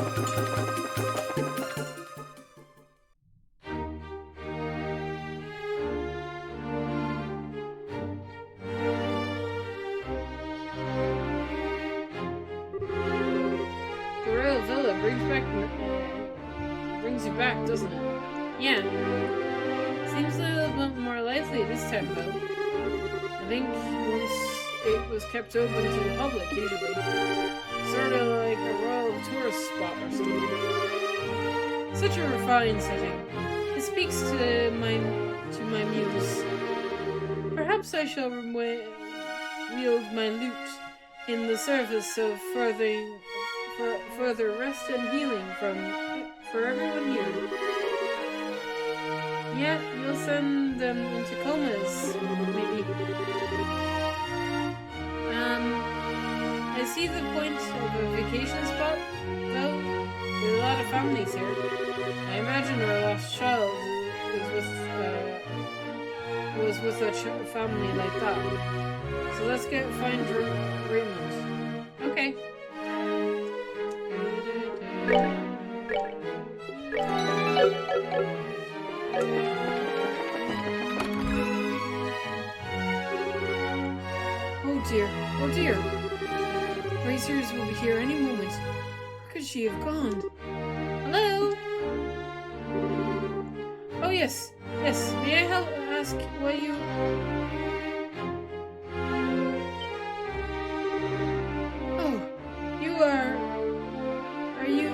The Royal Villa brings you back, doesn't it? Yeah. Seems a little bit more lively this time, though. I think once it was kept open to the public, usually. Sort of like a royal tourist spot or something. Such a refined setting. It speaks to my muse. Perhaps I shall wield my lute in the service of further rest and healing for everyone here. Yeah, you'll send them into comas, maybe. I see the point of a vacation spot, though. There are a lot of families here. I imagine our lost child was with a family like that. So let's find Raymond. Okay. Oh dear, oh dear. Racers will be here any moment. Where could she have gone? Hello? Oh yes, yes. May I ask what you... Oh, you are you...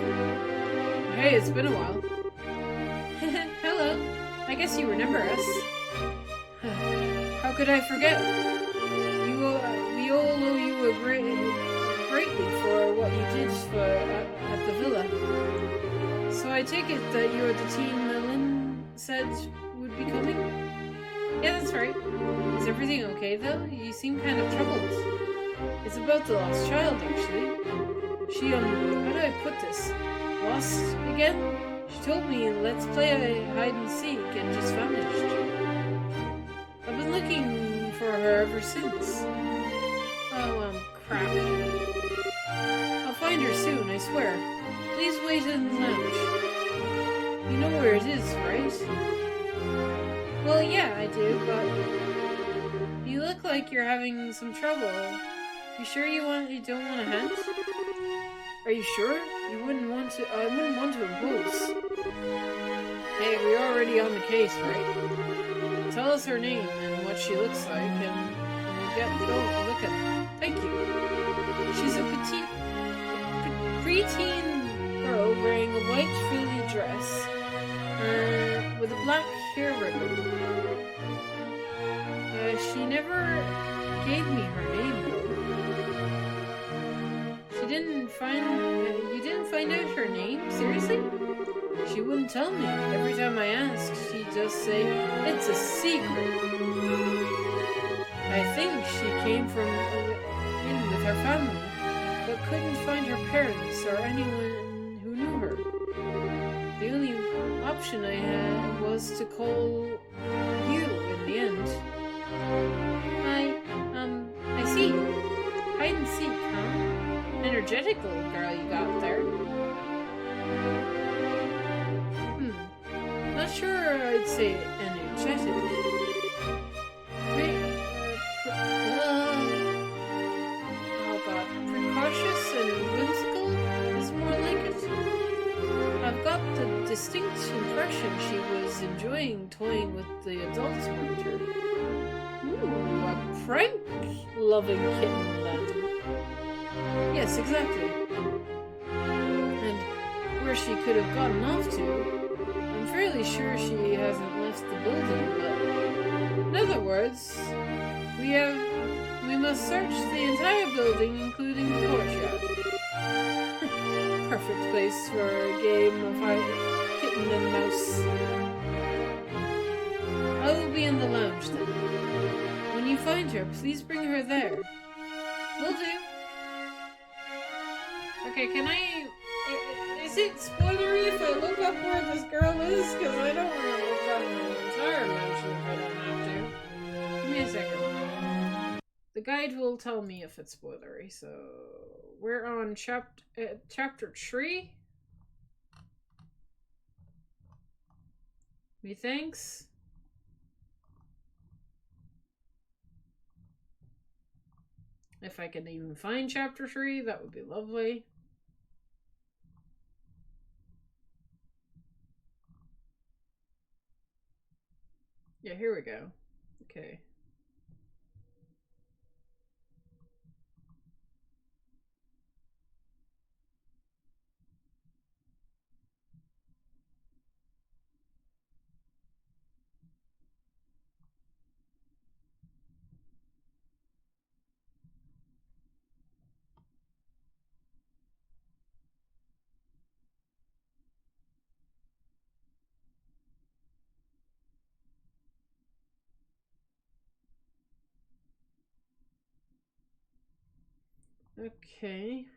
Hey, it's been a while. Hello. I guess you remember us. How could I forget? We all owe you greatly for what you did at the villa. So I take it that you're the team Lynn said would be coming? Yeah, that's right. Is everything okay, though? You seem kind of troubled. It's about the lost child, actually. She, how do I put this? Lost again? She told me, let's play a hide and seek, and just vanished. I've been looking for her ever since. Oh, crap. I'll find her soon, I swear. Please wait in the lounge. You know where it is, right? Well, yeah, I do, but... You look like you're having some trouble. You sure you don't want a hand? Are you sure? I wouldn't want to impose. Hey, we're already on the case, right? Tell us her name and what she looks like, and we'll get a look at her. Thank you. She's a preteen girl wearing a white frilly dress with a black hair ribbon. She never gave me her name, though. You didn't find out her name? Seriously? She wouldn't tell me. Every time I asked, she'd just say, it's a secret. I think she came from in with her family, but couldn't find her parents or anyone who knew her. The only option I had was to call you in the end. I see. Hide and seek, huh? Energetic little girl you got there. Not sure I'd say energetic. Precautious and whimsical is more like it. I've got the distinct impression she was enjoying toying with the adults around her. Ooh, a prank-loving kitten, then. Yes, exactly. And where she could have gotten off to, I'm fairly sure she hasn't left the building, but... In other words, we must search the entire building, including the courtyard. Perfect place for a game of kitten and mouse. I will be in the lounge then. When you find her, please bring her there. Will do. Okay, can I... Is it spoilery if I look up where this girl is? Because I don't want to look up the entire mansion if I don't have to. Give me a second. The guide will tell me if it's spoilery, so... We're on chapter 3. Methinks. If I can even find chapter 3, that would be lovely. Yeah, here we go. Okay. Okay.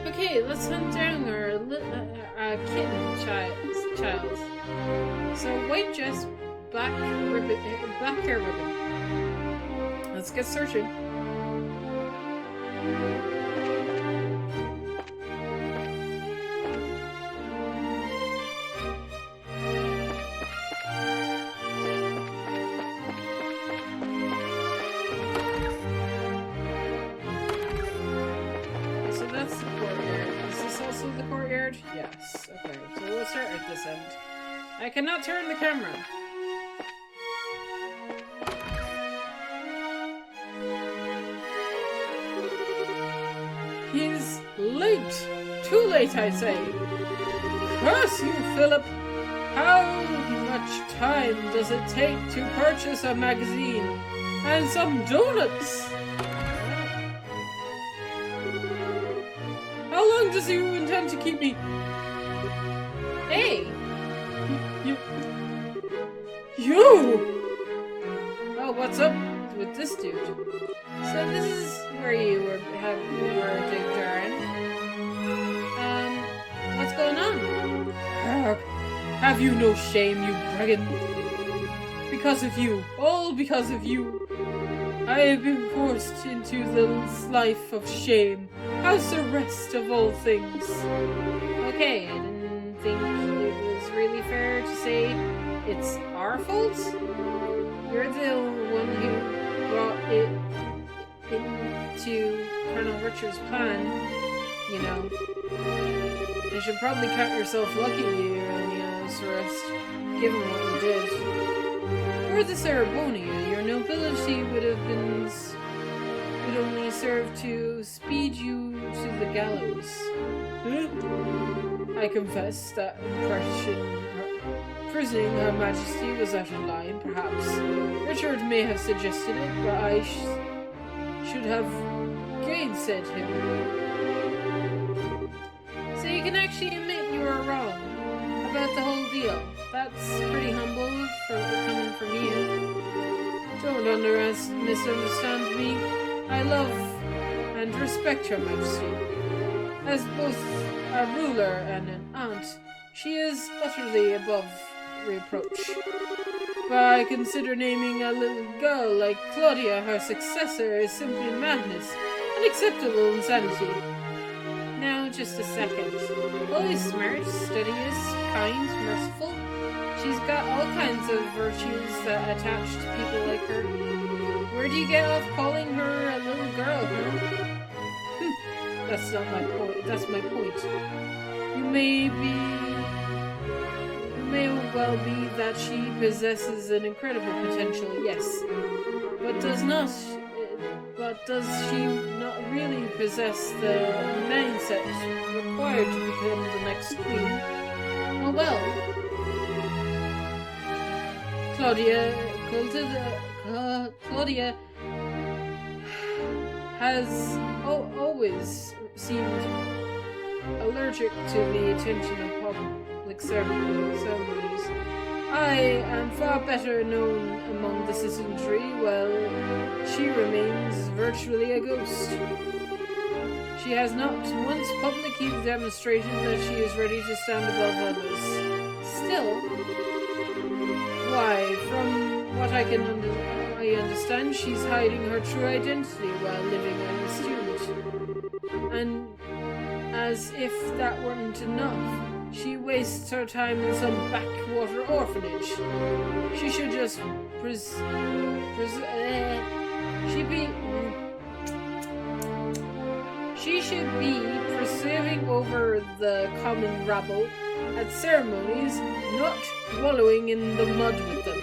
Okay, let's hunt down our kitten child. So, white dress, black hair ribbon. Let's get searching. Yes. Okay, so we'll start at this end. I cannot turn the camera. He's late. Too late, I say. Curse you, Philip. How much time does it take to purchase a magazine and some donuts? How long does you intend to keep me? Hey! You! Oh, what's up with this dude? So this is where you were Dick Darren. What's going on? Have you no shame, you brigand? Because of you, all because of you, I have been forced into this life of shame. House arrest of all things. Okay, I didn't think it was really fair to say it's our fault. You're the one who brought it into Colonel Richard's plan, you know. You should probably count yourself lucky you're in the house arrest, given what you did. For the ceremonial, your nobility would only serve to speed you to the gallows. I confess that imprisoning Her Majesty was out of line. Perhaps Richard may have suggested it, but I should have gainsaid him. So you can actually admit you were wrong about the whole deal. That's pretty humble coming from you. Don't misunderstand me. I love and respect Her Majesty. As both a ruler and an aunt, she is utterly above reproach. But I consider naming a little girl like Claudia her successor is simply madness, unacceptable insanity. Now, just a second. Chloe's smart, studious, kind, merciful. She's got all kinds of virtues that attach to people like her. Where do you get off calling her a little girl, huh? That's not my point. That's my point. You may well be that she possesses an incredible potential, yes. But does she not really possess the mindset required to become the next queen? Oh well. Claudia has always seemed allergic to the attention of public ceremonies. I am far better known among the citizenry, while she remains virtually a ghost. She has not once publicly demonstrated that she is ready to stand above others. Still, why, from what I understand, she's hiding her true identity while living unassuming. And as if that weren't enough, she wastes her time in some backwater orphanage. She should just she should be preserving over the common rabble at ceremonies, not wallowing in the mud with them.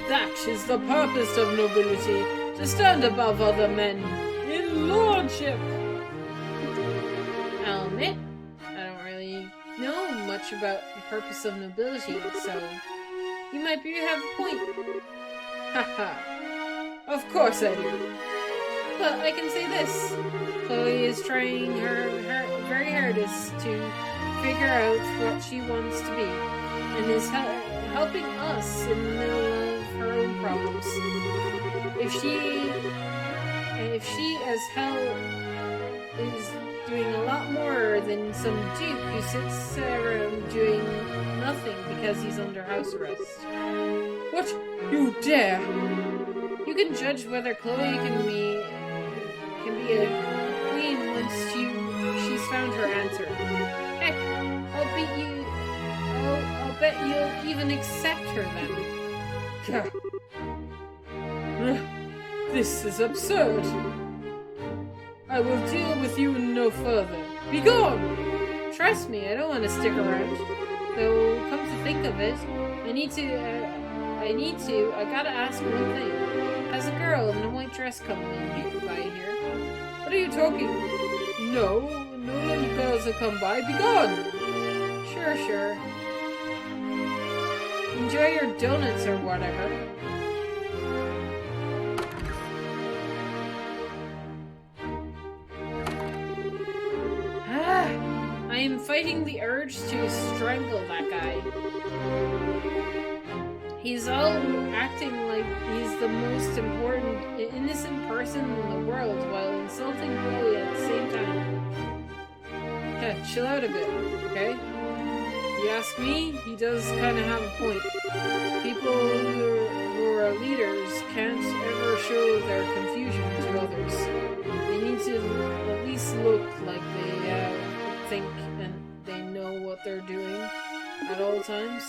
That is the purpose of nobility, to stand above other men in lordship. I'll admit, I don't really know much about the purpose of nobility, so you might have a point. Haha. Of course I do. But I can say this. Chloe is trying her very hardest to figure out what she wants to be, and is helping us in the middle of her own problems. If she as hell is doing a lot more than some duke who sits around doing nothing because he's under house arrest. What? You dare! You can judge whether Chloe can be a queen once she's found her answer. Heck, I'll bet you'll even accept her then. This is absurd. I will deal with you no further. Be gone! Trust me, I don't want to stick around. Though, come to think of it, I gotta ask one thing. Has a girl in a white dress come by here? What are you talking? No little girls will come by. Be gone! Sure. Enjoy your donuts or whatever. I am fighting the urge to strangle that guy. He's all acting like he's the most important, innocent person in the world while insulting Chloe at the same time. Yeah, chill out a bit, okay? You ask me, he does kind of have a point. People who are leaders can't ever show their confusion to others. They need to at least look like they think and they know what they're doing at all times.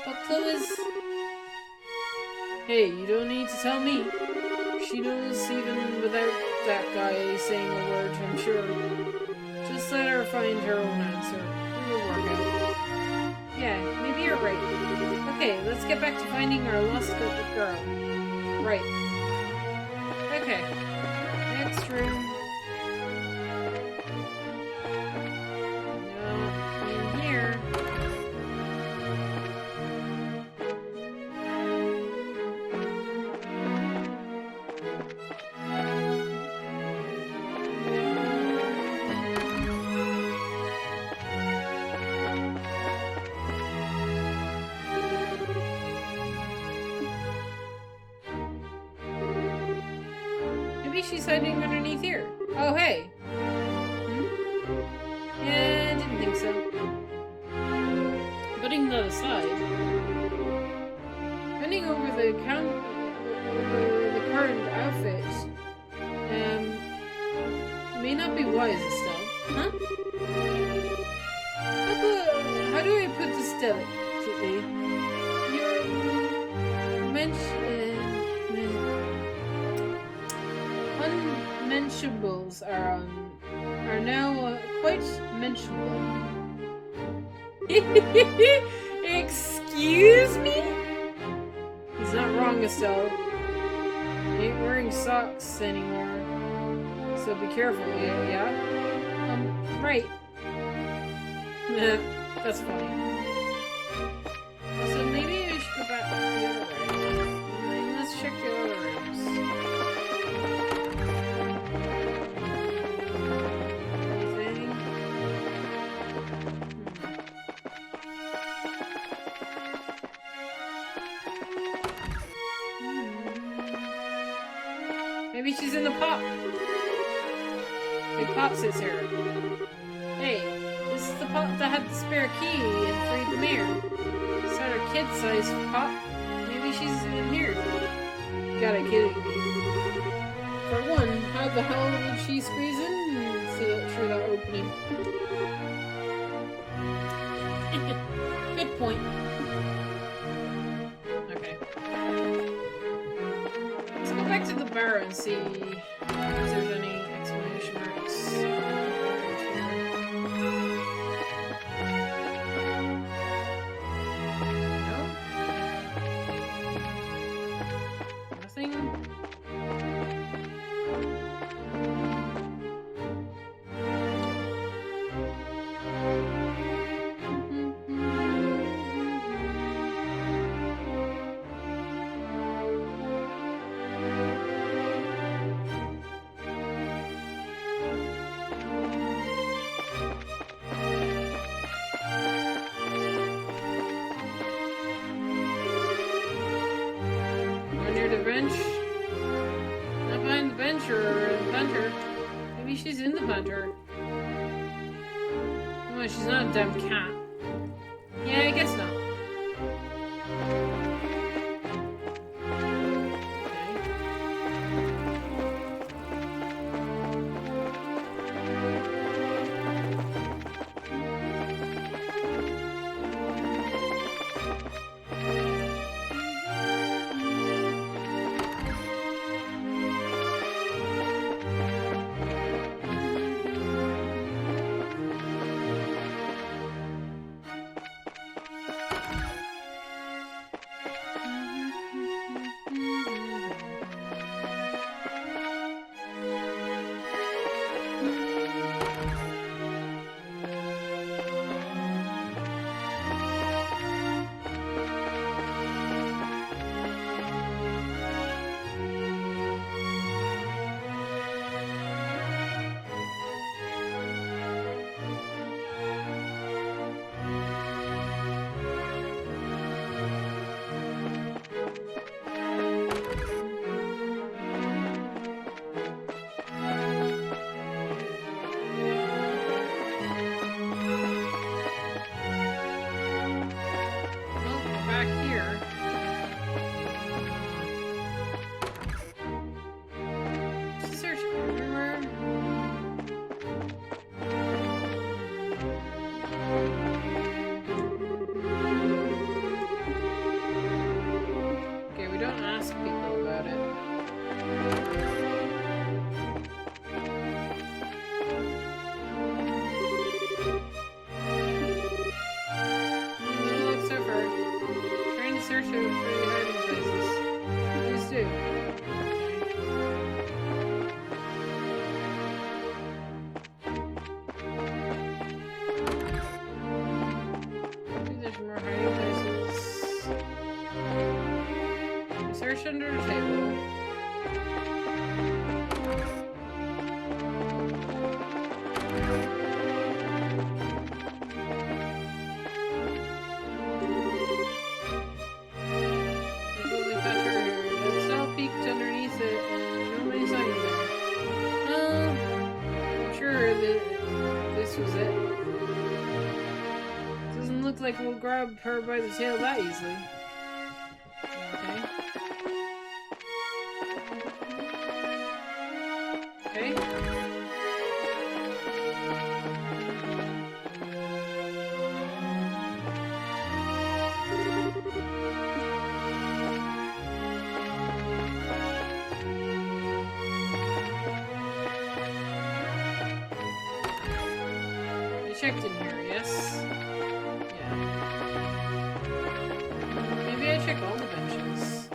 But Chloe's... Hey, you don't need to tell me. She knows even without that guy saying a word, I'm sure. Just let her find her own answer. It will work out. Yeah, maybe you're right. Okay, let's get back to finding our lost girl. Right. Okay. Next room. Maybe she's hiding underneath here. Oh, hey. Yeah, I didn't think so. Putting that aside, bending over the current outfit may not be wise, Estelle. Huh? How do I put this delicately? Your unmentionables are now quite mentionable. Excuse me? He's not wrong, Estelle. He ain't wearing socks anymore. So be careful, yeah? Right. That's funny. So maybe we should go back the other way. Let's check the other rooms. Anything? Maybe she's in the pop. Big Pop sits here. Hey, this is the pop that had the spare key and freed the mayor. It's not a kid-sized pop. Maybe she's in here. Gotta kidding me. For one, how the hell would she squeeze in through that opening? Good point. Okay. Let's go back to the bar and see if there's any exclamation marks. No? Nothing? Bench? Not behind the bench or the punter. Maybe she's in the punter. Oh, she's not a dumb cat. Yeah, I guess not. Under the table. There's only Thatcher here. It's all peeked underneath it and nobody's hiding there. look like we'll grab her by the tail that easily. Okay. Okay. I checked in here, yes? Yeah. Maybe I check all the benches.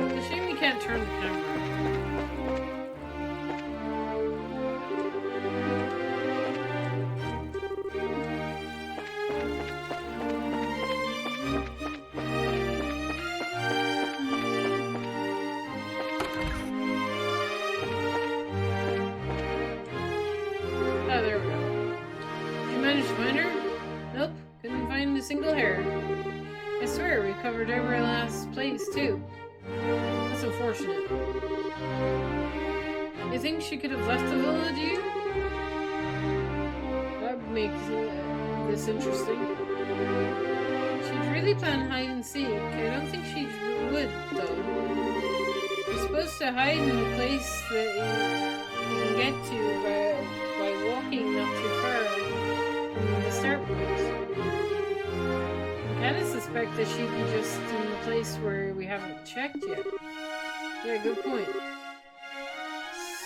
It's a shame you can't turn the camera. Oh, there we go. Did you manage to find her? Nope, couldn't find a single hair. I swear, we covered every last place, too. That's unfortunate. You think she could have left the villa, do you? That would make this interesting. She'd really plan hide and seek. I don't think she would, though. You're supposed to hide in the place that you can get to by walking not too far from the start point. I kind of suspect that she'd be just in the place where we haven't checked yet. Yeah, good point.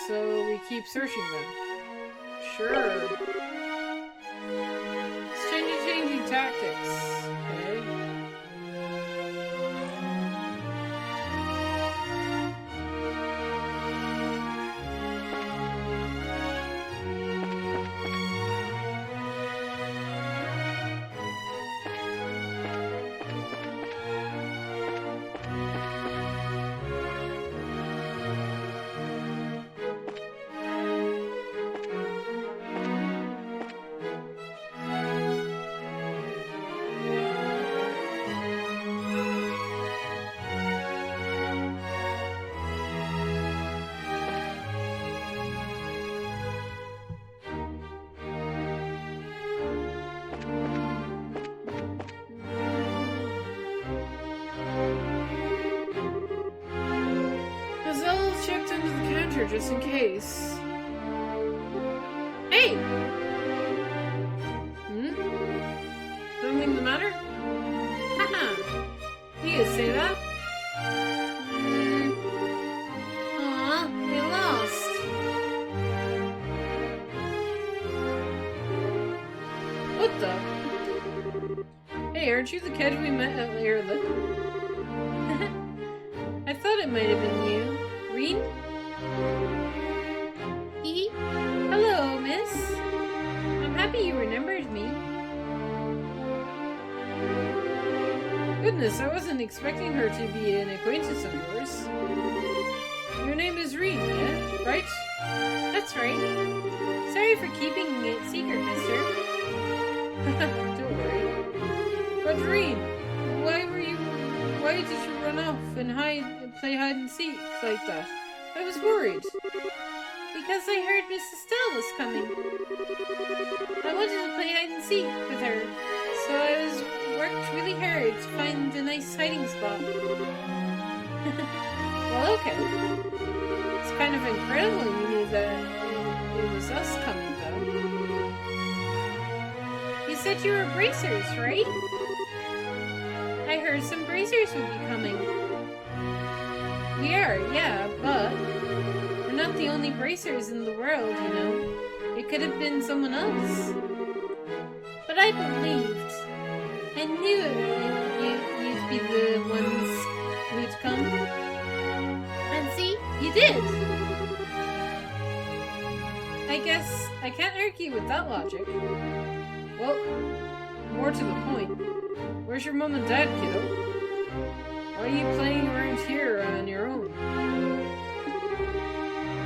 So we keep searching then. Sure. It's changing tactics. Okay. Gazelle checked under the counter just in case. Hey! Something the matter? Haha! You say that? Aw, you lost. What the? Hey, aren't you the kid we met at Airlift? I thought it might have been you. Reen? Hee. Hello, miss. I'm happy you remembered me. Goodness, I wasn't expecting her to be an acquaintance of yours. Your name is Reen, yeah? Right? That's right. Sorry for keeping it secret, mister. Don't worry. But Reen, why did you run off and play hide and seek like that? I was worried. Because I heard Miss Estelle was coming. I wanted to play hide and seek with her, so I worked really hard to find a nice hiding spot. Well, okay. It's kind of incredible you knew that it was us coming, though. You said you were bracers, right? I heard some bracers would be coming. We are, yeah, but we're not the only bracers in the world, you know. It could have been someone else. But I believed. I knew you'd be the ones who'd come. And see, you did. I guess I can't argue with that logic. Well, more to the point. Where's your mom and dad, kiddo? are you playing around here on your own?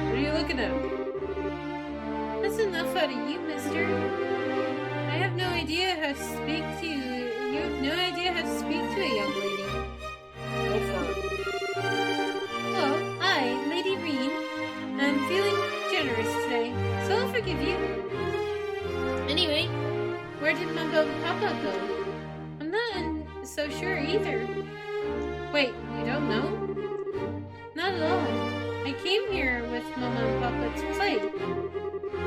What are you looking at? That's enough out of you, mister. I have no idea how to speak to you. You have no idea how to speak to a young lady. Go for it. Well, I, Lady Reen, am feeling generous today, so I'll forgive you. Anyway, where did Mama and Papa go? I'm not so sure either. Wait, you don't know? Not at all. I came here with Mama and Papa to play.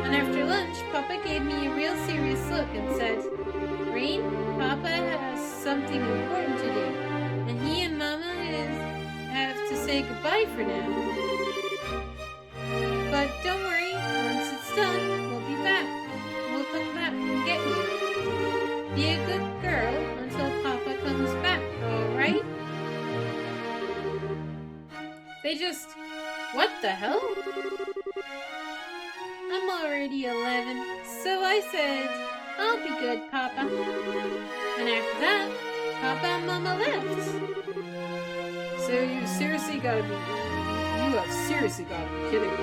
And after lunch, Papa gave me a real serious look and said, Reen, Papa has something important to do, and he and Mama have to say goodbye for now. But don't worry, once it's done, we'll be back. We'll come back and get you. Be a good girl until Papa comes back, alright? They just... What the hell? I'm already 11, so I said, I'll be good, Papa. And after that, Papa and Mama left. So you have seriously gotta be kidding me.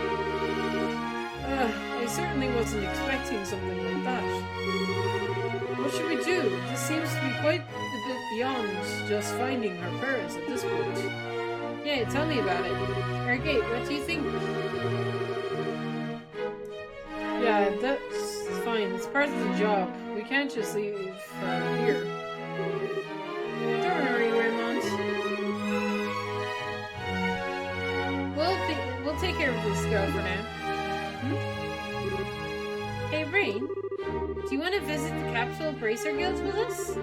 I certainly wasn't expecting something like that. What should we do? This seems to be quite a bit beyond just finding her parents at this point. Yeah, tell me about it. Argate, what do you think? Yeah, that's fine. It's part of the job. We can't just leave her here. Don't worry, Raymond. We'll take care of this girl for now. Hey, Rain. Do you want to visit the Capital Bracer Guild with us?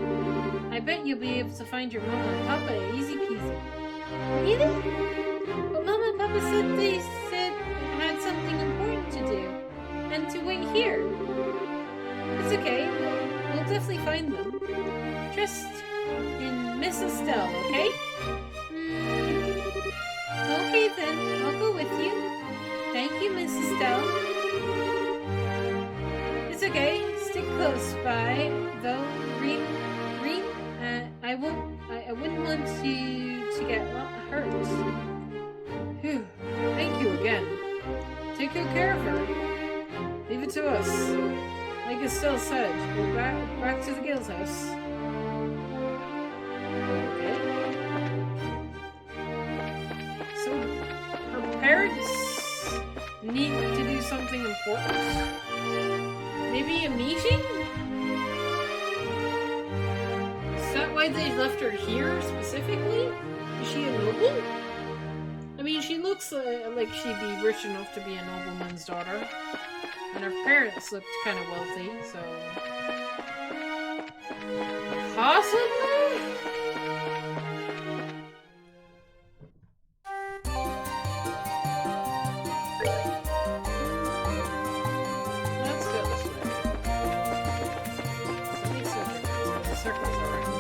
I bet you'll be able to find your Mama and Papa easy peasy. Really? But Mama and Papa said they had something important to do. And to wait here. It's okay. We'll definitely find them. Just in Miss Estelle, okay? Okay then. I'll go with you. Thank you, Miss Estelle. It's okay. Stick close by, though. Reen, I wouldn't want you to get hurt. Phew. Thank you again. Take good care of her. Leave it to us. Like Estelle said, we're back to the guild house. Okay. So, her parents need to do something important. Maybe a meeting? Is that why they left her here specifically? Is she a noble? I mean, she looks like she'd be rich enough to be a nobleman's daughter. And her parents looked kind of wealthy, so... Possibly? Let's go this way. It makes no difference, the circles are right.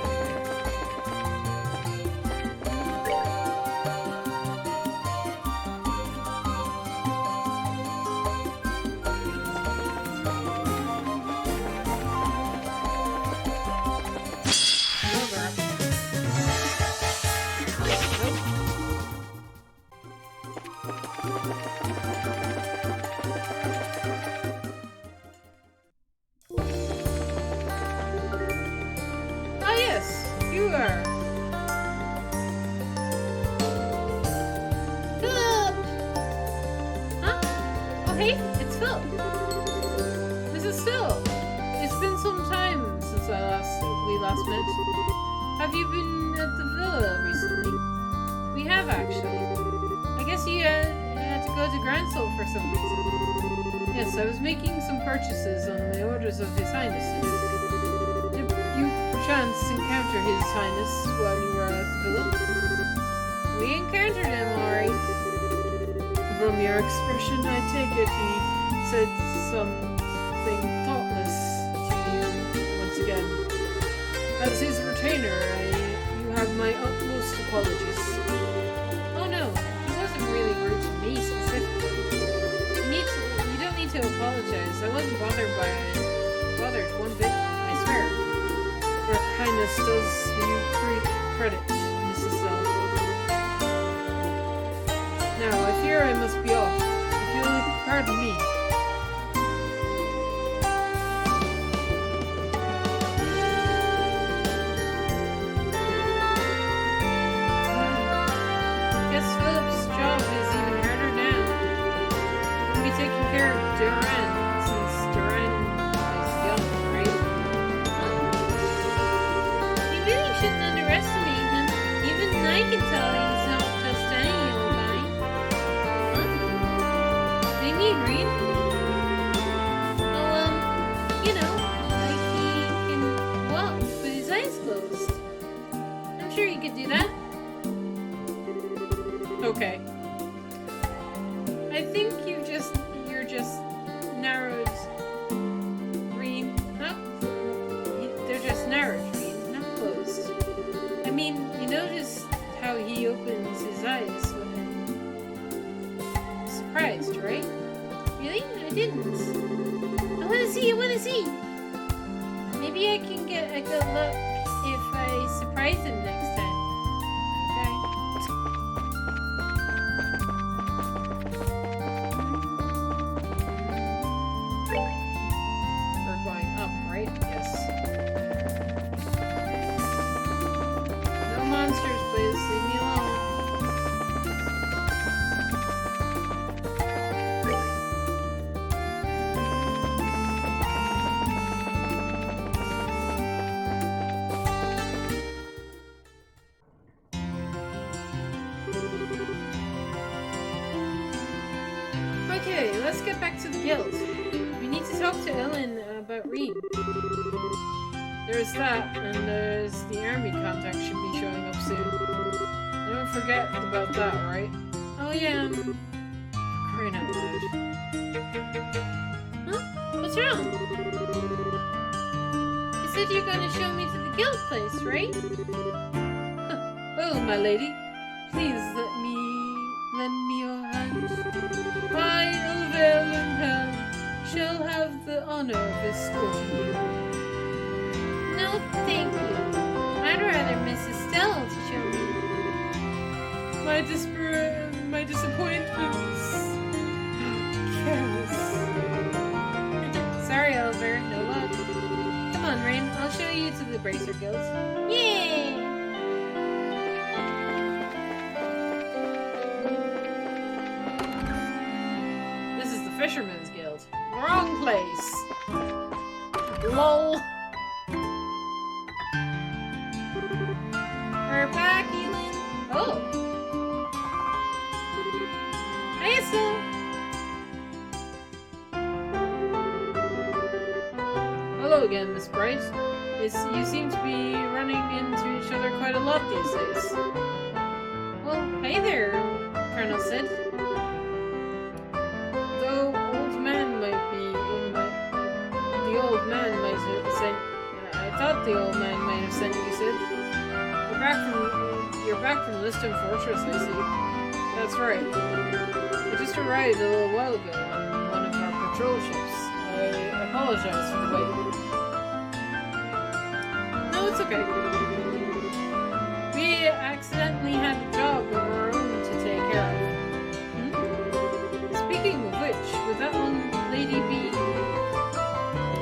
Have you been at the villa recently? We have, actually. I guess you had to go to Gransel for some reason. Yes, I was making some purchases on the orders of His Highness. Did you perchance encounter His Highness while you were at the villa? We encountered him, alright. From your expression, I take it he said something thoughtless to you once again. As his retainer, you have my utmost apologies. Oh no, he wasn't really rude to me specifically. You don't need to apologize. I wasn't bothered one bit, I swear. Your kindness does you great credit, Mrs. Stone. Pardon me. Guess Philip's job is even harder now. He'll be taking care of Duran, since Duran is young, right? You really shouldn't underestimate him. Even I can tell he's not just any old guy. Huh? They mean Reed? Well, you know, like he can walk with his eyes closed. I'm sure you could do that. Okay. I think you're just narrowed Reed. Not, they're just narrowed Reed, not closed. I mean, you noticed how he opens his eyes when surprised, right? Really? I didn't. I want to see. Maybe I can get a good look if I surprise him next time. Okay. We're going up, right? Yes. No monsters, please. Leave me alone. Okay, let's get back to the guild. We need to talk to Ellen about Reed. There's that, and there's the army contact should be showing up soon. Don't forget about that, right? Oh yeah, crying out loud. Huh? What's wrong? You said you're going to show me to the guild place, right? Oh, my lady, please lend me your hand. I, Elville and Hell, shall have the honor of escorting you. No, thank you. I'd rather Miss Estelle to show me. My disappointments. Careless. Sorry, Oliver, no luck. Come on, Rain, I'll show you to the Bracer Guild. Yay! This is the Fisherman's Guild. Wrong place. Lol. We're back, Elin. Oh! Hi, Estelle! Hello again, Miss Bryce. You seem to be running into each other quite a lot these days. Well, hey there, Colonel Sid. Though the old man might have sent. I thought the old man might have sent you, Sid. You're back from Liston Fortress, I see. That's right. I just arrived a little while ago on one of our patrol ships. I apologize for the wait. No, it's okay. We accidentally had a job of our own to take care of. Speaking of which, would that one lady be...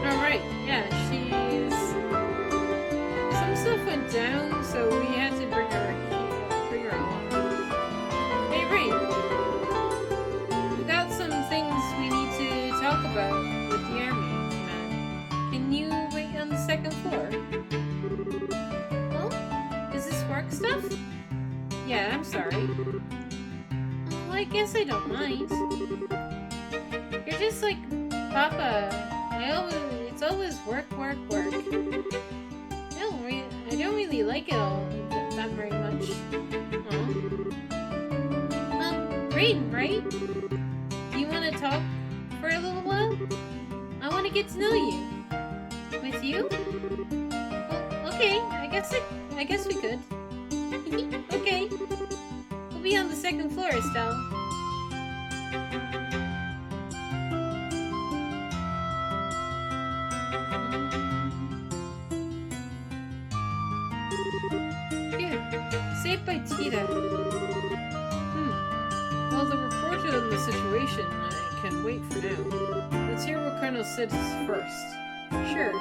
Oh, right. Yeah, she's... Some stuff went down, so we had to bring her along. Hey, Ray. We got some things we need to talk about with the army, man. Can you wait on the second floor? Oh? Is this work stuff? Yeah, I'm sorry. Well, I guess I don't mind. You're just like Papa. It's always work. I don't really like it all that very much. Rain, right? Do you want to talk for a little while? I want to get to know you. With you? Well, okay. I guess we could. Okay. We'll be on the second floor, Estelle. Here, saved by Tita. Well, the reporter on the situation can wait for now. Let's hear what Colonel Sid says first. Sure.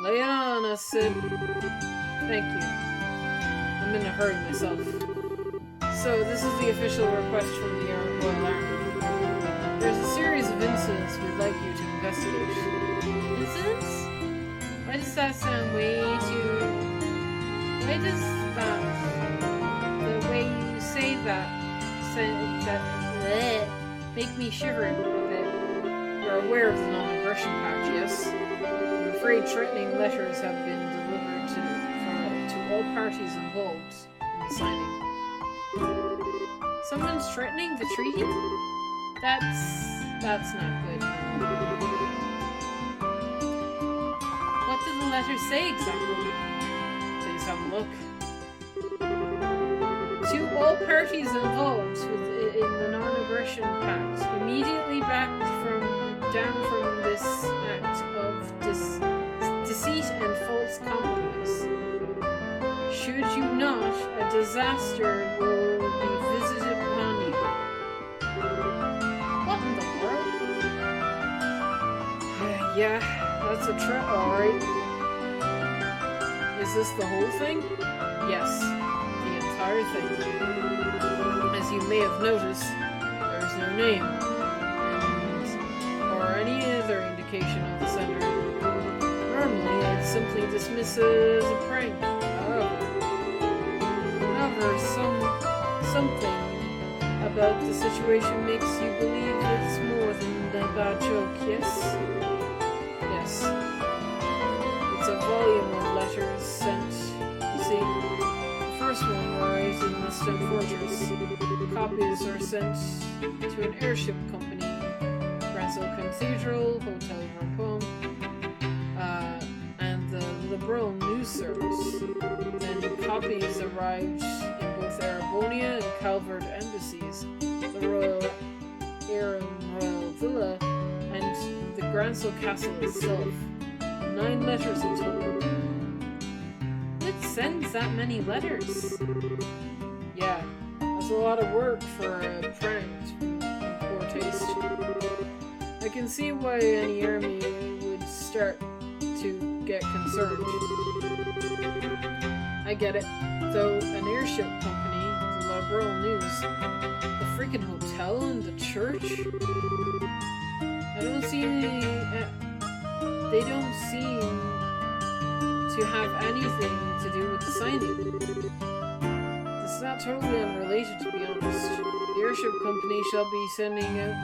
Lay it on us, Sid. Thank you. I'm in a hurry myself. So, this is the official request from the Royal Army. There's a series of incidents we'd like you to investigate. Incidents? Why does that sound way too... Why does that... The way you say that... make me shiver a bit. You're aware of the non-aggression pact, yes? I'm afraid threatening letters have been delivered to all parties involved in the signing. Someone's threatening the treaty? That's not good. What did the letters say exactly? Please have a look. To all parties involved in the non-aggression pact, immediately down from this act of deceit and false compromise. Should you not, a disaster will be visited upon you. What in the world? Yeah, that's a trip, alright. Is this the whole thing? Yes, the entire thing. As you may have noticed, there's no name, or any other indication of the sender. Normally, I'd simply dismiss it as a prank. However, something about the situation makes you believe it's more than a bad joke, yes? Yes. It's a volume of letters sent, you see. The first one arrives in Western Fortress. Copies are sent to an airship company, Bransell Cathedral, Hotel Rampon, and the Liberal News Service. Then copies arrived in both Arabonia and Calvaradian Embassies, the Royal Royal Villa, and the Gransel Castle itself. 9 letters in total. Who sends that many letters? Yeah, that's a lot of work for a prank in poor taste. I can see why any army would start to get concerned. I get it. Though an airship company, the Liberal News, a freaking hotel and the church? I don't see any... they don't seem to have anything to do with the signing. This is not totally unrelated, to be honest. The airship company shall be sending out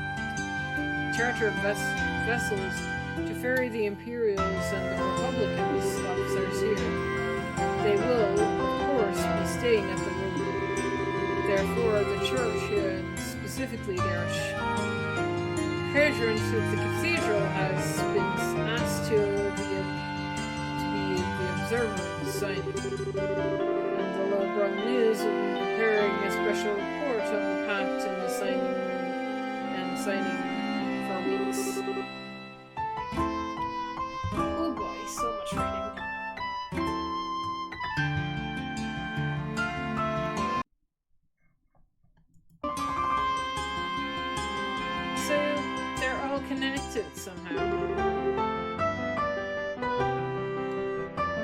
chartered vessels to ferry the Imperials and the Republicans officers here. They will, of course, be staying at the room. Therefore, the church, and specifically their patrons of the cathedral, has been asked to be the observer of the signing. And the Liberal News will be preparing a special report on the pact and the signing for weeks. Oh boy, so much writing. Connected somehow.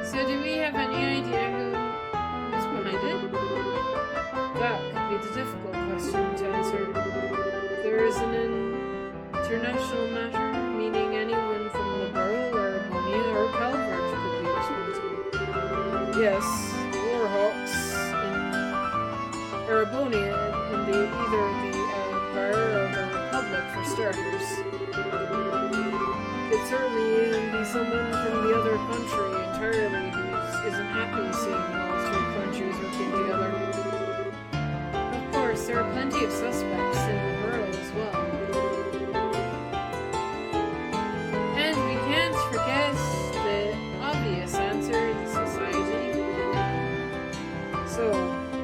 So do we have any idea who's behind it? That could be the difficult question to answer. There is an international matter, meaning anyone from Liberal or Arabonia or Calvert could be responsible. Yes, the Warhawks in Arabonia, in either the Empire or the Republic for starters. It certainly be someone from the other country entirely who isn't happy seeing all 3 countries working together. Of course, there are plenty of suspects in the world as well. And we can't forget the obvious answer in society. So,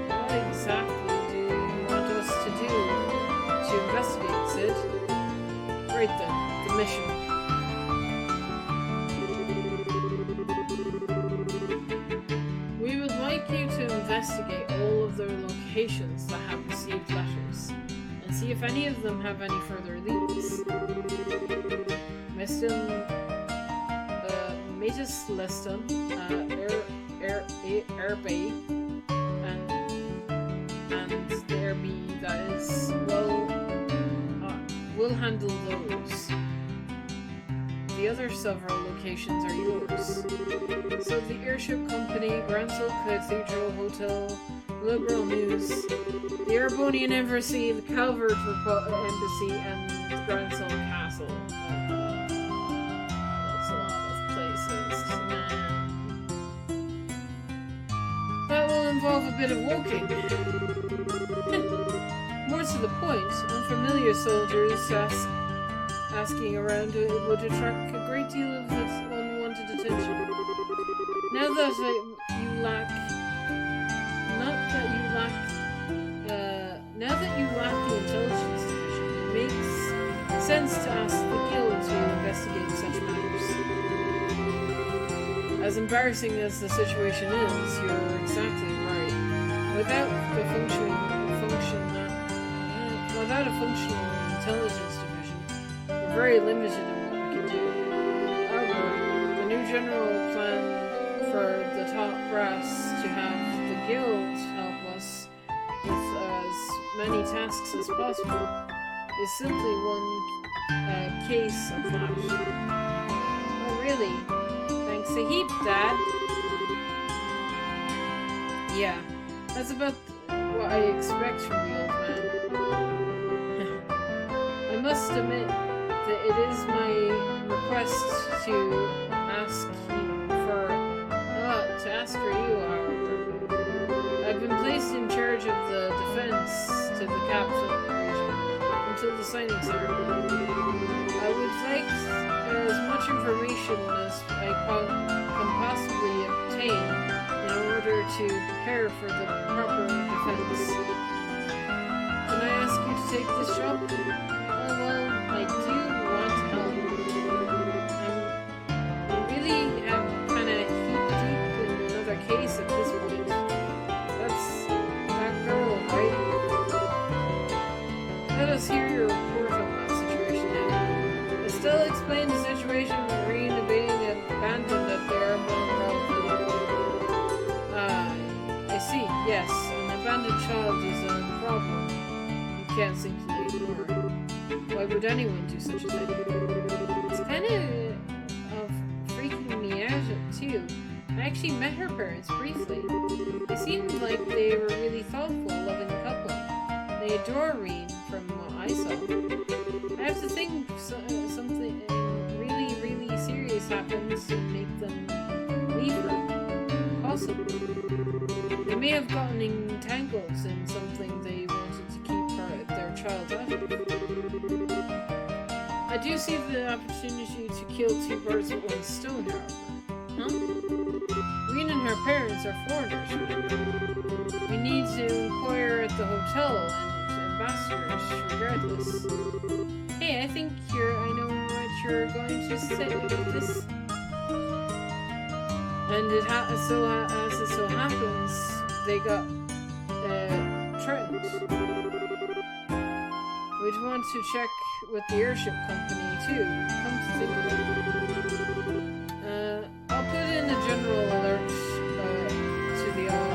what exactly do you want us to do to investigate, Sid? Right then, the mission. We would like you to investigate all of the locations that have received letters and see if any of them have any further leads. Metis Leston, Airbay, and the Airbay that is, we'll handle those. The other several locations are yours. So the airship company, Gransel Cathedral Hotel, Liberal News, the Calvaradian Embassy, the Calvaradian Embassy, and Gransel Castle. That's a lot of places. That will involve a bit of walking. More to the point, unfamiliar soldiers asking around would attract a great deal of unwanted attention. Now that you lack the intelligence division, it makes sense to ask the guild to investigate such matters. As embarrassing as the situation is, you're exactly right. Without a functional intelligence division, we're very limited in what we can do. However, the new general plan for the top brass to have the guild help us with as many tasks as possible is simply one case of that. Oh really? Thanks a heap, Dad. Yeah, that's about what I expect from the old man. I must admit that it is my request to ask for you, however. I've been placed in charge of the defense to the capital of the region until the signing ceremony. I would like as much information as I can possibly obtain in order to prepare for the proper defense. Can I ask you to take this job? Well, I do want to help. I really am kind of deep in another case at this point. That's that girl, right? Let us hear your report on that situation now. Estelle explained the situation with Marina being abandoned at the airborne route. I see, yes. An abandoned child is a problem. You can't simply ignore it. Why would anyone do such a thing? It's kind of freaking me out too. I actually met her parents briefly. They seemed like they were really thoughtful, loving couple. They adore Reen from what I saw. I have to think something really, really serious happens to make them leave her. Possibly. They may have gotten entangled in something they wanted to keep their child out of. I do see the opportunity to kill two birds with one stone, however. Huh? Reen and her parents are foreigners. We need to inquire at the hotel and ambassadors regardless. Hey, I think I know what you're going to say about this. And as it so happens, they got threatened. We'd want to check with the airship company too. Come to think of it. I'll put in a general alert to all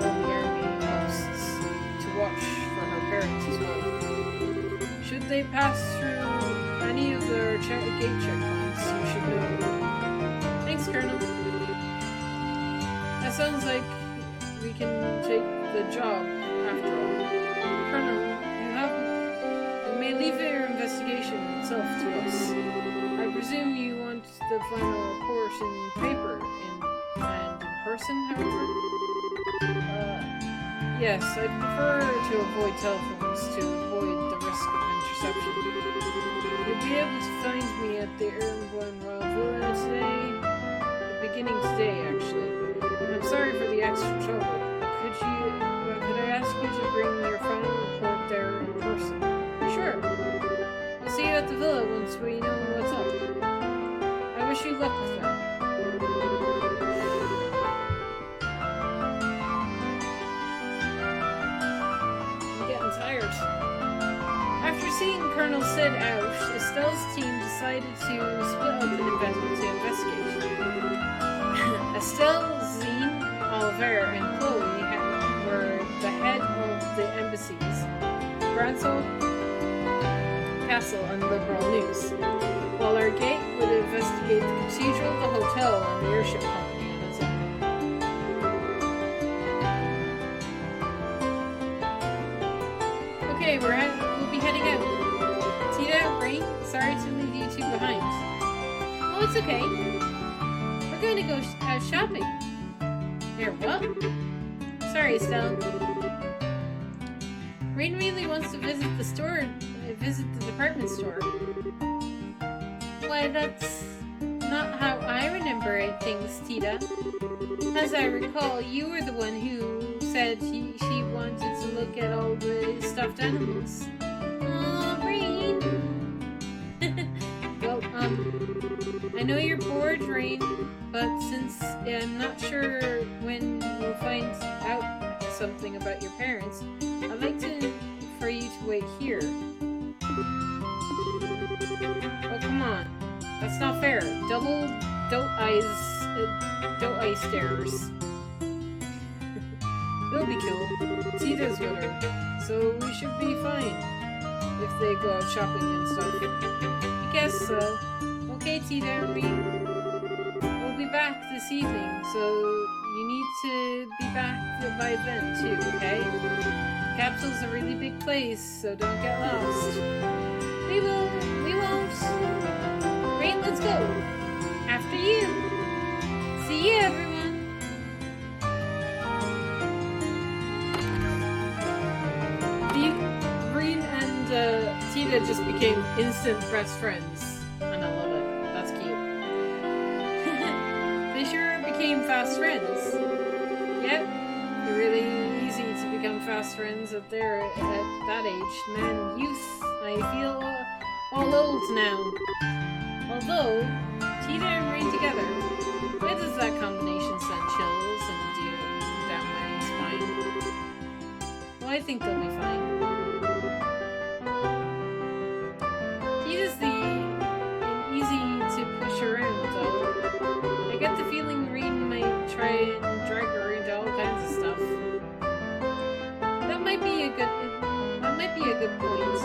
the army hosts to watch for her parents as well. Should they pass through any of their gate checkpoints, you should know. Thanks, Colonel. That sounds like we can take the job after all. Colonel, you may leave your investigation itself to us. I presume you want the final report in paper and in person, however? Yes, I'd prefer to avoid telephones to avoid the risk of interception. You'll be able to find me at the Airborne Royal Villa today, beginning today, actually. I'm sorry for the extra trouble. Could I ask you to bring your final report there in person? Sure. We'll see you at the villa once we know what's up. I wish you luck with that. I'm getting tired. After seeing Colonel Sid out, Estelle's team decided to split up and investigate. Estelle, Zine, Oliver, and Chloe were the head of the embassies, Bransell Castle, and Liberal News, while our gate would investigate the cathedral, the hotel, and the airship company on its own. Okay, we'll be heading out. Tita, Rain, sorry to leave you two behind. Oh, it's okay. We're going to go out shopping. Here, what? Sorry, Estelle. Rain really wants to visit the department store. Why, that's not how I remember things, Tita. As I recall, you were the one who said she wanted to look at all the stuffed animals. Aw, Rain. Well, I know you're bored, Rain, but since I'm not sure when we'll find out something about your parents, I'd like for you to wait here. Oh, come on. That's not fair. Double doe eye stares. It'll be cool. Tita's with her, so we should be fine if they go out shopping and stuff. I guess so. Okay, Tita, we'll be back this evening, so you need to be back by then too, okay? The capsule's a really big place, so don't get lost. We won't. Rain, let's go. After you. See you, everyone. Rain and Tita just became instant best friends, and I love it. That's cute. They sure became fast friends. Yep, they're really easy to become fast friends at that age. Man, youth, I feel all old now. Although, Tita and Rain together, why does that combination send chills and down my spine? Well, I think they'll be fine. Tita's easy to push around, though. I get the feeling Rain might try and drag her into all kinds of stuff. That might be a good point.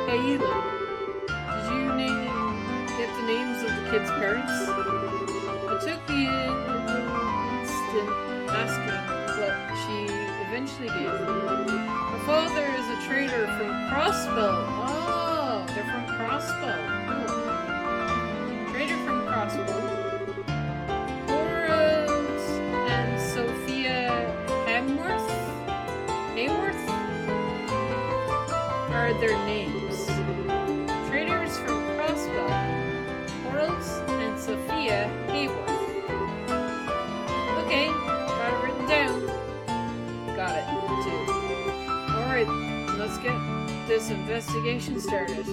Hey, Ela, did you get the names of the kids' parents? It took me an instant asking, but she eventually gave them. Her father is a trader from Crossbow. Oh, they're from Crossbow. Cool. Trader from Crossbow. Laura and Sophia Hayworth are their names. Traders from Crossbow. Quarles and Sophia Hayworth. Okay, got it written down. Got it, too. Alright, let's get this investigation started.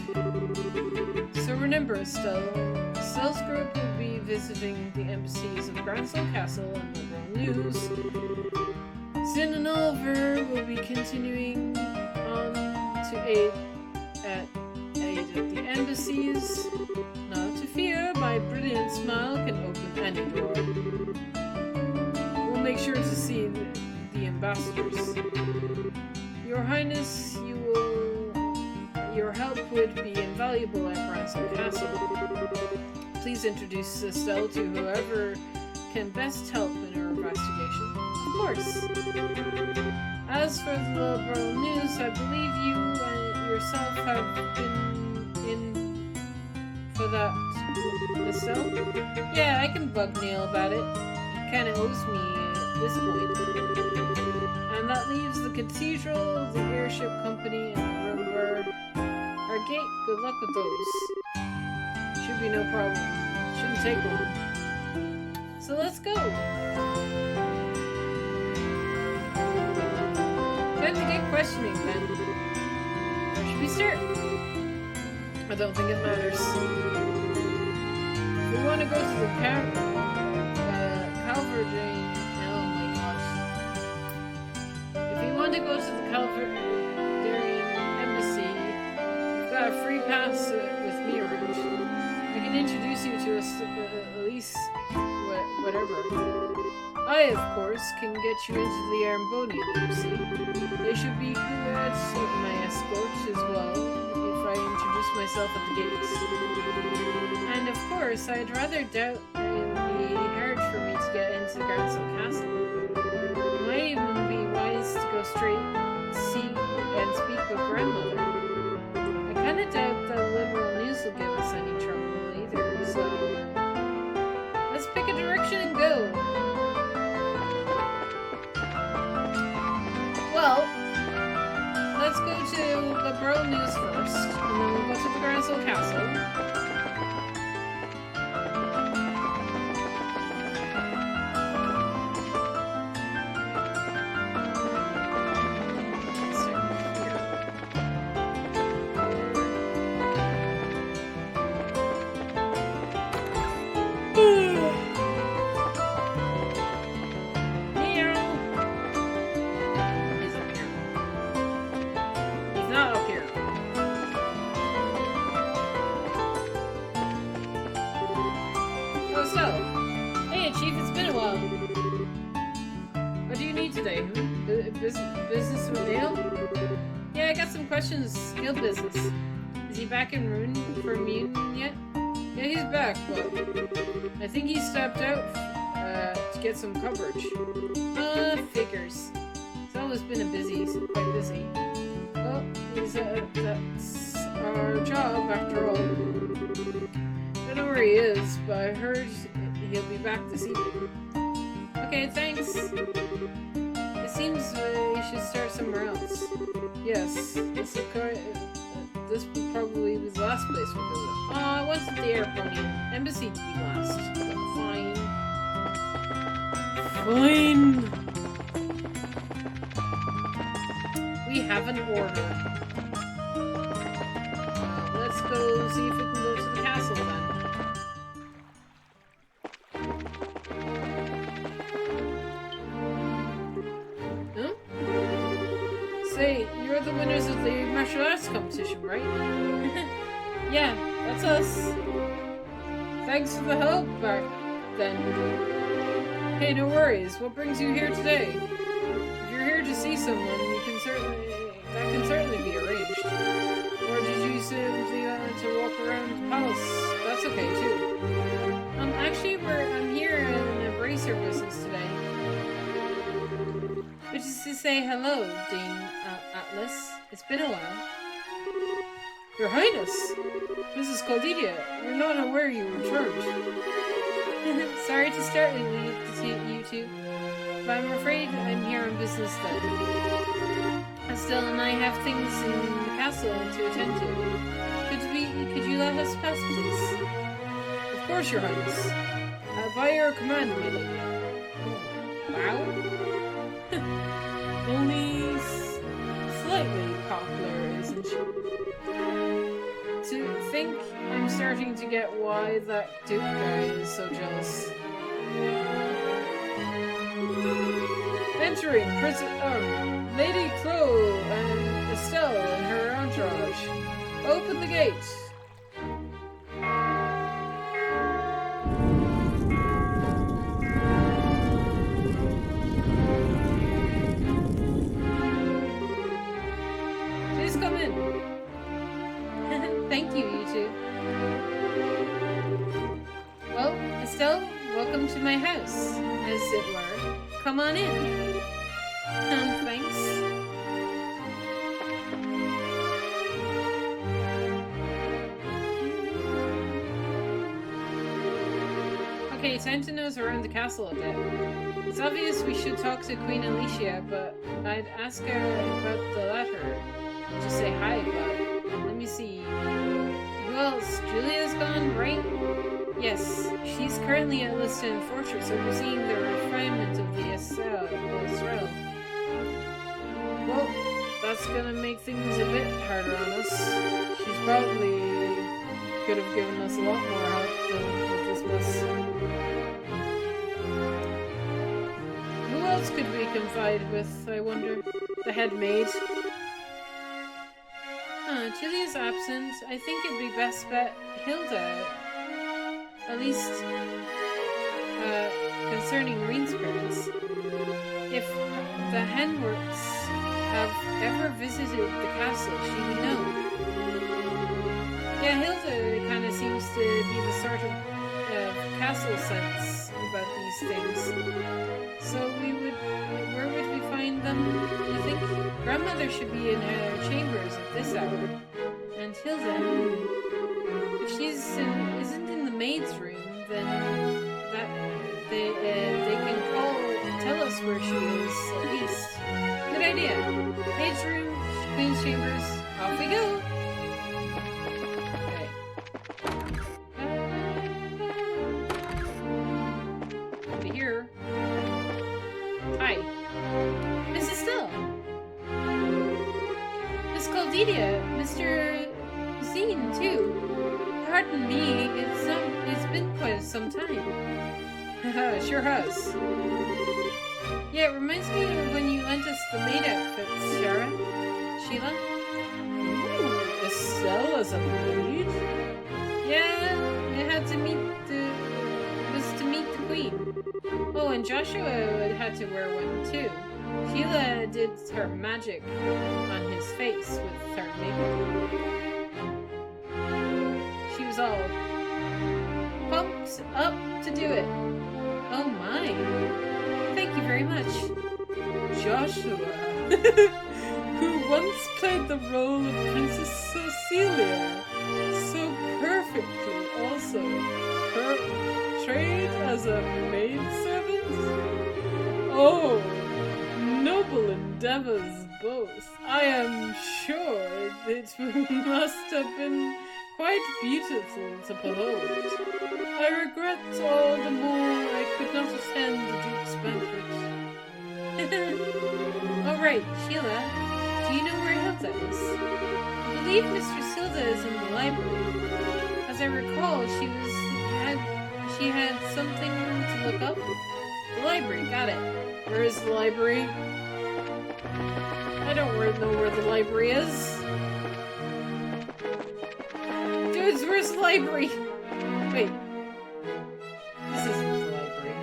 So remember, Estelle's group will be visiting the embassies of Bransell Castle and Liberal News. Zin and Oliver will be continuing on to aid at the embassies. Not to fear, my brilliant smile can open any door. We'll make sure to see the ambassadors. Your Highness, your help would be invaluable at Bransell Castle. Please introduce Estelle to whoever can best help in her investigation. Of course. As for the Liberal News, I believe you yourself have been in for that, Estelle? Yeah, I can bug Neil about it. He kinda owes me at this point. And that leaves the cathedral, the airship company, and the room where our gate. Good luck with those. Should be no problem. Shouldn't take long. So let's go. Time to get questioning then. Where should we start? I don't think it matters. If we want to go to the Calvaradian, oh my gosh. If we want to go to the Calvaradian Embassy, free pass with me around. I can introduce you to at least whatever. I, of course, can get you into the Arambonian Embassy. They should be glad of my escort as well if I introduce myself at the gates. And of course, I'd rather doubt that it would be hard for me to get into Garnson Castle. It might even be wise to go straight and speak with grandmother. I kinda doubt that liberal news will give us any trouble either, so let's pick a direction and go. Well, let's go to liberal news first, and then we'll go to the Garnson Castle. Business with Neil? Yeah, I got some questions. Guild business. Is he back in Rune for Mune yet? Yeah, he's back, but I think he stepped out to get some coverage. Figures. It's always been quite busy. Well, that's our job after all. Don't know where he is, but I heard he'll be back this evening. Okay, thanks. Seems we should start somewhere else. Yes, this would probably be the last place we'll visit. Oh, I wanted the Calvaradian Embassy to be last. But fine. Fine. We have an order. Let's go see if we can go to the castle then. Say, you're the winners of the martial arts competition, right? Yeah, that's us. Thanks for the help back then. Hey, no worries. What brings you here today? If you're here to see someone, that can certainly be arranged. Or did you simply want to walk around the palace? That's okay too. Actually, I'm here in a bracer business today. Which is to say hello, Dean Atlas. It's been a while. Your Highness! Mrs. Caldidia, we're not aware you returned. Sorry to start with you two, but I'm afraid I'm here on business then. Estelle and I have things in the castle to attend to. Could you let us pass, please? Of course, Your Highness. By your command, lady. Wow. Only slightly popular, isn't she? To think I'm starting to get why that Duke guy is so jealous. Entering Lady Chloe and Estelle and her entourage. Open the gate. Come in. Thank you, you two. Well, Estelle, welcome to my house, as it were. Come on in. Thanks. Okay, time to nose around the castle a bit. It's obvious we should talk to Queen Alicia, but I'd ask her about the latter. Just say hi, but let me see. Who else? Julia's gone, right? Yes, she's currently at Liston Fortress overseeing the refinement of the Israel. Well, that's gonna make things a bit harder on us. She's probably could have given us a lot more help with this mess. Who else could we confide with, I wonder? The head maid? Julia's absent. I think it'd be best bet Hilda. At least, concerning Reen's parents. If the Henworths have ever visited the castle, she would know. Yeah, Hilda kind of seems to be the sort of castle sense about these things. So where would we find them, you think? Grandmother should be in her chambers at this hour. And Hilda, if she isn't in the maid's room, then that they can tell us where she is, at least. Good idea. Maid's room, Queen's chambers, off we go! Okay. Here. Hi. Miss Estelle. Miss Caldidia. Mr. Zine, too. Pardon me, it's been quite some time. Haha, sure has. Yeah, it reminds me of when you lent us the maid outfits, Sheila. Ooh, Estelle as a maid? Yeah, it had to meet the queen. Oh, and Joshua had to wear one too. Sheila did her magic on his face with her makeup. She was all pumped up to do it. Oh my. Thank you very much. Joshua, who once played the role of Princess Cecilia so perfectly, also portrayed as a maidservant? Oh, noble endeavors both. I am sure it must have been quite beautiful to behold. I regret all the more I could not attend the Duke's banquet. All right, Sheila, do you know where Hilda is? I believe Mistress Hilda is in the library. As I recall, she had something to look up. The library, got it. Where is the library? I don't know where the library is. Dudes, where's the library? Wait. This isn't the library.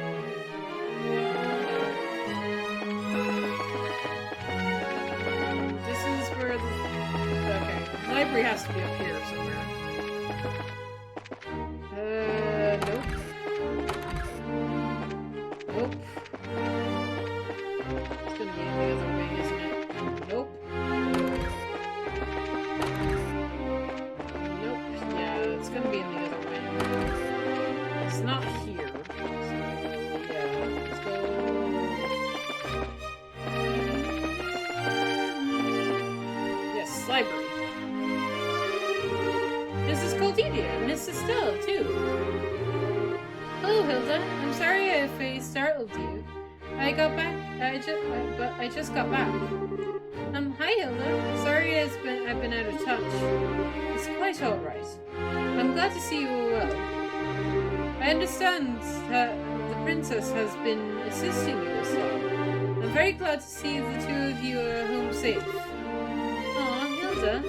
This is where the... Okay. The library has to be up here somewhere. Nope. Nope. It's gonna be in the other wing, isn't it? Nope. Nope. Yeah, it's gonna be in the other wing. It's not here. So, yeah, let's go. Yes, library. Mrs. Caldidia, Miss Estelle, too. Hello, Hilda. I'm sorry if I startled you. I just got back. Hi, Hilda. Sorry I've been out of touch. It's quite alright. I'm glad to see you all well. I understand that the princess has been assisting you, Estelle. I'm very glad to see the two of you are home safe. Aw, Hilda.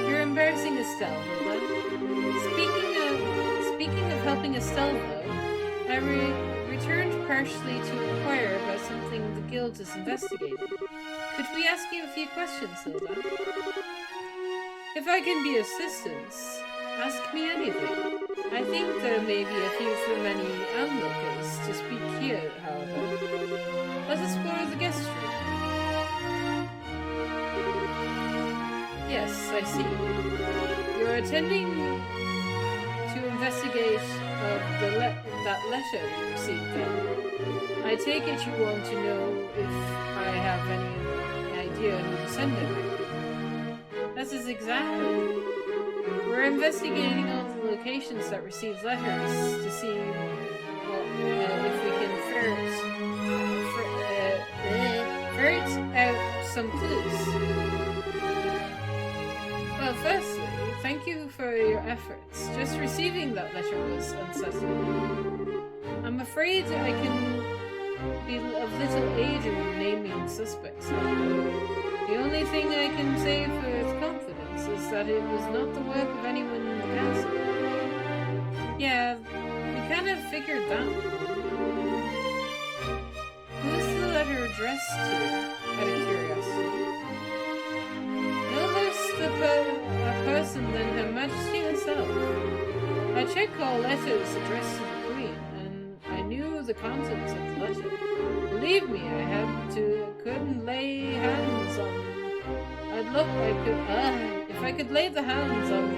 You're embarrassing Estelle, Hilda. Speaking of helping Estelle, though, I returned partially to inquire about something the guild is investigating. Could we ask you a few questions, Hilda? If I can be of assistance, ask me anything. I think there may be a few too many onlookers to speak here, however. Let us explore the guest room. Yes, I see. You're attending to investigate that letter we received then. I take it you want to know if I have any idea who to send it. That is exactly. We're investigating all the locations that receive letters to see if we can ferret out some clues. Well, firstly, thank you for your efforts. Just receiving that letter was unsettling. I'm afraid I can be of little aid in naming suspects. The only thing I can say with confidence is that it was not the work of anyone in the castle. Yeah, we kind of figured that. Who is the letter addressed to, out of curiosity? No less a person than Her Majesty herself. I checked all letters addressed to the Queen, and I knew the contents of the letter. Believe me, couldn't lay hands on. If I could lay the hands on the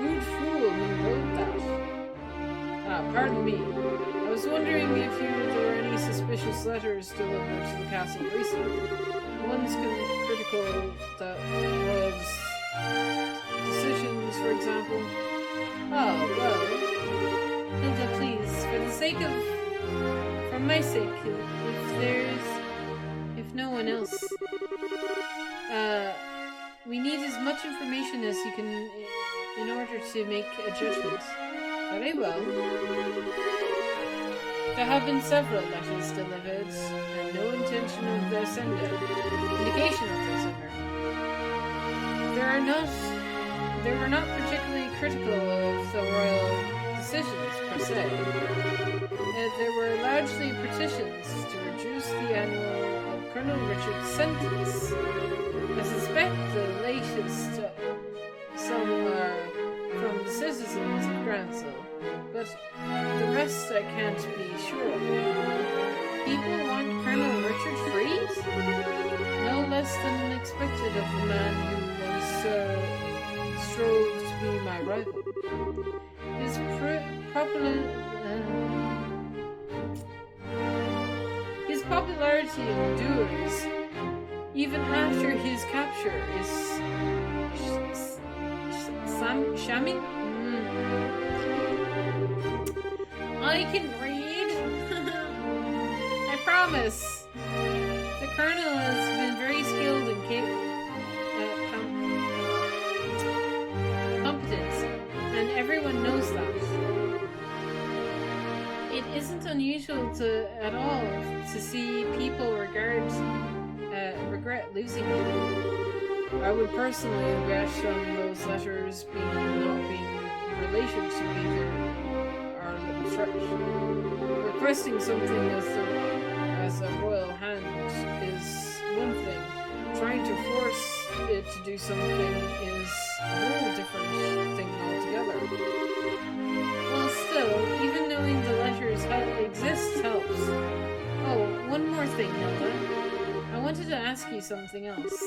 rude fool who wrote that. Pardon me. I was wondering if there were any suspicious letters delivered to the castle recently. One's critical that was decisions, for example. Oh, well. Hilda, please, for my sake, if no one else, we need as much information as you can in order to make a judgment. Very well. There have been several letters delivered, and no intention of their sender. Indication of their sender. They were not particularly critical of the royal decisions, per se. There were largely petitions to reduce the annual of Colonel Richard's sentence. I suspect the latest some are from the citizens of Gransel, but the rest I can't be sure of. People want Colonel Richard freed? No less than expected of the man who once strove to be my rival. His popularity endures even after his capture. Is Shami? I can read. I promise. The Colonel has been very skilled and competent, and everyone knows that. It isn't unusual at all to see people regret losing him. I would personally bet on those letters not being related to either our church. Requesting something as a royal hand is one thing. Trying to force it to do something is a whole different thing altogether. Well, still, even knowing the letters exist helps. Oh, one more thing, Hilda. I wanted to ask you something else.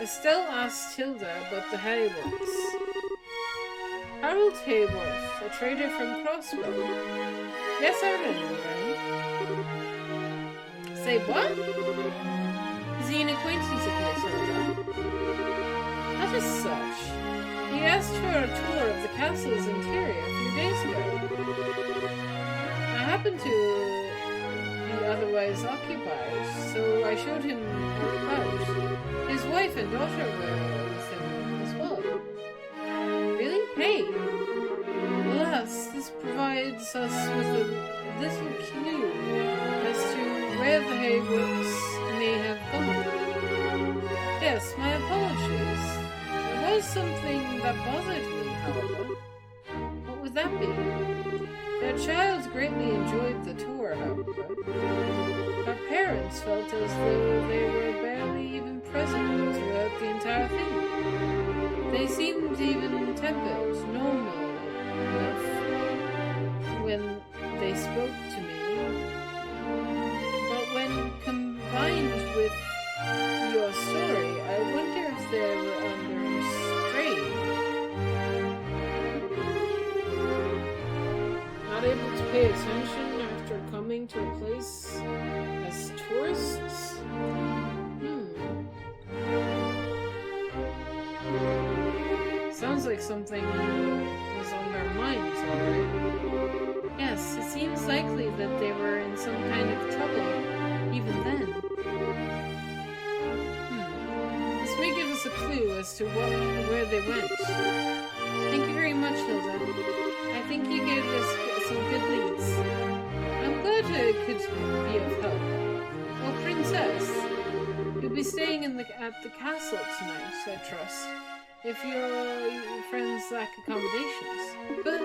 Estelle asked Hilda about the Hayworths. Harold Hayworth, a trader from Crossbow. Yes, I remember him. Say what? Is he an acquaintance of yours, Hilda? Not as such. He asked for a tour of the castle's interior a few days ago. I happened to be otherwise occupied, so I showed him about. His wife and daughter were with him as well. Really? Hey! Alas, this provides us with a little clue as to where the Hayworths may have gone. Yes, my apologies. There was something that bothered me, however. What would that be? Their child greatly enjoyed the tour, however. Her parents felt as though they were barely even present throughout the entire thing. They seemed even tempered, normal enough when they spoke to me. But when combined with your story, I wonder if they were under strain. Not able to pay attention after coming to a place as tourists? Sounds like something was on their minds, alright. Yes, it seems likely that they were in some kind of trouble, even then. This may give us a clue as to where they went. Thank you very much, Hilda. I think you gave us some good leads. I'm glad I could be of help. Oh, Princess, you be staying at the castle tonight, I trust, if your friends lack accommodations. But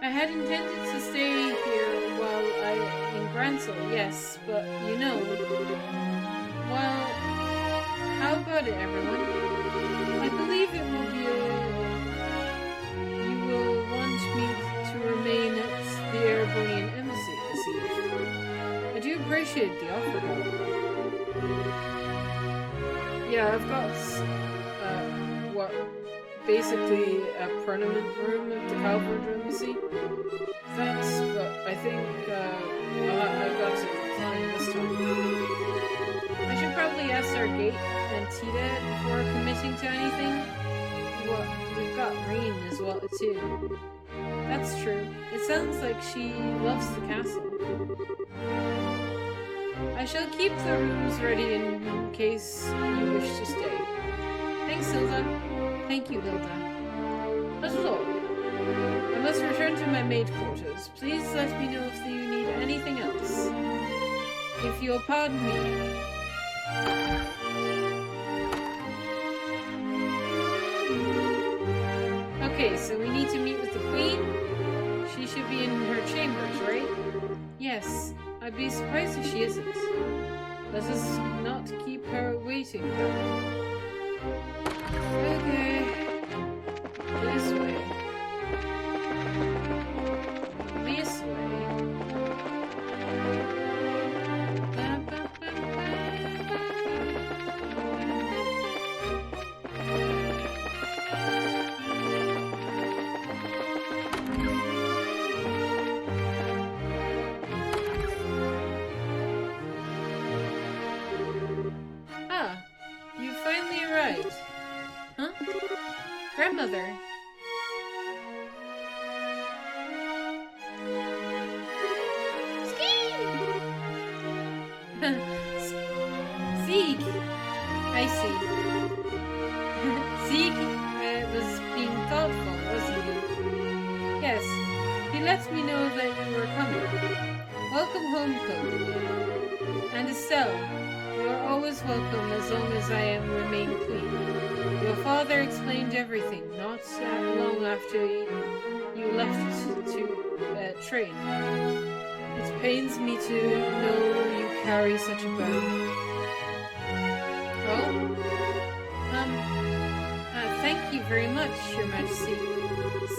I had intended to stay here in Gransel, yes, but you know. Well, how about it, everyone? I believe it will be you will want me to remain at the Calvaradian Embassy this evening. I do appreciate the offer, though. Yeah, I've got, basically a permanent room at the Calvaradian Embassy. Thanks, but I think, I've got to decline this time. I should probably ask our gate and Tita before committing to anything. Well, we've got Reen as well, too. That's true. It sounds like she loves the castle. I shall keep the rooms ready in case you wish to stay. Thanks, Hilda. Thank you, Hilda. That's all. I must return to my maid quarters. Please let me know if you need anything else. If you'll pardon me. Okay, so we need to meet with the Queen. She should be in her chambers, right? Yes. I'd be surprised if she isn't. Let us not keep her waiting, though. Okay. This way. This way. Ah, you finally arrived. Huh? Grandmother. Zeke! I see. Zeke was being thoughtful, wasn't he? Yes, he let me know that you were coming. Welcome home, Cook. And Estelle, you are always welcome as long as I remain queen. Your father explained everything, not long after you left to train. It pains me to know you carry such a burden. Oh? Thank you very much, Your Majesty.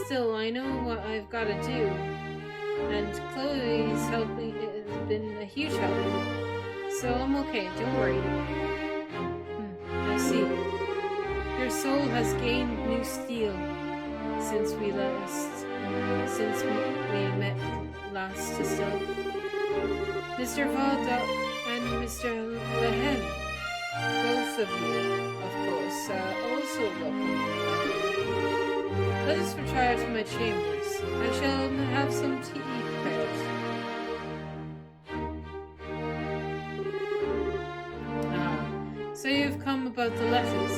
Still, I know what I've got to do. And Chloe's helping has been a huge help. So I'm okay, don't worry. I see. Your soul has gained new steel since we met last, Estelle. Mr. Vardok and Mr. Lehen, both of you, of course, also welcome. Let us retire to my chambers. I shall have some tea prepared. So you've come about the letters.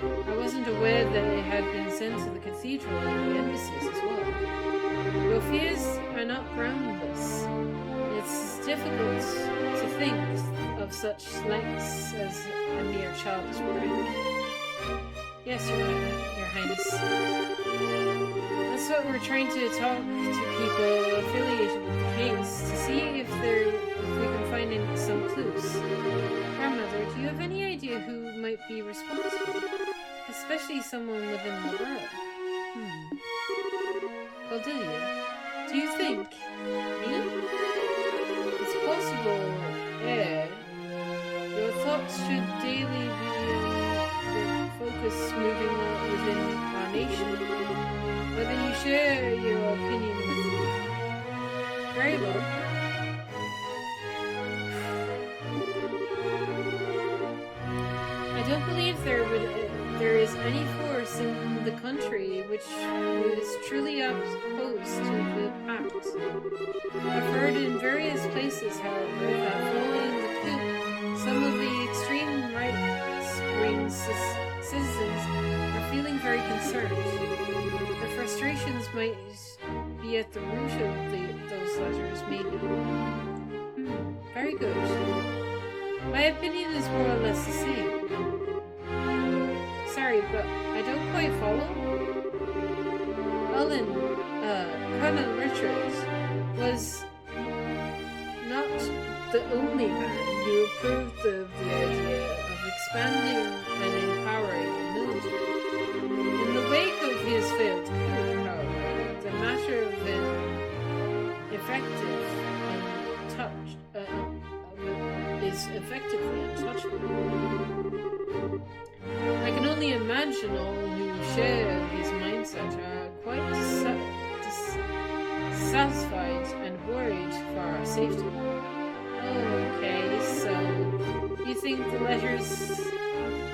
I wasn't aware that they had been sent to the cathedral and the embassies as well. Your fears are not groundless. It's difficult to think of such lengths as a mere child's prank. Yes, Your Highness. That's what we're trying to talk to people affiliated with the case to see if we can find some clues. Grandmother, do you have any idea who might be responsible? Especially someone within the borough. Cordelia, do you think? Me? It's possible, your thoughts should daily be the focus moving on within our nation. Whether you share your opinion with me. Very well. I don't believe there is any force in the country which is truly opposed to the pact. I've heard in various places, however, that following the coup, some of the extreme right-wing citizens are feeling very concerned. Their frustrations might be at the root of those letters, maybe. Very good. My opinion is more or less the same. Sorry, but I don't quite follow. Colonel Richards was not the only man who approved of the idea of expanding and empowering the military. In the wake of his failed coup, however, the matter of an effective is effectively untouchable. I can only imagine all who share his mindset are quite dissatisfied and worried for our safety. Okay, so you think the letters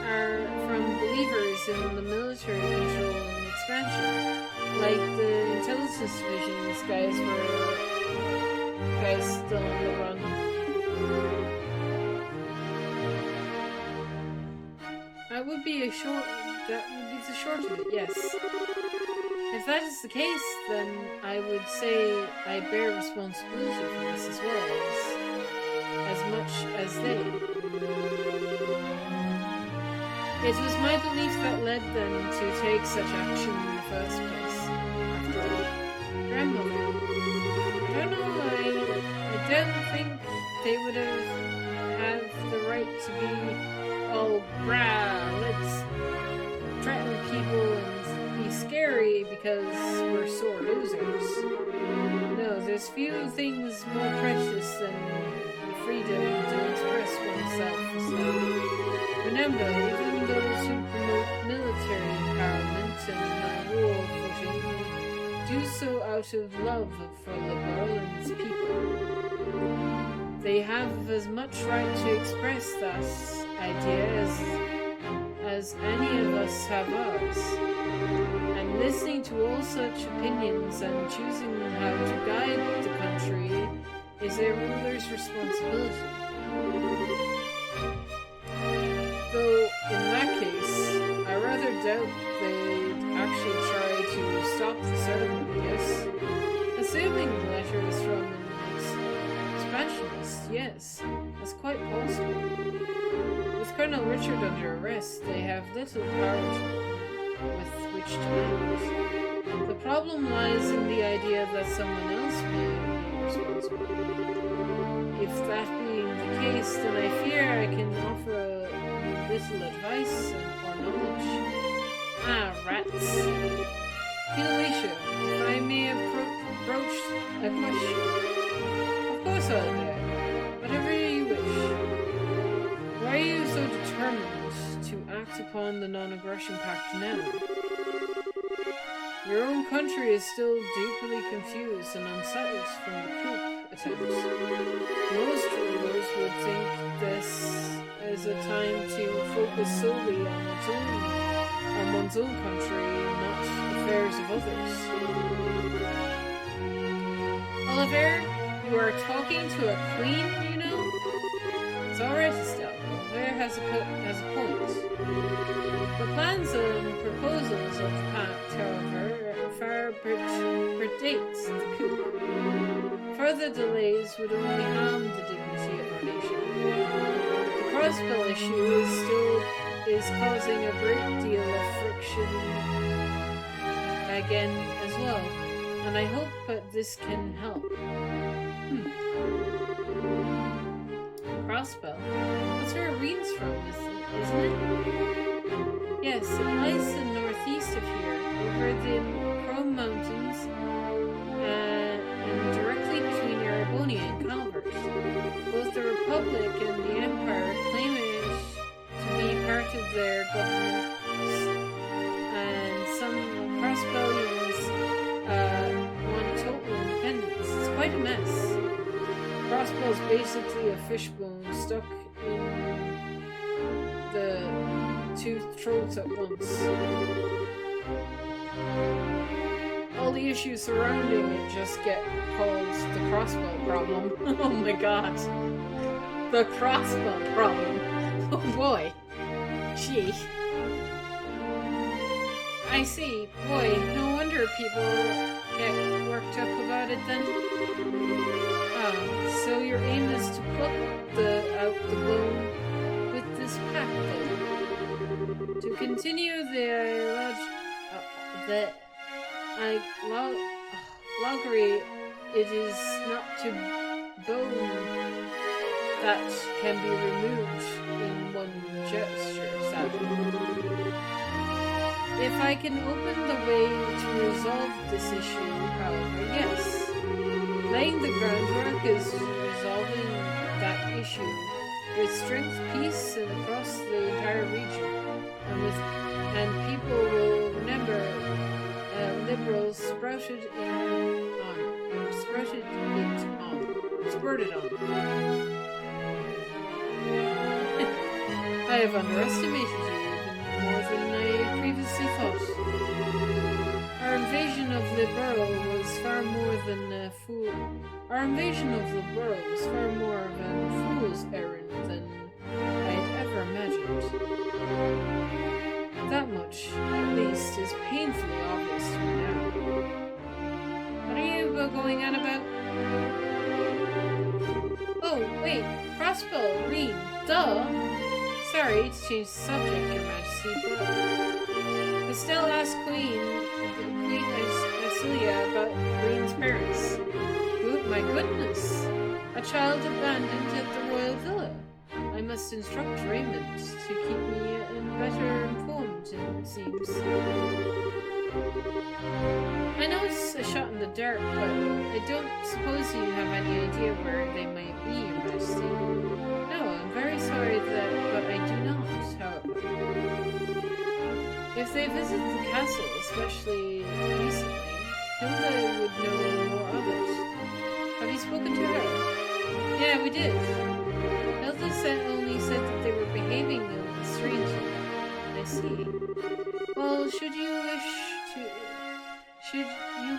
are from believers in the military control and expansion, like the intelligence division's guys still on the run? That would be the short of it, yes. If that is the case, then I would say I bear responsibility for this as well as much as they. It was my belief that led them to take such action in the first place. After all, grandmother. I don't know, I don't think they would have the right to be all let's threaten people and be scary because we're sore losers. No, there's few things more precious than the freedom to express oneself. Remember, even those who promote military empowerment and war footing do so out of love for Liberal and its people. They have as much right to express that idea as any of us have ours. And listening to all such opinions and choosing how to guide the country is a ruler's responsibility. Though, in that case, I rather doubt they'd actually try to stop the settlement, yes. Assuming the letter is from an expansionist, yes, that's quite possible. With Colonel Richard under arrest, they have little power with which to act. The problem lies in the idea that someone else may be responsible. If that being the case, then I fear I can offer little advice or knowledge. Ah, rats. Felicia, if I may approach a question. Of course I'll dare. Whatever you wish. Why are you so determined to act upon the non-aggression pact now? Your own country is still deeply confused and unsettled from the coup attempts. Most rulers would think this is a time to focus solely on one's own country and not affairs of others. Oliver, you are talking to a queen, you know? It's alright, Estelle. Oliver has a point. The plans and proposals of the pact, however, far predates the coup. Further delays would only harm the dignity of our nation. The crossbill issue is causing a great deal of friction again as well, and I hope that this can help. Crossbill? That's where Reen's from, isn't it? Yes, it lies in the northeast of here, over the Chrome Mountains, and directly between Erebonia and Calvert. Both the Republic and the Empire claim it to be part of their governments, and some crossbillions want total independence. It's quite a mess. Crossbill is basically a fishbone stuck in the two throats at once. All the issues surrounding it just get called the crossbow problem. Oh my god. The crossbow problem. Oh boy. Gee. I see. Boy, no wonder people get worked up about it then. So your aim is to pluck out the bone with this pack, then? To continue the loggery, it is not to bone that can be removed in one gesture, sadly. If I can open the way to resolve this issue, however, yes. Laying the groundwork is resolving that issue with strength, peace, and across the entire region. And people will remember liberals sprouted it on. I have underestimated you even more than I previously thought. Our invasion of the borough was far more than a fool. Our invasion of the borough was far more of a fool's errand than I had ever imagined. That much, at least, is painfully obvious to me now. What are you going on about? Oh, wait, crossbow, Reed, duh! Sorry to change the subject, Your Majesty, but Estelle asked Queen Asilia about Green's parents. My goodness! A child abandoned at the royal villa. I must instruct Raymond to keep me better informed, it seems. I know it's a shot in the dark, but I don't suppose you have any idea where they might be, Your Majesty. No, I'm very sorry but I do not, however. If they visit the castle, especially recently, Hilda would know more of it. Have you spoken to her? Yeah, we did. Hilda only said that they were behaving strangely. I see. Well, should you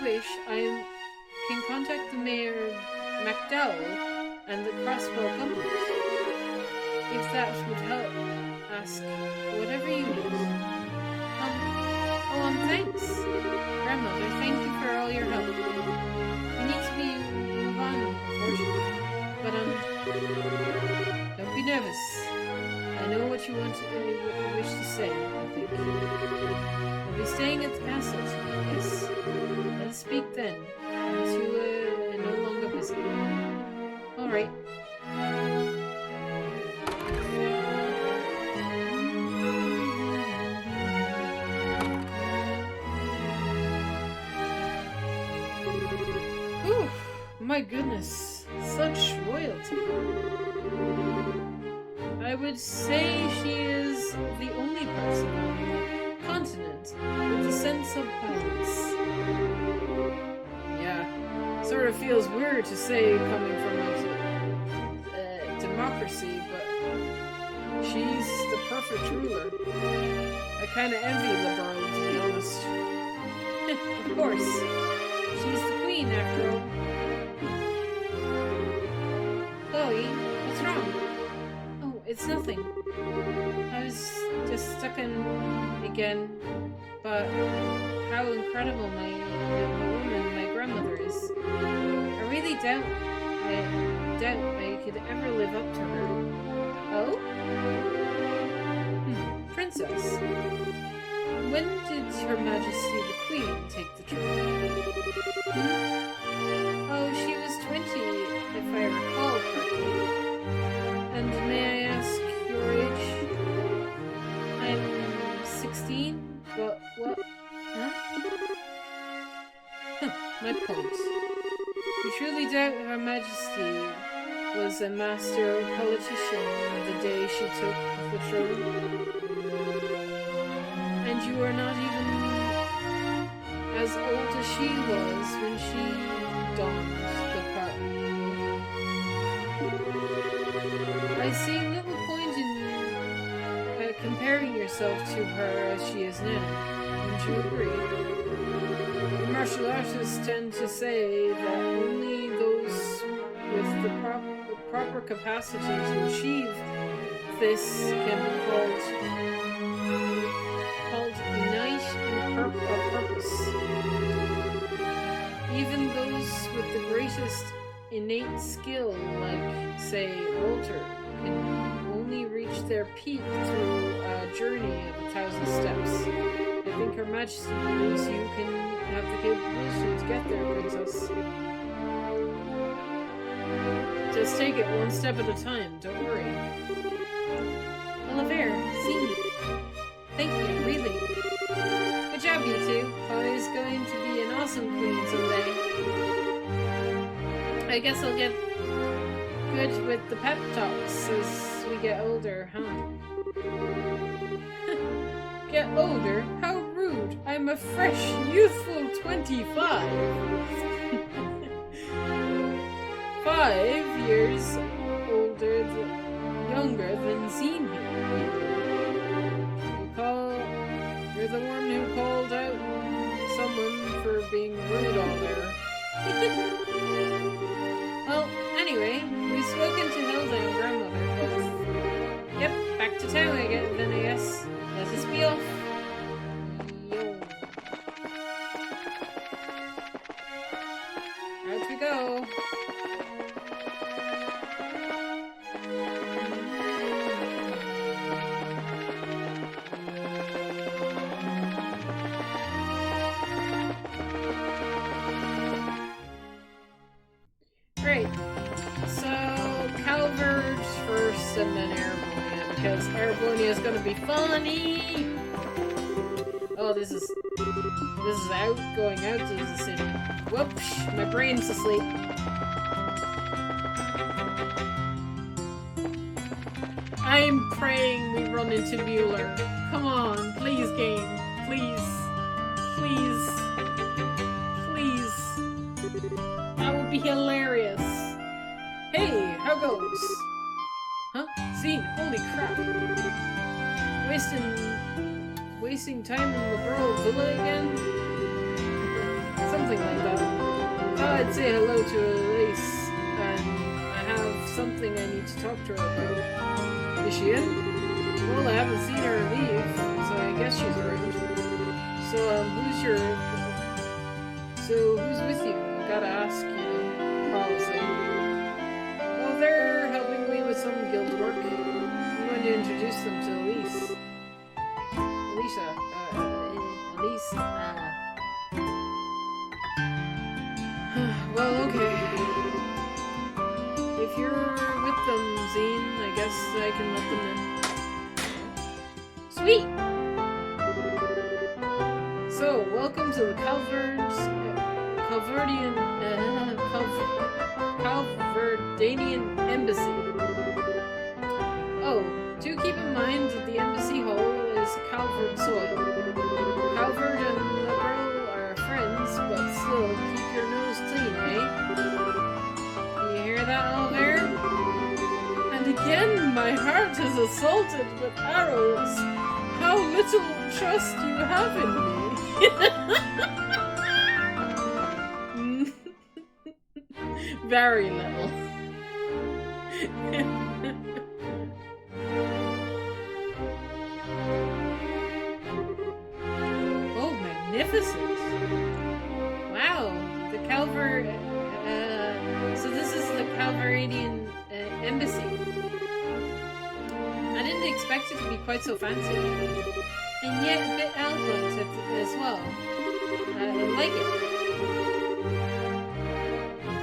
wish, I can contact the Mayor MacDowell and the Crossbow Company. If that would help, ask whatever you need. Thanks. Grandmother, thank you for all your help. You need to move on, unfortunately. But, don't be nervous. I know what you wish to say, I think. I'll be staying at the castle tonight, yes? Let's speak then, once you are no longer busy. Alright. My goodness, such royalty. I would say she is the only person on the continent with a sense of balance. Yeah, sort of feels weird to say coming from a democracy, but she's the perfect ruler. I kind of envy the world, to be honest. Of course, she's the queen after all. Chloe, what's wrong? Oh, it's nothing. I was just stuck in again, but how incredible my grandmother is. I really doubt I could ever live up to her. Oh? Princess. When did Her Majesty the Queen take the throne? Oh, she was 20, if I recall correctly. And may I ask your age? I'm 16, but what? Huh? My point. You truly doubt Her Majesty was a master politician the day she took the throne? And you are not even as old as she was when she donned the crown. I see little point in comparing yourself to her as she is now. Wouldn't you agree? The martial artists tend to say that only those with the proper capacity to achieve this can be called a knight of purpose. Even those with the greatest innate skill, like, say, Walter, can only reach their peak through a journey of 1,000 steps. I think Her Majesty believes you can have the capability to get there, Princess. Just take it one step at a time, don't worry. Oliver, Zine. Thank you, really. Good job, you two. Chloe's going to be an awesome queen someday. I guess I'll get good with the pep talks as we get older, huh? Get older? How rude! I'm a fresh, youthful 25! 5 years younger than Zine here. You're the one who called out someone for being rude all there. Well, anyway, we've spoken to Hilda and Grandmother both. Yep, back to town again then, I guess. Let us be off. Yo. Out we go. Great. So, Calvard first and then Airbonia, because Airbonia is gonna be funny! Oh, this is out, going out to the city. Whoops, my brain's asleep. I'm praying we run into Mueller. Come on, please, game. Please. Please. Please. That would be hilarious. Hey, how goes? Huh? Zine, holy crap. Wasting time in the Burrow Villa again? Something like that. Thought I'd say hello to Elise, and I have something I need to talk to her about. Is she in? Well, I haven't seen her leave, so I guess she's around. So, who's with you? I gotta ask you, policy. Well, they're helping me with some guild work. I'm going to introduce them to Elise. Elise. Well, okay. If you're with them, Zine, I guess I can let them in. Sweet! So, welcome to the Calvaradian Embassy. Oh, do keep in mind that the embassy hall is Calvard soil. Calvard and the girl are friends, but still, keep your nose clean, eh? You hear that, Oliver? And again, my heart is assaulted with arrows. How little trust you have in me. Very little. Oh, magnificent. Wow, the so this is the Calvaradian Embassy. I didn't expect it to be quite so fancy. And yet a bit elegant as well. I like it.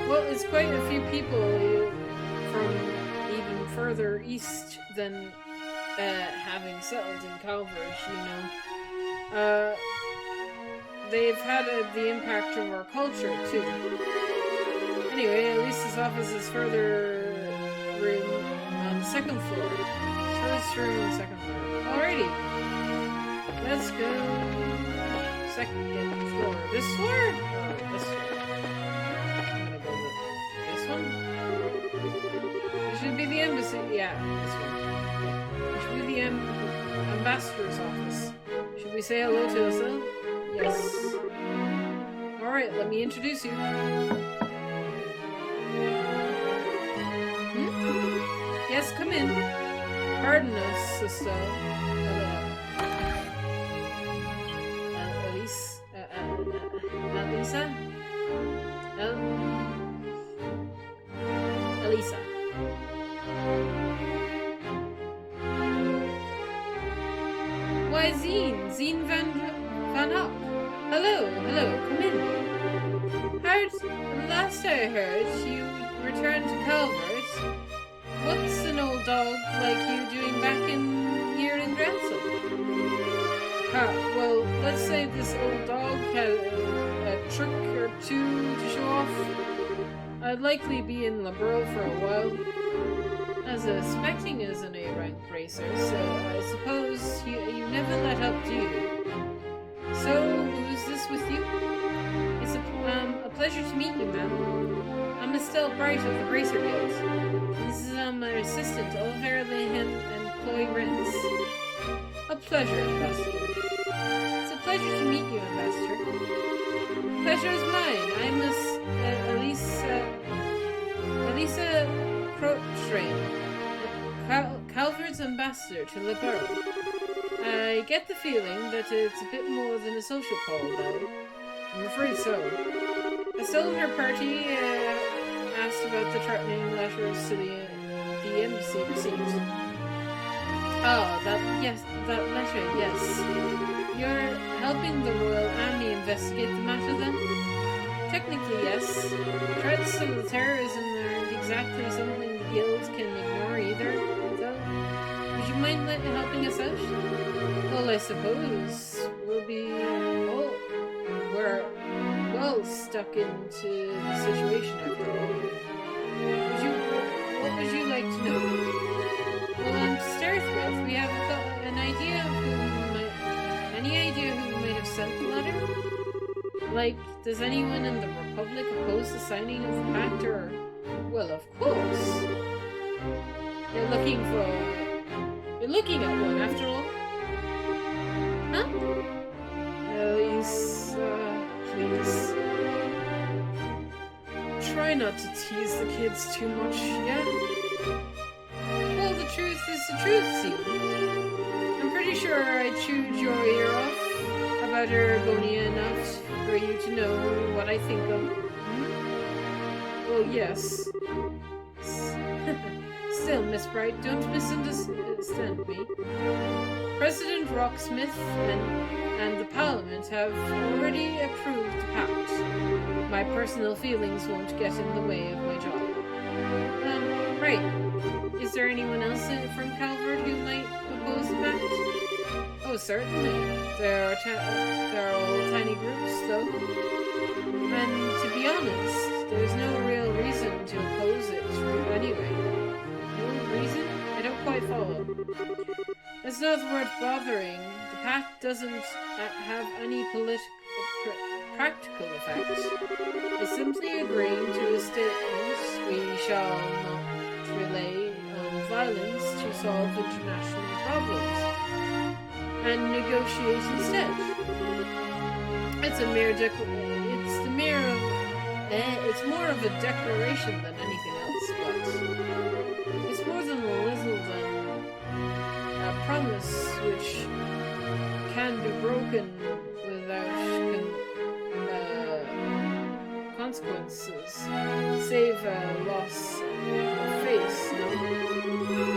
Well, it's quite a few people from even further east than having settled in Calvard, you know. They've had the impact of our culture, too. Anyway, Elisa's office is further room on the second floor. First room on the second floor. Alrighty. Let's go. Second floor. This floor? Oh, this floor. I'm gonna go with this one. This should be the embassy. Yeah, this one. This should be the ambassador's office. Should we say hello to Elsa? Yes. Alright, let me introduce you. Yes, come in. Pardon us, sister. Elisa? Why, Zine Van Hock. Hello, come in. Last I heard, you returned to Calvert. What's an old dog like you doing back here in Grantham? Well, let's say this old dog had a trick or two to show off. I'd likely be in Liberal for a while. As expecting as an A-rank racer, so I suppose you never let up, do you? So, who's this with you? It's a pleasure to meet you, ma'am. I'm Estelle Bright of the Bracer Guild. This is my assistant, Olivera Lehan and Chloe Rins. A pleasure, Ambassador. It's a pleasure to meet you, Ambassador. Pleasure is mine. I'm Elisa Crotrain, Calvert's ambassador to Liberal. I get the feeling that it's a bit more than a social call, though. I'm afraid so. Estelle and her party asked about the threatening letters to the embassy received. Oh, that letter, yes. You're helping the Royal Army investigate the matter, then? Technically, yes. Threats of terrorism aren't exactly something the Guild can ignore either, though. Would you mind helping us out? Well, I suppose we're well stuck into the situation after all. What would you like to know? Well, to start with, we have an idea of who might have sent the letter? Like, does anyone in the Republic oppose the signing of the pact, or... Well, of course. You're looking at one, after all. Huh? Elise, please. Try not to tease the kids too much, yeah? Well, the truth is the truth, see. I'm pretty sure I chewed your ear off about Aragonia enough for you to know what I think of. Well, yes. Still, Miss Bright, don't misunderstand me. President Rocksmith and the Parliament have already approved the pact. My personal feelings won't get in the way of my job. Right. Is there anyone else from Calvert who might oppose the pact? Oh, certainly. There are all tiny groups, though. And to be honest, there's no real reason to oppose it anyway. No reason? I don't quite follow. It's not worth bothering. The pact doesn't have any practical effect. It's simply agreeing to a statement we shall not rely on violence to solve international problems, and negotiate instead. It's more of a declaration than anything else, but it's more than a little than a promise which can be broken without consequences, save a loss of face, no?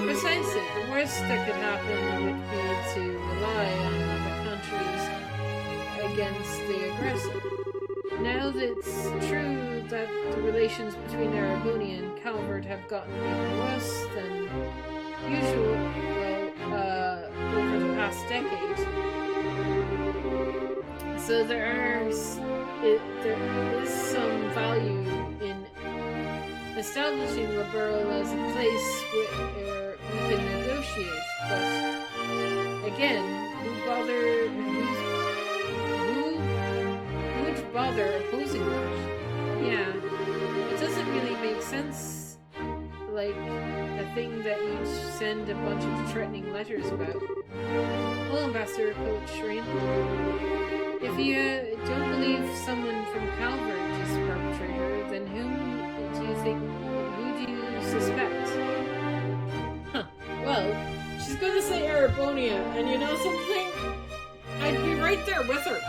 Precisely. The worst that could happen would be to rely on other countries against the aggressor. Now that it's true that the relations between Aragonia and Calvert have gotten even worse than usual, over the past decade, so there is some value in establishing Liberal as a place where we can negotiate, but again, who would bother opposing that? Yeah, it doesn't really make sense, like a thing that you'd send a bunch of threatening letters about. Well, Ambassador Coach Rain, if you don't believe someone from Calvert is the perpetrator, then who do you suspect? Huh, well, she's gonna say Aragonia, and you know something? I'd be right there with her,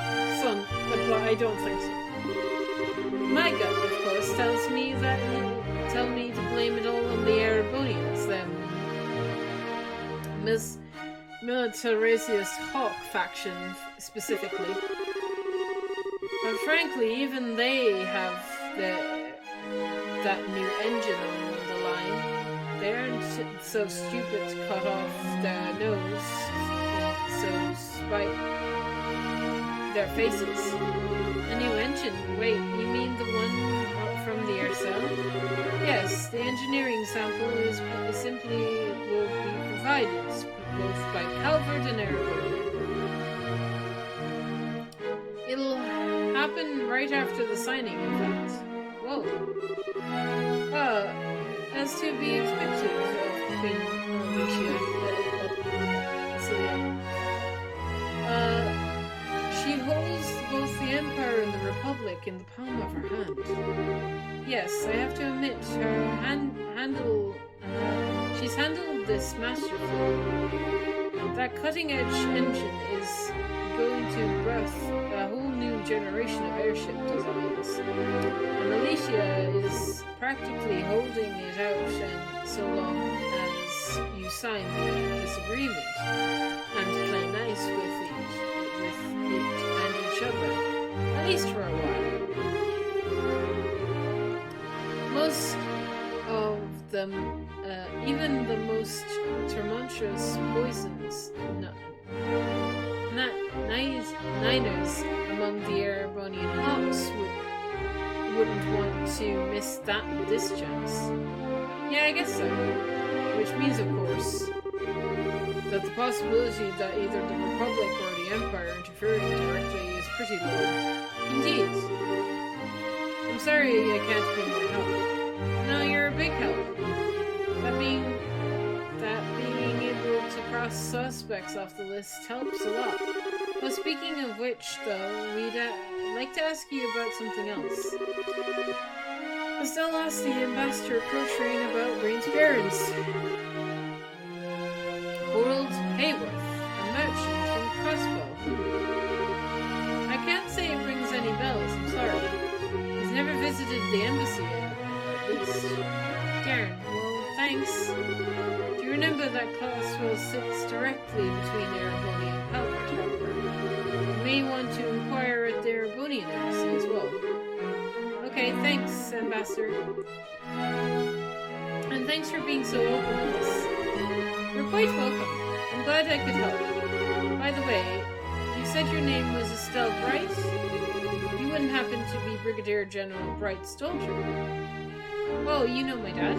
son, but I don't think so. My gut, of course, tells me to blame it all on the Aragonians, then. Militarizius Hawk faction specifically. But frankly, even they have that new engine on the line. They aren't so stupid to cut off their nose so spite their faces. A new engine? Wait, you mean the one from the air cell? Yes, the engineering sample is simply will be provided both by Calvard and Aragorn. It'll happen right after the signing, in fact. Whoa. As to be expected of Queen Alicia. She holds both the Empire and the Republic in the palm of her hand. Yes, I have to admit, she's handled this masterfully. That cutting-edge engine is going to birth a whole new generation of airship designs. And Alicia is practically holding it out and so long as you sign this agreement and play nice with it and each other, at least for a while. Most of them, even the most tumultuous poisons, Niners among the Erebonian Hawks wouldn't want to miss this chance. Yeah, I guess so. Which means, of course, that the possibility that either the Republic or the Empire interfering directly is pretty low. Indeed. I'm sorry I can't be more help. No, you're a big help. That being able to cross suspects off the list helps a lot. Well, speaking of which, though, we'd like to ask you about something else. Estelle asked the ambassador approaching about Green's parents. Harold Hayworth, a merchant from Crossbow. I can't say it rings any bells, I'm sorry. He's never visited the embassy yet, at least. Darn, well, thanks. Do you remember that Crossbow sits directly between Ereboni and Calvard, however? You may want to inquire at the Erebonian Embassy as well. Okay, thanks, Ambassador. And thanks for being so open with us. You're quite welcome. I'm glad I could help. By the way, you said your name was Estelle Bright? You wouldn't happen to be Brigadier General Bright's daughter? Oh, you know my dad?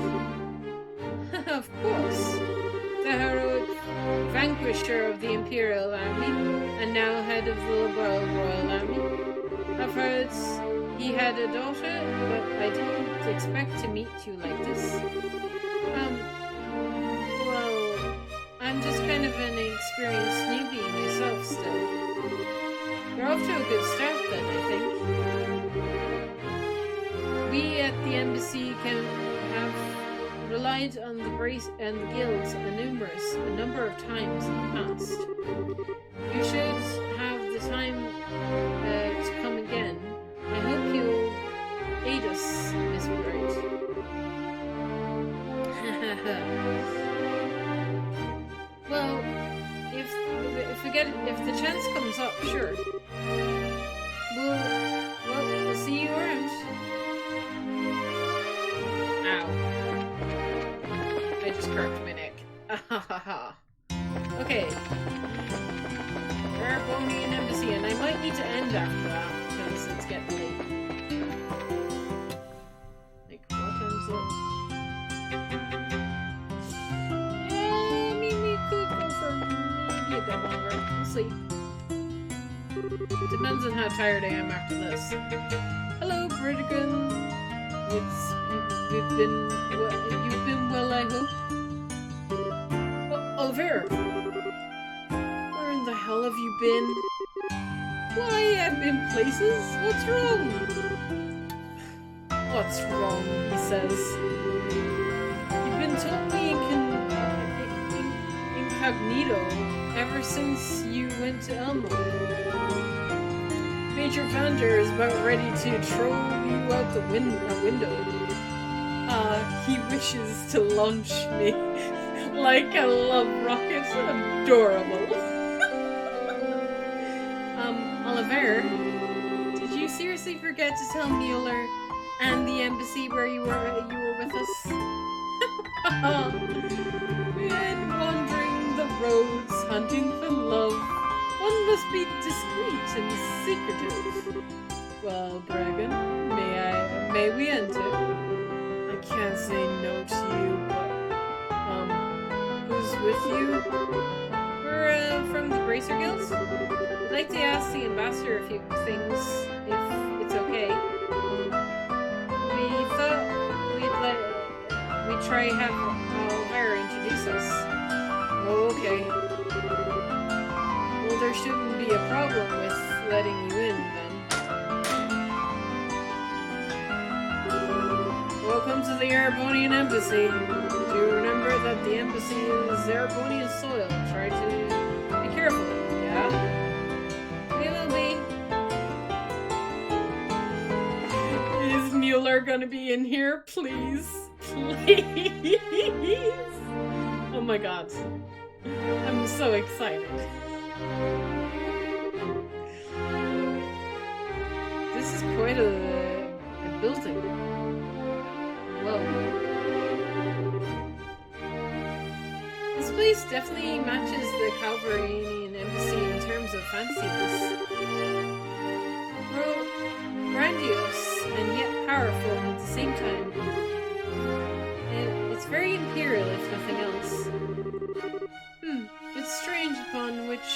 Of course. The heroic vanquisher of the Imperial Army, and now head of the Liberal Royal Army. I've heard he had a daughter, but I didn't expect to meet you like this. Well, I'm just kind of an experienced newbie myself still. You're off to a good start then, I think. We at the embassy can have relied on the Brace and the guilds a number of times in the past. You should have the time to come again. I hope you'll aid us, Miss Bright. Well, if the chance comes up, sure. We'll see you around. Ow. I just cracked my neck. Okay. Erebonian Embassy, and I might need to end after that because it's getting late. Like, what time's it? Yeah, I mean, we could go for maybe a bit longer. We'll see. Depends on how tired I am after this. Hello, Britigan. You've been well, I hope. Oliver, where in the hell have you been? Why, I'm in places. What's wrong? What's wrong? He says. You've been totally incognito ever since you went to Elmo. Major Vander is about ready to throw you out the window. He wishes to launch me. like a love rocket. Adorable. Oliver, did you seriously forget to tell Mueller and the embassy where you were with us? When wandering the roads, hunting for love, one must be discreet and secretive. Well, Dragon, may we enter? I can't say no to you, but, who's with you? We're, from the Bracer Guilds. I'd like to ask the ambassador a few things, if it's okay. We thought we'd try have Oliver introduce us. Oh, okay. Well, there shouldn't be a problem with letting you in, then. Welcome to the Erebonian Embassy. Do remember that the embassy is Erebonian soil. Try to be careful, yeah? We will be. Is Mueller gonna be in here? Please. Please. Oh my god. I'm so excited. This is quite a building. Whoa. This place definitely matches the Calvaradian Embassy in terms of fanciness. Grandiose and yet powerful at the same time. It's very imperial, if nothing else. It's strange upon which...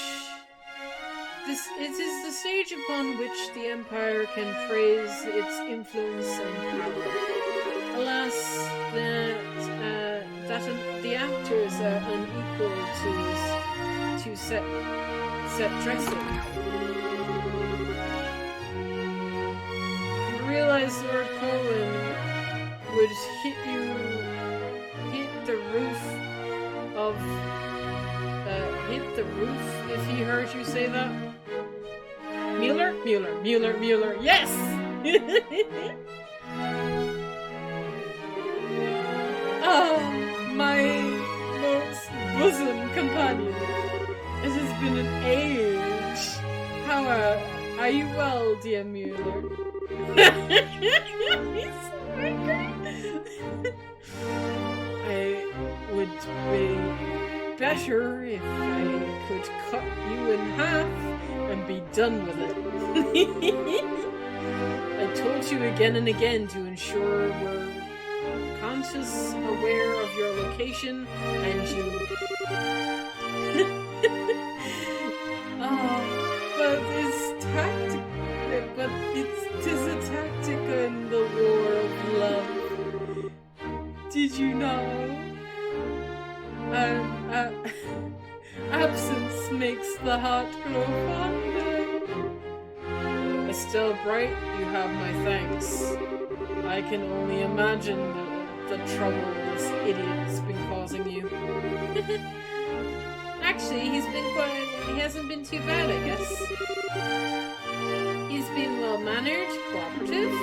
It is the stage upon which the Empire can praise its influence and power. Alas, that the actors are unequal to set dressing. You realize Lord Colin would hit the roof if he heard you say that? Mueller? Mueller. Yes! Oh, my most bosom companion. It has been an age. How are you well, dear Mueller? He's so angry. I would be better if I could cut you in half and be done with it. I told you again and again to ensure we're conscious, aware of your location, and you... but tis a tactic in the war of love. Did you know? Absence makes the heart grow fonder. Estelle Bright, you have my thanks. I can only imagine the trouble this idiot has been causing you. Actually, he hasn't been too bad, I guess. He's been well-mannered, cooperative.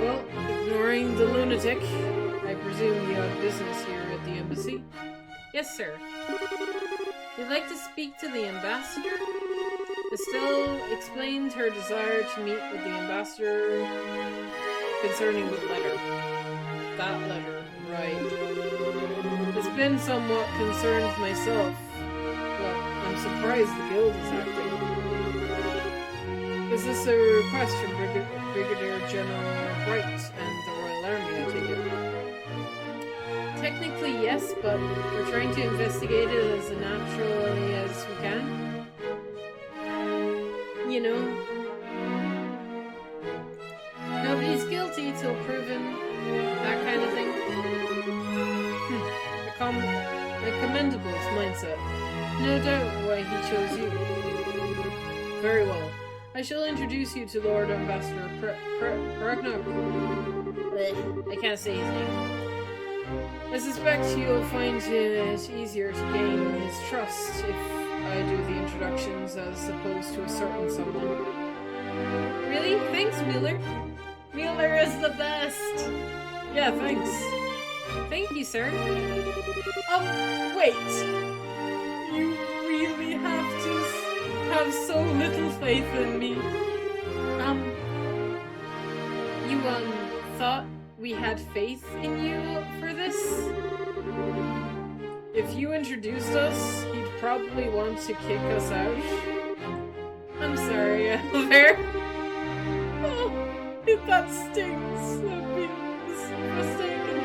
Well, ignoring the lunatic, I presume you have business here at the embassy? Yes, sir. We'd like to speak to the ambassador. Estelle explained her desire to meet with the ambassador concerning the letter. That letter, right. It's been somewhat concerned myself. Well, I'm surprised the guild is acting. Is this a request from Brigadier General Bright and the Royal Army, I take it? Technically, yes, but we're trying to investigate it as naturally as we can. You know, nobody's guilty till proven, that kind of thing. A commendable mindset. No doubt why he chose you. Very well. I shall introduce you to Lord Ambassador Ragnar. I can't say his name. I suspect you'll find it easier to gain his trust if I do the introductions as opposed to a certain someone. Really? Thanks, Mueller. Mueller is the best! Yeah, thanks. Thank you, sir. Wait. You really have to have so little faith in me. You, thought we had faith in you for this? If you introduced us, he'd probably want to kick us out. I'm sorry, Albert. Oh, that stings of being mistaken.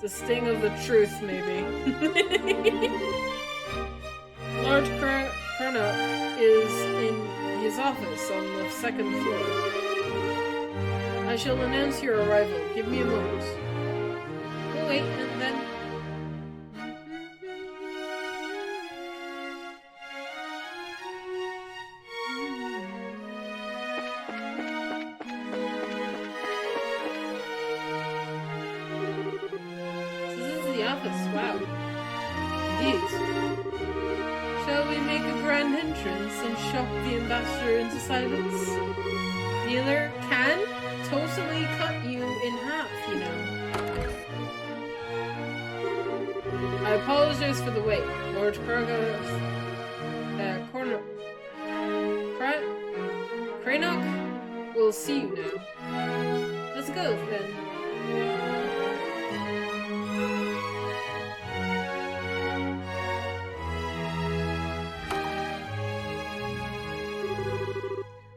The sting of the truth, maybe. Lord Kernock is in his office on the 2nd floor. I shall announce your arrival. Give me a moment. Oh, wait, and then... So this is the office. Wow. Indeed. Shall we make a grand entrance and shock the ambassador into silence? The other can totally cut you in half, you know. I apologize for the wait. Lord Cranock will see you now. Let's go, then.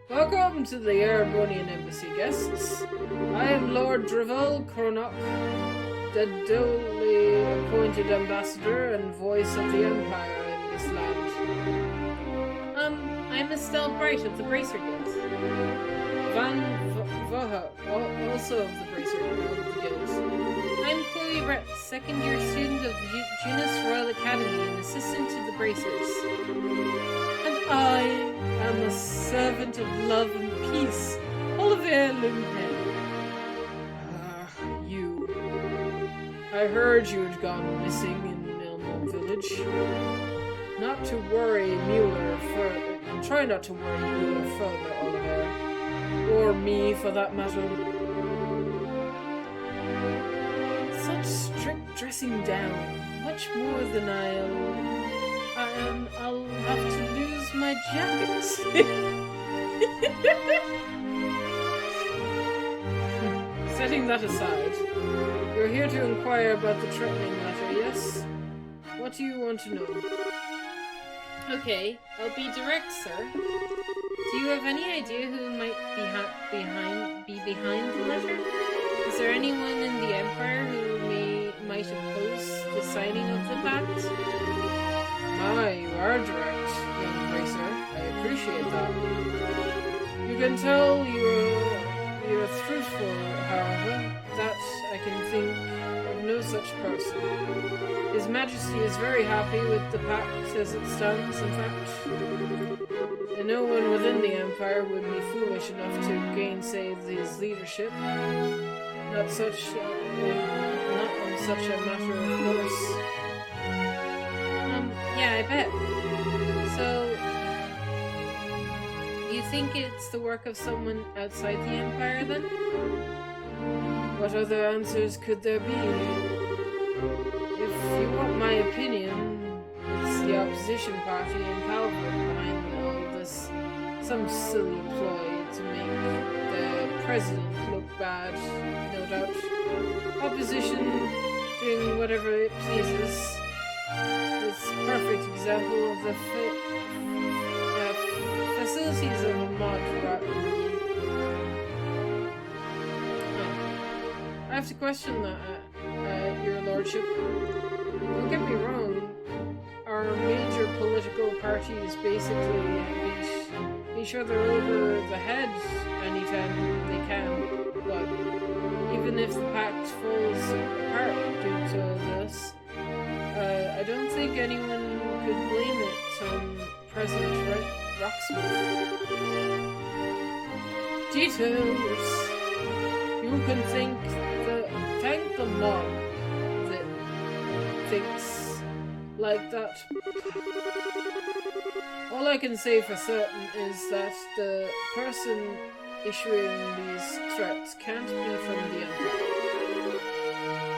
Welcome to the Calvaradian Embassy, guests. I am Lord Dravel Cronock, the duly appointed ambassador and voice of the Empire in this land. I'm Estelle Bright of the Bracer Guild. Van Voha, also of the Bracer Guild. I'm Chloe Brett, second-year student of the Junus Royal Academy and assistant to the Bracers. And I am a servant of love and peace, Olivier Lumpen. You. I heard you had gone missing in Elmo Village. Not to worry Mueller further. Try not to worry Mueller further, Oliver. Or me, for that matter. Such strict dressing down. Much more than I'll have to lose my jacket. Setting that aside, you're here to inquire about the threatening letter, yes? What do you want to know? Okay, I'll be direct, sir. Do you have any idea who might be behind the letter? Is there anyone in the Empire who might oppose the signing of the pact? My, you are direct, young Bracer. I appreciate that. You can tell you're truthful, however, that I can think of no such person. His Majesty is very happy with the pact as it stands, in fact. And no one within the Empire would be foolish enough to gainsay his leadership. Not on such a matter of course. Yeah, I bet. So, you think it's the work of someone outside the Empire, then? What other answers could there be? If you want my opinion, it's the opposition party in Calvary behind all this. Some silly ploy to make the president look bad, no doubt. Opposition doing whatever it pleases. It's a perfect example of the facilities of a mod rat. I have to question that, your lordship. Don't get me wrong, our major political parties basically beat each other over the head anytime they can, but even if the pact falls apart due to this, I don't think anyone could blame it on President Rocksmith. Details. You can thank the mob that thinks like that. All I can say for certain is that the person issuing these threats can't be from the Empire.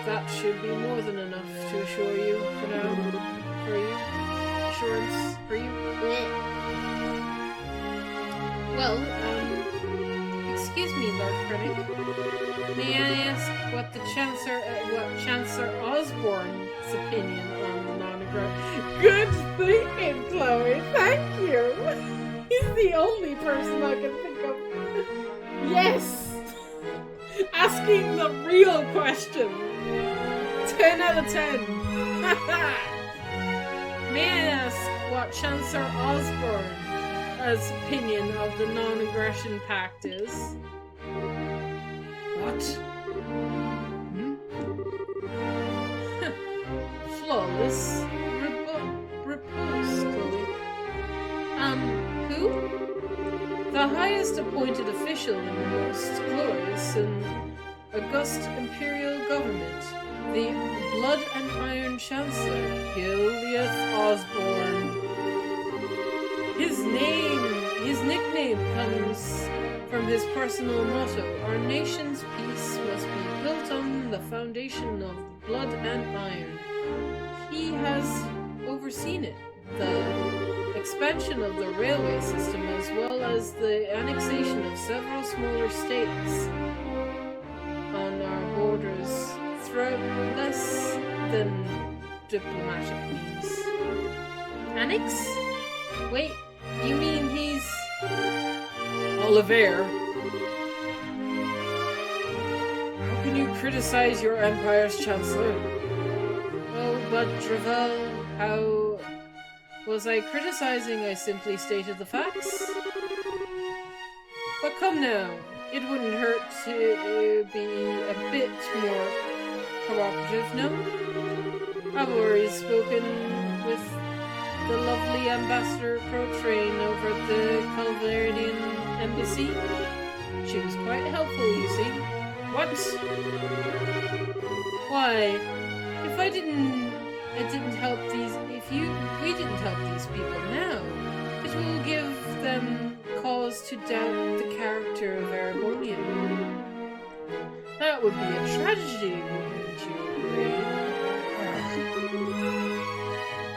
that should be more than enough to assure you for now. For you. Assurance for you. Well, excuse me, Lord Critic. May I ask what Chancellor Osborne's opinion on the non-aggression? Good thinking, Chloe. Thank you. He's the only person I can think of. Yes. Asking the real question. 10 out of 10. May I ask what Chancellor Osborne's opinion of the non-aggression pact is? What? Flawless repose, Chloe. Who? The highest appointed official in the most glorious and august imperial government, the Blood and Iron Chancellor, Giliath Osborne. His nickname comes from his personal motto, our nation's peace must be built on the foundation of blood and iron. He has overseen it, the expansion of the railway system as well as the annexation of several smaller states on our borders throughout less than diplomatic means. Annex? Wait, you mean he's... Oliver, how can you criticize your empire's chancellor? Oh, but Dravel, how was I criticizing? I simply stated the facts. But come now, it wouldn't hurt to be a bit more cooperative, no? I've already spoken with the lovely Ambassador Protrain over at the Calvaradian Embassy. She was quite helpful, you see. What? Why, if we didn't help these people now, it will give them cause to doubt the character of Aragonian. That would be a tragedy, wouldn't you agree?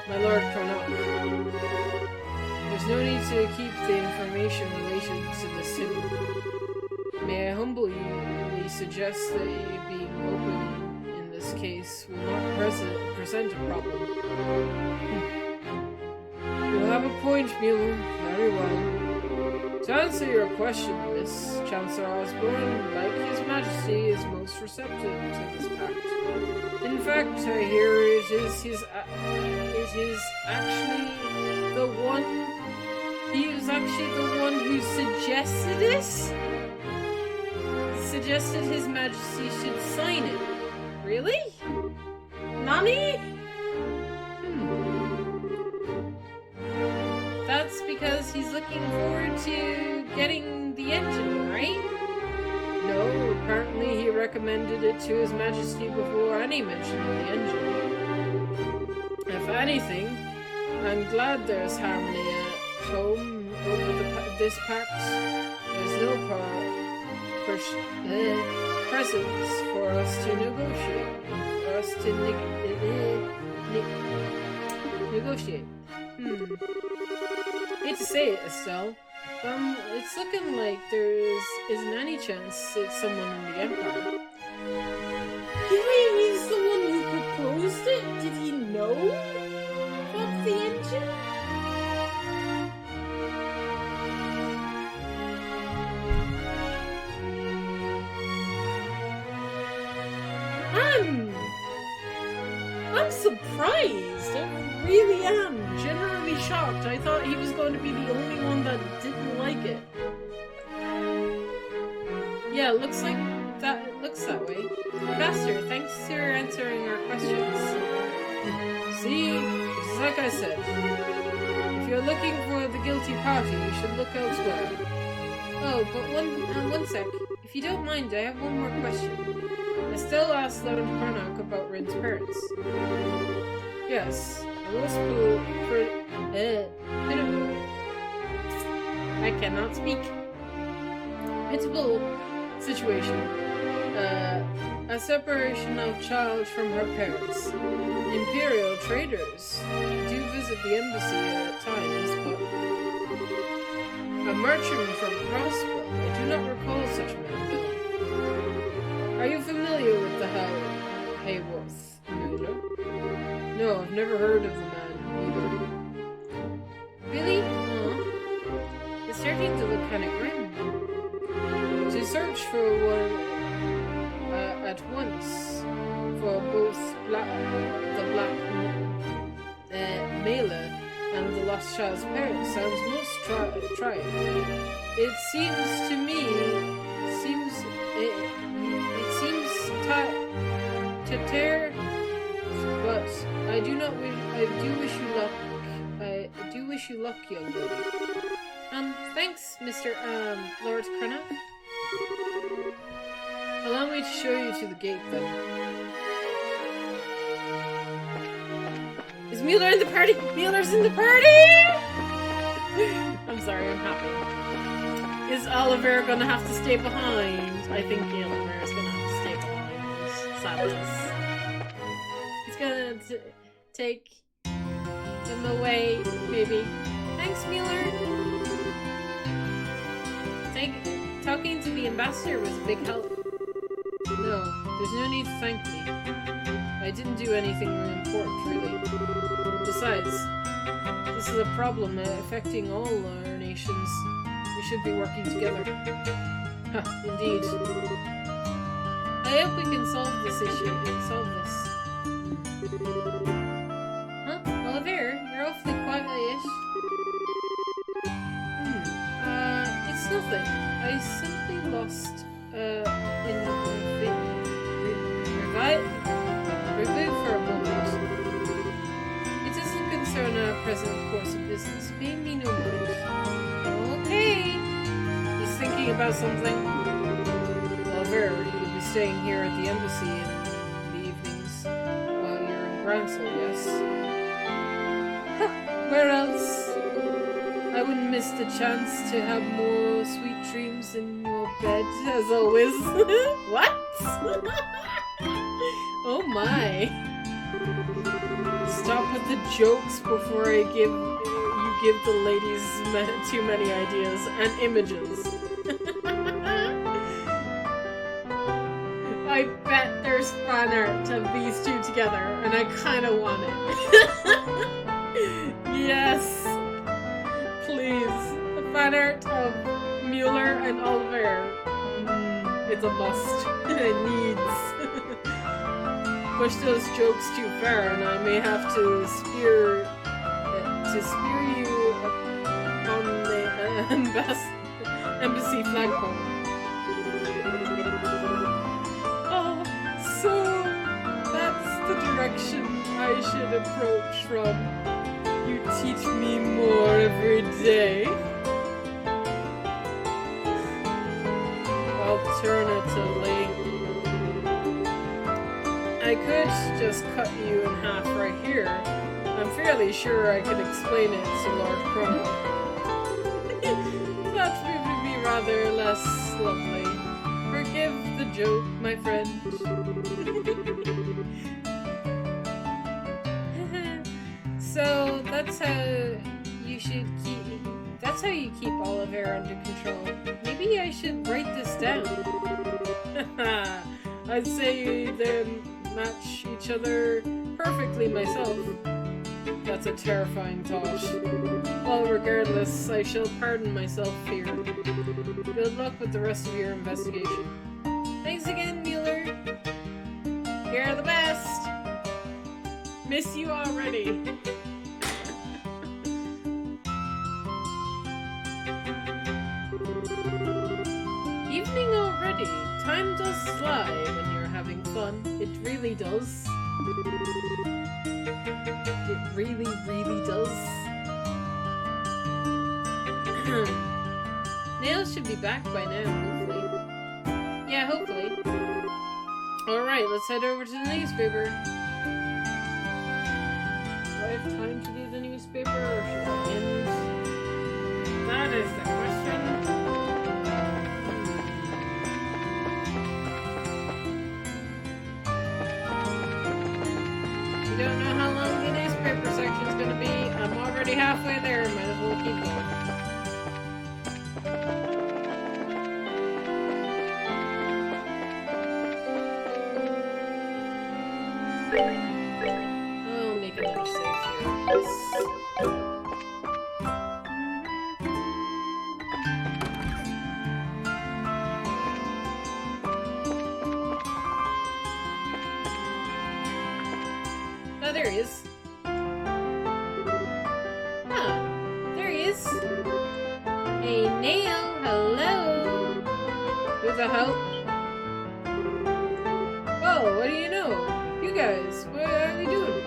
My Lord Cornock, there's no need to keep the information related to the city. May I humbly suggest that you being open in this case will not present a problem. You have a point, Mueller. Very well. To answer your question, Miss Chancellor Osborne, like His Majesty, is most receptive to this pact. In fact, I hear it is actually the one. He was actually the one who suggested it. Suggested His Majesty should sign it. Really? Nani? That's because he's looking forward to getting the engine, right? No, apparently he recommended it to His Majesty before any mention of the engine. If anything, I'm glad there's harmony at home over this pact. There's no presence for us to negotiate. For us to negotiate. Hate to say it, Estelle. It's looking like there isn't any chance it's someone in the Empire. He's the one who proposed it? Did he know of the engine? I'm surprised. I really am. Genuinely shocked. I thought he was going to be the only one that didn't like it. Yeah, looks that way. Master, thanks for answering our questions. See, it's like I said. If you're looking for the guilty party, you should look elsewhere. Oh, but one sec. If you don't mind, I have one more question. I still asked Lord Cornock about Rin's parents. Yes, I cannot speak. Pitiable situation. A separation of child from her parents. Imperial traders do visit the embassy at times, but a merchant from Crossbow. I do not recall such a man, though. Are you familiar with the Hayworth, Mueller? No, I've never heard of the man, Mueller. Really? It's starting to look kind of grim. To search for one at once for both the Black Mailer and the Lost Child's parents sounds most trying. It seems to me, it seems to tear, but I do wish you luck, young lady. Thanks, Mr. Lord Cranach. Allow me to show you to the gate, then. Is Mueller in the party? Mueller's in the party! I'm sorry, I'm happy. Is Oliver gonna have to stay behind? I think Oliver is gonna have to stay behind. Sadness. He's gonna take him away, maybe. Thanks, Mueller. Talking to the ambassador was a big help. No, there's no need to thank me. I didn't do anything important, really. Besides, this is a problem affecting all our nations. We should be working together. Indeed. I hope we can solve this issue. Huh? Oliver, you're awfully quiet-ish. It's nothing. I simply lost, revive for a moment. It doesn't concern our present course of business. Pay me no mind. Okay. He's thinking about something. Oliver, you'll be staying here at the embassy in the evenings while you're in Bransel, yes? Where else? I wouldn't miss the chance to have more sweet dreams in your bed, as always. What? Oh my. Stop with the jokes before you give the ladies too many ideas and images. I bet there's fan art of these two together, and I kind of want it. Yes. Please, a fan art of Mueller and Oliver. It's a must. It needs. Push those jokes too far, and I may have to spear you on the embassy flagpole. Oh, so that's the direction I should approach from. You teach me more every day. Alternatively, I could just cut you in half right here. I'm fairly sure I could explain it to Lord Crono. That would be rather less lovely. Forgive the joke, my friend. So that's how you should that's how you keep Oliver under control. Maybe I should write this down. I'd say they match each other perfectly myself. That's a terrifying thought. Well, regardless, I shall pardon myself here. Good luck with the rest of your investigation. Thanks again, Mueller. You're the best. Miss you already. Evening already. Time does fly when you're having fun. It really does. It really, really does. Nails should be back by now, hopefully. Yeah, hopefully. Alright, let's head over to the newspaper. Do I have time to do the newspaper, or should I end? That is the question. don't know how long the newspaper section's gonna be. I'm already halfway there. Might as well keep going. I'll make another save here. Oh, there he is. Huh. There he is. Hey, Nail. Hello. Who the hell? Oh, what do you know? You guys, what are we doing?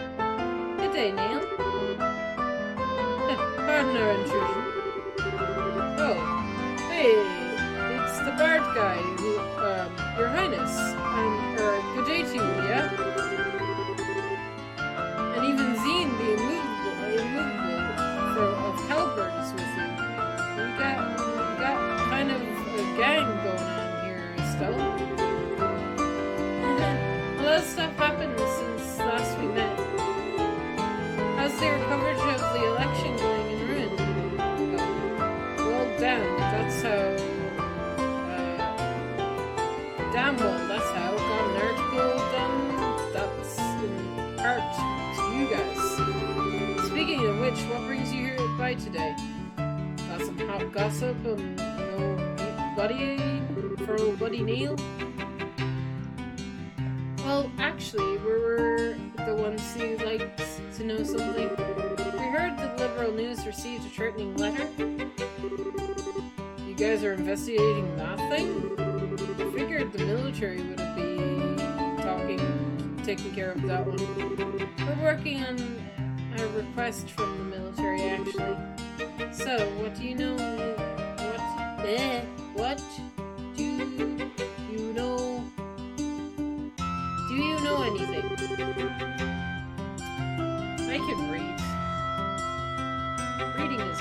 Good day, Nail. Pardon our intrusion. Oh, hey, it's the Bard guy. Your Highness. Good day to you, yeah? And even Zine, the immovable of Halberd is with you. You got kind of a gang going on here, Estelle. A lot of stuff happened since last we met. How's their coverage of the election going in Ruin? Well, damn, that's how... damn well, that's how. Got an article done. That's in part to you guys. Speaking of which, what brings you here by today? Got some hot gossip and for old buddy Neil? Well, actually, we were the ones who liked to know something. We heard that Liberal News received a threatening letter. You guys are investigating that thing? I figured the military would be taking care of that one. We're working on a request from the military, actually. So, what do you know? What do you know? Do you know anything? I can read. Reading is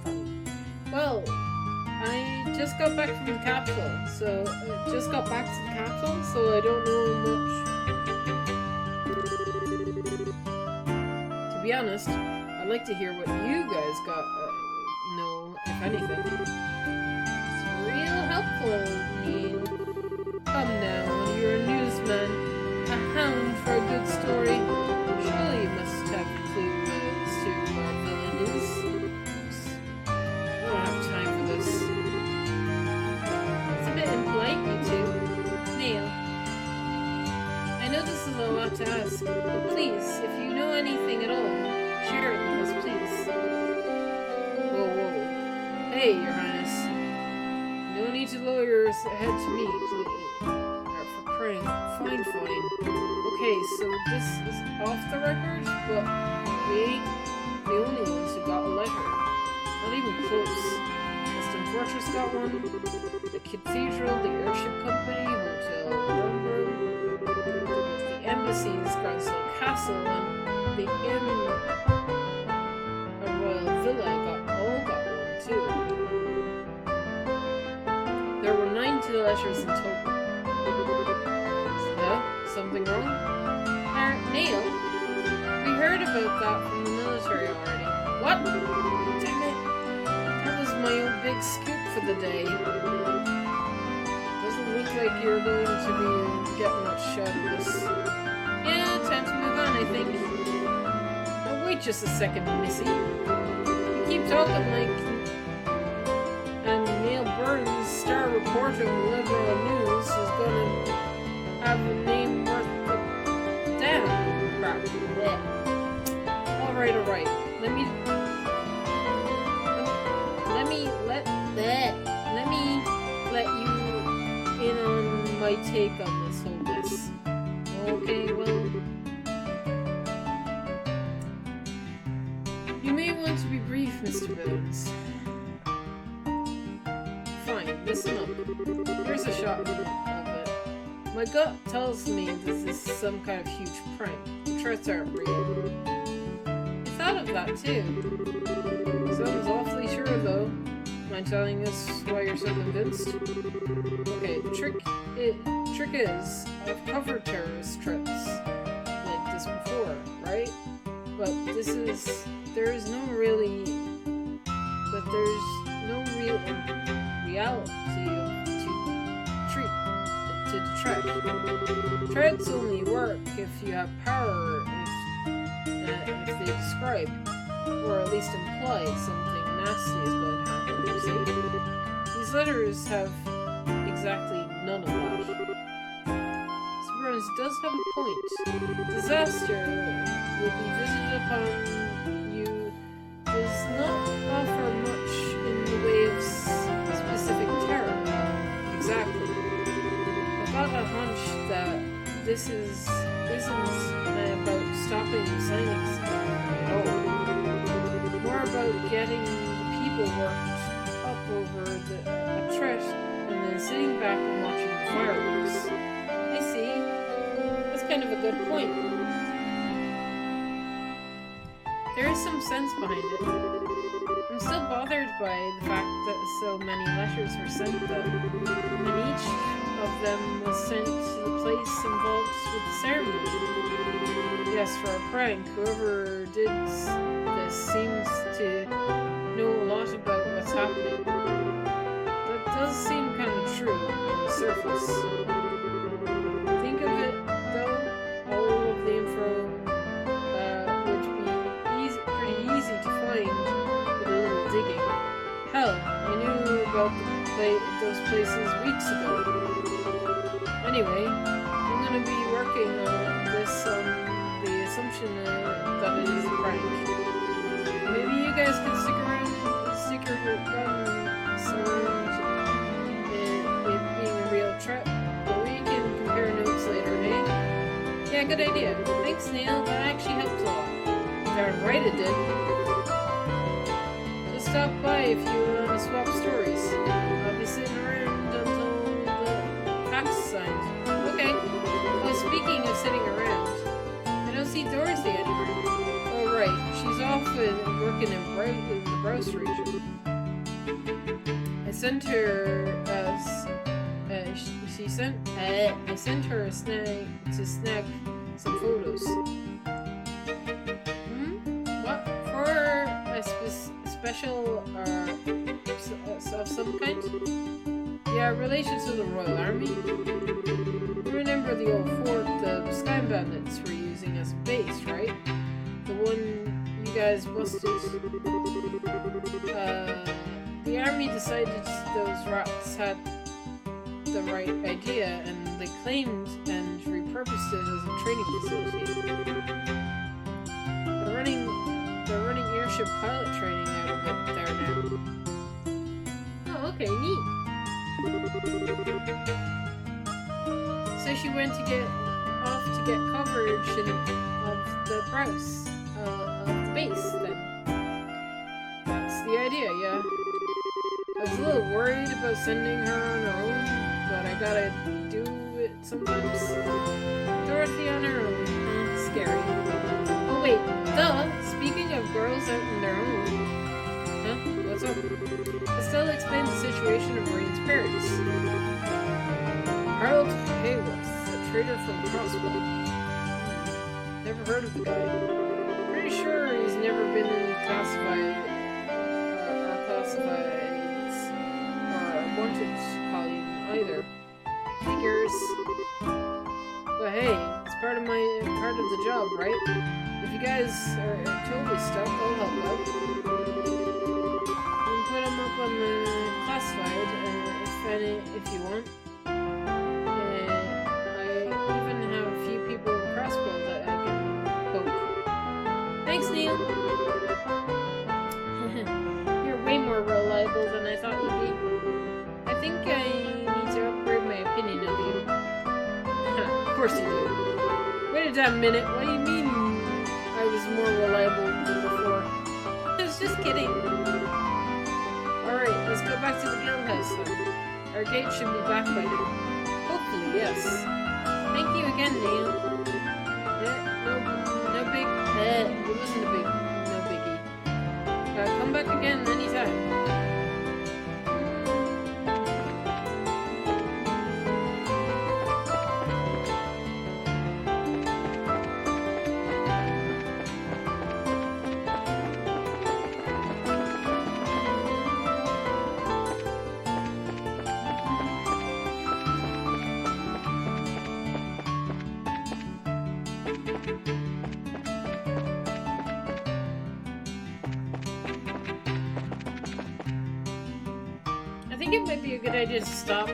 fun. Well, I just got back from the capital, so I don't know much. To be honest, I'd like to hear what you guys know, if anything. It's real helpful, Neil. Come now, you're a newsman, a hound for a good story. Surely you must have a clue as to what a villain is. I don't have time for this. It's a bit impolite, you two. Neil, I know this is a lot to ask, but please, if you know anything at all, share it with us, please. Whoa. Hey, Your Highness. No need to lower your head to me, please. For crying. Fine. Okay, so this is off the record, but we ain't the only ones who got a letter. Not even close. Western Fortress got one. The Cathedral, the Airship Company, Hotel London, the Embassy's Granslow Castle, and the Inn, a Royal Villa, all got one too. There were 90 letters in total. Something wrong? Neil, we heard about that from the military already. What? Damn it. That was my own big scoop for the day. Doesn't look like you're going to be getting much out of this. Yeah, time to move on, I think. Oh, wait just a second, Missy. You keep talking like... And Neil Burns, star reporter of Liberal News, is gonna have a name worth the damn crap. Alright. Let me let you in on my take on this whole mess. Okay, well, you may want to be brief, Mr. Bones. Fine, listen up. Here's a shot of it. My gut tells me this is some kind of huge prank. The threats aren't real. I thought of that too. Sounds awfully sure though. Mind telling us why you're so convinced? Okay, the trick is, I've covered terrorist threats like this before. But there's no real reality to tread. Treads only work if you have power, if they describe, or at least imply something nasty is going to happen, you see? These letters have exactly none of that. Superman does have a point. Disaster will be visited upon you does not offer much in the way of specific terror. Exactly. I've got a hunch that this isn't about stopping signings at all. More about getting people worked up over a threat and then sitting back and watching the fireworks. I see. That's kind of a good point. There is some sense behind it. I'm still bothered by the fact that so many letters were sent though, and each of them was sent to the place involved with the ceremony. Yes, for a prank, whoever did this seems to know a lot about what's happening. That does seem kind of true on the surface. Think of it though, all of the info would be pretty easy to find with a little digging. Hell, I knew about those places weeks ago. Anyway, I'm gonna be working on this on the assumption that it is a prank. Maybe you guys can stick your guns around it being a real threat, but we can compare notes later, hey? Yeah, good idea. Thanks, Neil. That actually helped a lot. Darn right it did. Just stop by if you want to swap stories. I'll be sitting around until the fax is signed. Okay. Well, speaking of sitting around, I don't see Dorothy anywhere. Oh, right. She's off working in the Browse region. I sent her a snag to snag some photos. What? For a special of some kind? Yeah, relation to the Royal Army. Remember the old fort the Sky Bandits were using as a base, right? The one you guys busted. The army decided those rats had the right idea, and they claimed and repurposed it as a training facility. They're running airship pilot training out of it there now. Oh, okay, neat. So she went to get coverage of the Browse, of the base then. That's the idea, yeah. I was a little worried about sending her on her own, but I gotta do it sometimes. Dorothy on her own. Scary. Oh wait, speaking of girls out on their own. Huh? What's up? Estelle explains the situation of Marine's parents. Harold Hayworth, a trader from Crossville. Never heard of the guy. Pretty sure he's never been in classifieds or wanted column either. Figures. But hey, it's part of the job, right? If you guys are totally stuck, I'll help out. You can put them up on the classified if you want. I even have a few people in Crossville that I can poke. Thanks, Neil. You're way more reliable than I thought you'd be. I think I need to upgrade my opinion of you. Of course you do. Wait a damn minute, what do you mean I was more reliable than before? I was just kidding. Alright, let's go back to the guild house then. Our gate should be back by now. Hopefully, yes. Thank you again, Neil. No big... it wasn't no biggie. Come back again anytime. I think it might be a good idea to stop. So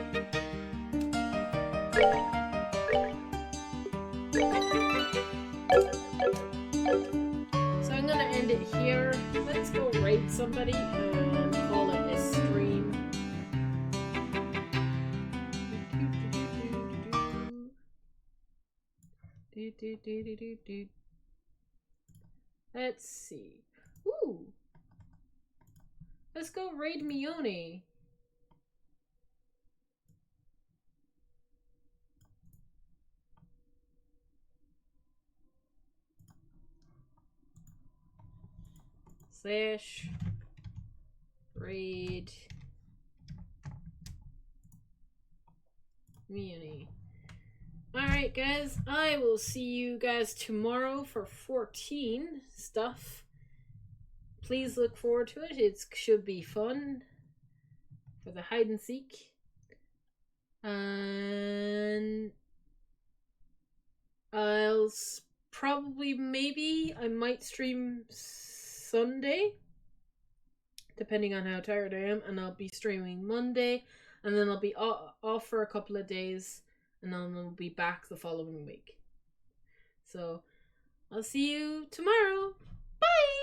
I'm gonna end it here. Let's go raid somebody and call it a stream. Let's see. Ooh. Let's go raid Mione. Slash raid Mione. Alright guys, I will see you guys tomorrow for 14 stuff. Please look forward to it. It should be fun for the hide and seek. And I'll probably, maybe, I might stream Sunday, depending on how tired I am, and I'll be streaming Monday, and then I'll be off for a couple of days, and then I'll be back the following week. So, I'll see you tomorrow. Bye!